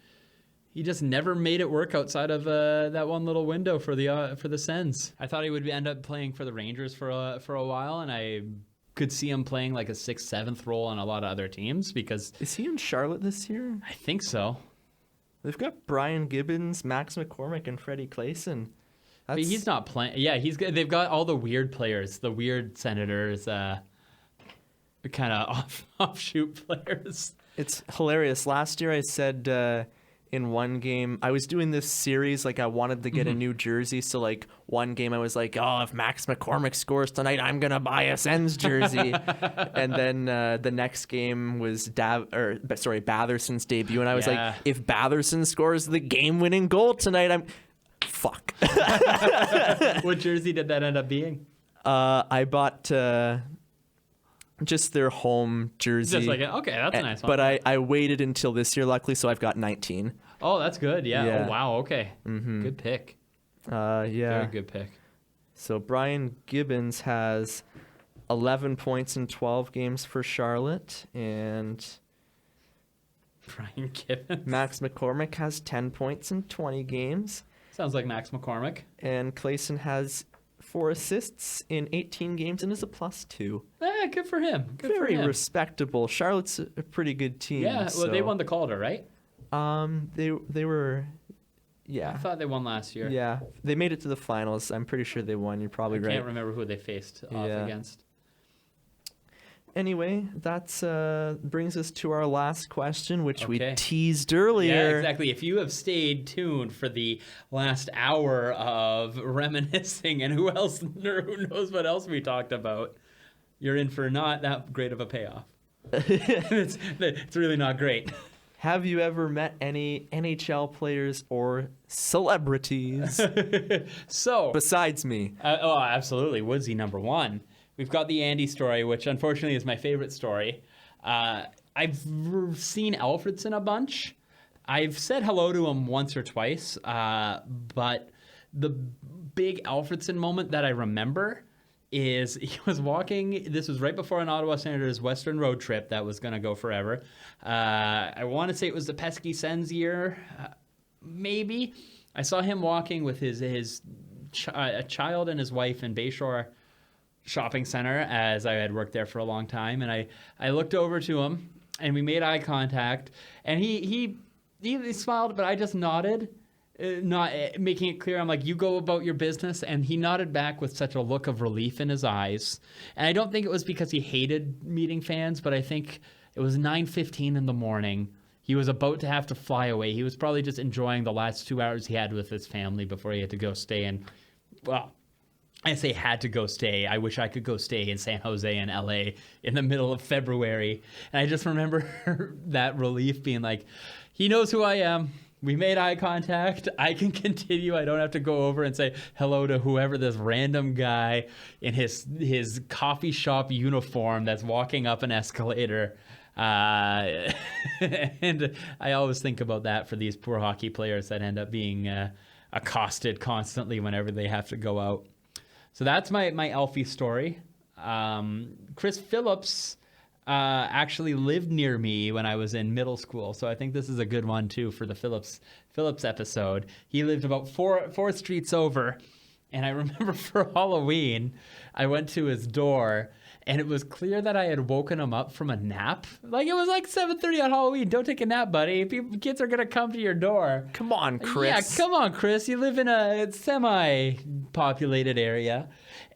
he just never made it work outside of that one little window for the Sens. I thought he would end up playing for the Rangers for a while, and I could see him playing like a 6th, 7th role on a lot of other teams because... Is he in Charlotte this year? I think so. They've got Brian Gibbons, Max McCormick, and Freddie Clayson. But he's not playing. Yeah, they've got all the weird players, the weird Senators, kind of offshoot players. It's hilarious. Last year I said in one game, I was doing this series, like I wanted to get a new jersey. So like one game I was like, oh, if Max McCormick scores tonight, I'm going to buy a Sens jersey. And then the next game was Batherson's debut. And I was like, if Batherson scores the game-winning goal tonight, fuck. What jersey did that end up being? I bought just their home jersey. Just like, okay, that's a nice one. But I waited until this year, luckily, so I've got 19. Oh, that's good. Yeah. Yeah. Oh, wow. Okay. Good pick. Yeah. Very good pick. So Brian Gibbons has 11 points in 12 games for Charlotte, and Brian Gibbons. Max McCormick has 10 points in 20 games. Sounds like Max McCormick. And Clayson has 4 assists in 18 games and is a +2. Yeah, good for him. Very respectable. Charlotte's a pretty good team. Yeah, well, they won the Calder, right? They were, yeah. I thought they won last year. Yeah, they made it to the finals. I'm pretty sure they won. You're probably right. I can't remember who they faced off against. Anyway, that's brings us to our last question, which we teased earlier. Yeah, exactly. If you have stayed tuned for the last hour of reminiscing and who knows what else we talked about, you're in for not that great of a payoff. It's really not great. Have you ever met any NHL players or celebrities? So besides me. Absolutely. Woodsy number one. We've got the Andy story, which unfortunately is my favorite story. I've seen Alfredson a bunch. I've said hello to him once or twice, but the big Alfredson moment that I remember is he was walking. This was right before an Ottawa Senators Western road trip that was going to go forever. I want to say it was the pesky Sens year, maybe. I saw him walking with his child and his wife in Bayshore Shopping Center, as I had worked there for a long time, and I looked over to him and we made eye contact, and he smiled, but I just nodded, not making it clear. I'm like, you go about your business, and he nodded back with such a look of relief in his eyes. And I don't think it was because he hated meeting fans, but I think it was 9:15 in the morning. He was about to have to fly away. He was probably just enjoying the last 2 hours he had with his family before he had to go stay in, well, I say had to go stay. I wish I could go stay in San Jose and LA in the middle of February. And I just remember that relief being like, he knows who I am. We made eye contact. I can continue. I don't have to go over and say hello to whoever this random guy in his coffee shop uniform that's walking up an escalator. And I always think about that for these poor hockey players that end up being accosted constantly whenever they have to go out. So that's my Alfie story. Chris Phillips actually lived near me when I was in middle school, so I think this is a good one too for the Phillips episode. He lived about four streets over, and I remember for Halloween, I went to his door, and it was clear that I had woken him up from a nap. Like, it was like 7:30 on Halloween. Don't take a nap, buddy. Kids are going to come to your door. Come on, Chris. Yeah, come on, Chris. You live in a semi-populated area.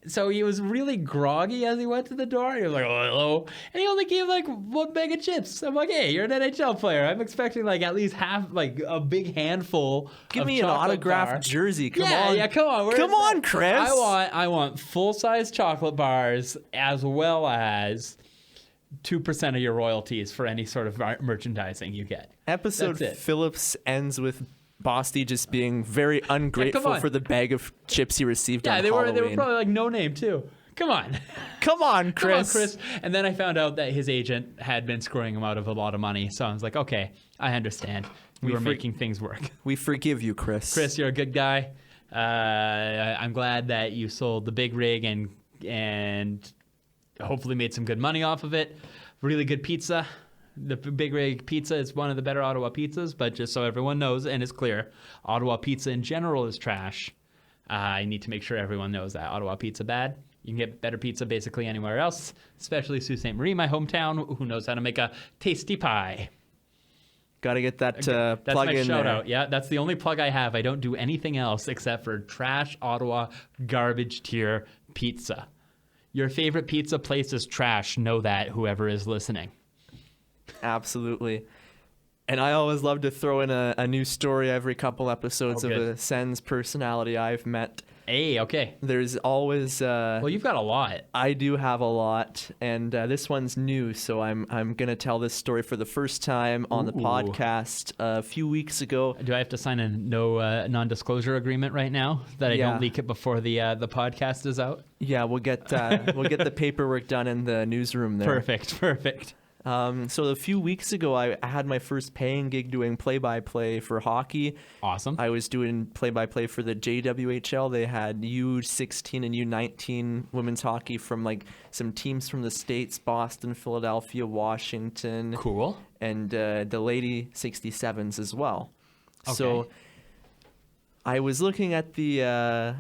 So he was really groggy as he went to the door. He was like, oh, hello. And he only gave like 1 bag of chips. I'm like, hey, you're an NHL player. I'm expecting like at least half, like a big handful. Give me an autographed jersey. Come on. Yeah, come on. Come on, Chris. I want full-size chocolate bars as well as 2% of your royalties for any sort of merchandising you get. Episode Phillips ends with Bosty just being very ungrateful on. for the bag of chips he received Yeah, on they were Halloween. probably like no name too. Come on. Come on, Chris. Come on, Chris. And then I found out that his agent had been screwing him out of a lot of money. So I was like, okay, I understand. We were making things work. We forgive you, Chris. Chris, you're a good guy. I'm glad that you sold the big rig and hopefully made some good money off of it. Really good pizza. The Big Rig Pizza is one of the better Ottawa pizzas, but just so everyone knows and is clear, Ottawa pizza in general is trash. I need to make sure everyone knows that. Ottawa pizza bad. You can get better pizza basically anywhere else, especially Sault Ste. Marie, my hometown, who knows how to make a tasty pie. Got to get that That's plug my in shout there. out. Yeah, that's the only plug I have. I don't do anything else except for trash Ottawa garbage tier pizza. Your favorite pizza place is trash. Know that, whoever is listening. Absolutely. And I always love to throw in a new story every couple episodes of a Sens personality I've met. Hey, okay. There's always... Well, you've got a lot. I do have a lot, and this one's new, so I'm going to tell this story for the first time on the podcast a few weeks ago. Do I have to sign a non-disclosure agreement right now that I Yeah. don't leak it before the podcast is out? Yeah, we'll get the paperwork done in the newsroom there. Perfect. So a few weeks ago, I had my first paying gig doing play-by-play for hockey. Awesome. I was doing play-by-play for the JWHL. They had U16 and U19 women's hockey from like some teams from the States, Boston, Philadelphia, Washington. Cool. And the Lady 67s as well. Okay. So I was looking at the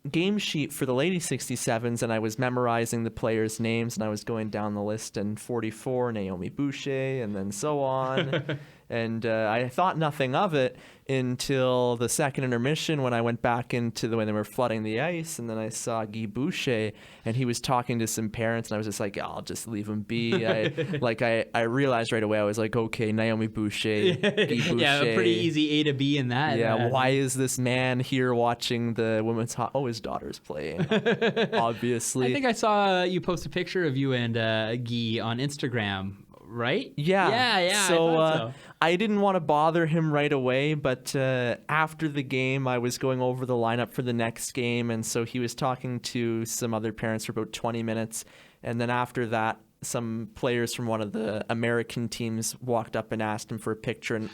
game sheet for the Lady 67s, and I was memorizing the players' names, and I was going down the list, and 44, Naomi Boucher, and then so on. And I thought nothing of it until the second intermission when I went back into when they were flooding the ice, and then I saw Guy Boucher, and he was talking to some parents, and I was just like, I'll just leave him be. I realized right away, I was like, okay, Naomi Boucher, Guy Boucher. Yeah, a pretty easy A to B in that. Yeah, why is this man here watching the women's hockey? Oh, his daughter's playing, obviously. I think I saw you post a picture of you and Guy on Instagram, right? Yeah. So, I didn't want to bother him right away, but after the game, I was going over the lineup for the next game, and so he was talking to some other parents for about 20 minutes, and then after that, some players from one of the American teams walked up and asked him for a picture, and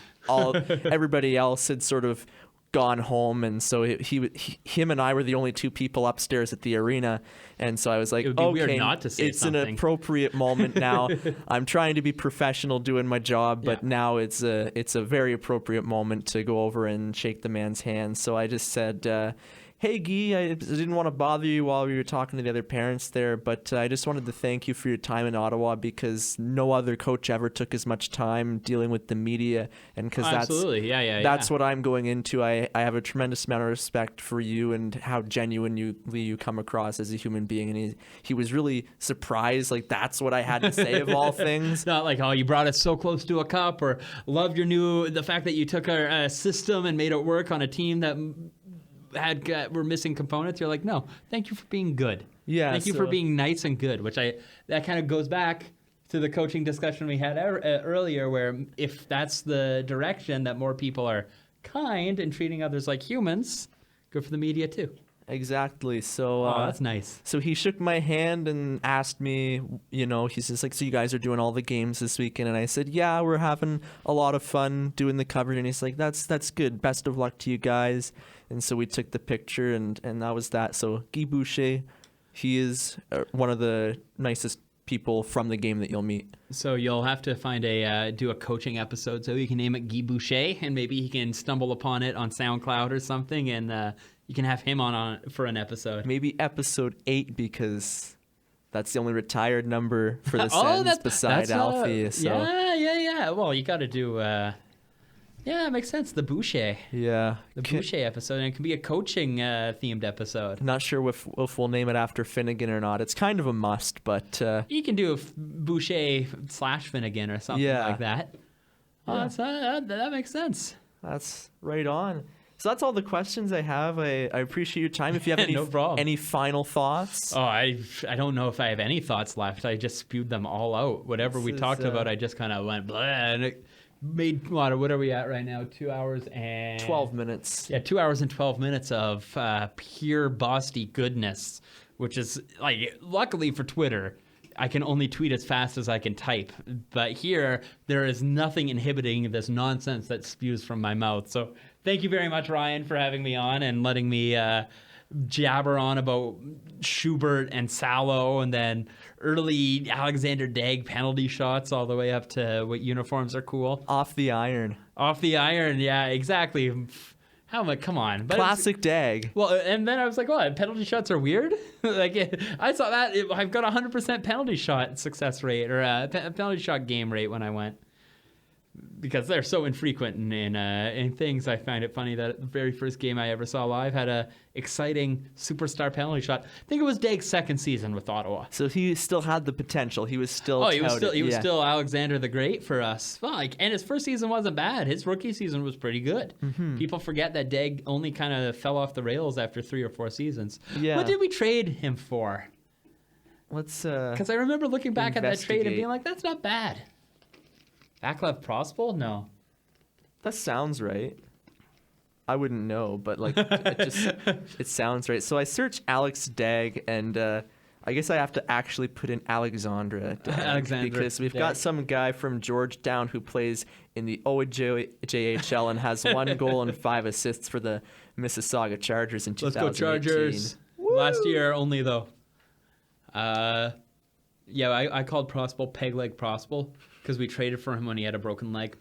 everybody else had sort of gone home, and so him and I were the only two people upstairs at the arena, and so I was like, It would be okay, weird not to say it's something. an appropriate moment now. I'm trying to be professional doing my job, but now it's a very appropriate moment to go over and shake the man's hand. So I just said, hey, Guy, I didn't want to bother you while we were talking to the other parents there, but I just wanted to thank you for your time in Ottawa, because no other coach ever took as much time dealing with the media, and because absolutely, that's what I'm going into. I have a tremendous amount of respect for you and how genuinely you come across as a human being, and he was really surprised, like that's what I had to say of all things. Not like, oh, you brought us so close to a cup, or loved the fact that you took our system and made it work on a team that were missing components. You're like, no, thank you for being good. Yeah, thank you for being nice and good, which that kind of goes back to the coaching discussion we had earlier, where if that's the direction that more people are kind and treating others like humans, good for the media too. Exactly. So that's nice. So he shook my hand and asked me, he's just like, so you guys are doing all the games this weekend? And I said, yeah, we're having a lot of fun doing the coverage. And he's like, that's good. Best of luck to you guys. And so we took the picture, and that was that. So Guy Boucher, he is one of the nicest people from the game that you'll meet. So you'll have to find do a coaching episode, so you can name it Guy Boucher, and maybe he can stumble upon it on SoundCloud or something, and you can have him on for an episode. Maybe episode 8, because that's the only retired number for the Sens beside Alfie. So. Yeah. Well, you got to do. Yeah, it makes sense. The Boucher. Yeah. The Boucher episode. And it can be a coaching themed episode. Not sure if we'll name it after Finnegan or not. It's kind of a must, but... you can do a Boucher / Finnegan or something like that. Oh, that makes sense. That's right on. So that's all the questions I have. I appreciate your time. If you have any final thoughts. Oh, I don't know if I have any thoughts left. I just spewed them all out. Whatever we talked about, I just kind of went blah, and it made what are we at right now? 2 hours and 12 minutes. Yeah, 2 hours and 12 minutes of pure Bosty goodness, which is like, luckily for Twitter, I can only tweet as fast as I can type. But here, there is nothing inhibiting this nonsense that spews from my mouth. So thank you very much, Ryan, for having me on and letting me jabber on about Schubert and Salo, and then early Alexander Daigle penalty shots all the way up to what uniforms are cool. Off the iron. Off the iron, yeah, exactly. How am I? Come on. But Classic Daigle. well, and then I was like, what? Penalty shots are weird? Like, I saw that. I've got 100% penalty shot success rate, or penalty shot game rate when I went. Because they're so infrequent in things, I find it funny that the very first game I ever saw live had a exciting superstar penalty shot. I think it was Daigle's second season with Ottawa. So he still had the potential. He was still he was touted. still Alexander the Great for us. Well, and his first season wasn't bad. His rookie season was pretty good. Mm-hmm. People forget that Daigle only kind of fell off the rails after 3 or 4 seasons. Yeah. What did we trade him for? Let's Because I remember looking back at that trade and investigate. being like, that's not bad. Vaclav Prospal? No. That sounds right. I wouldn't know, but like it sounds right. So I search Alex Daigle, and I guess I have to actually put in Alexandra Daigle, Alexandra because we've Daigle. got some guy from Georgetown who plays in the OJHL and has 1 goal and 5 assists for the Mississauga Chargers in Let's 2018. go Chargers. Last year only, though. Yeah, I called Prospal Peg Leg Prospal because we traded for him when he had a broken leg.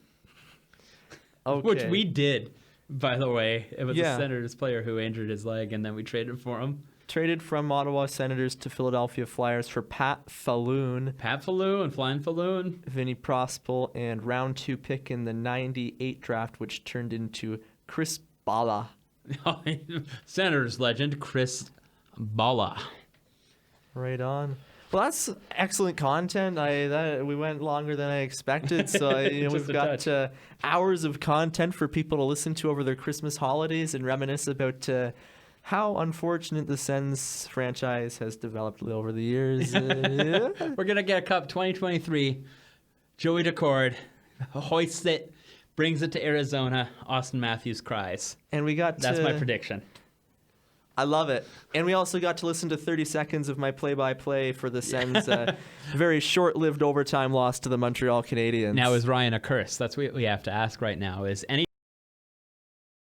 Okay. Which we did, by the way. It was Yeah. a Senators player who injured his leg, and then we traded for him. Traded from Ottawa Senators to Philadelphia Flyers for Pat Falloon, Pat Falloon, Flying Falloon. Vinny Prospal, and round 2 pick in the 98 draft, which turned into Chris Bala. Senators legend, Chris Bala. Right on. Well, that's excellent content. We went longer than I expected, so Just we've a got touch. hours of content for people to listen to over their Christmas holidays and reminisce about how unfortunate the Sens franchise has developed over the years. We're going to get a cup 2023. Joey Decord hoists it, brings it to Arizona. Austin Matthews cries. And we got That's my prediction. I love it. And we also got to listen to 30 seconds of my play-by-play for the Sens' very short-lived overtime loss to the Montreal Canadiens. Now, is Ryan a curse? That's what we have to ask right now. Is any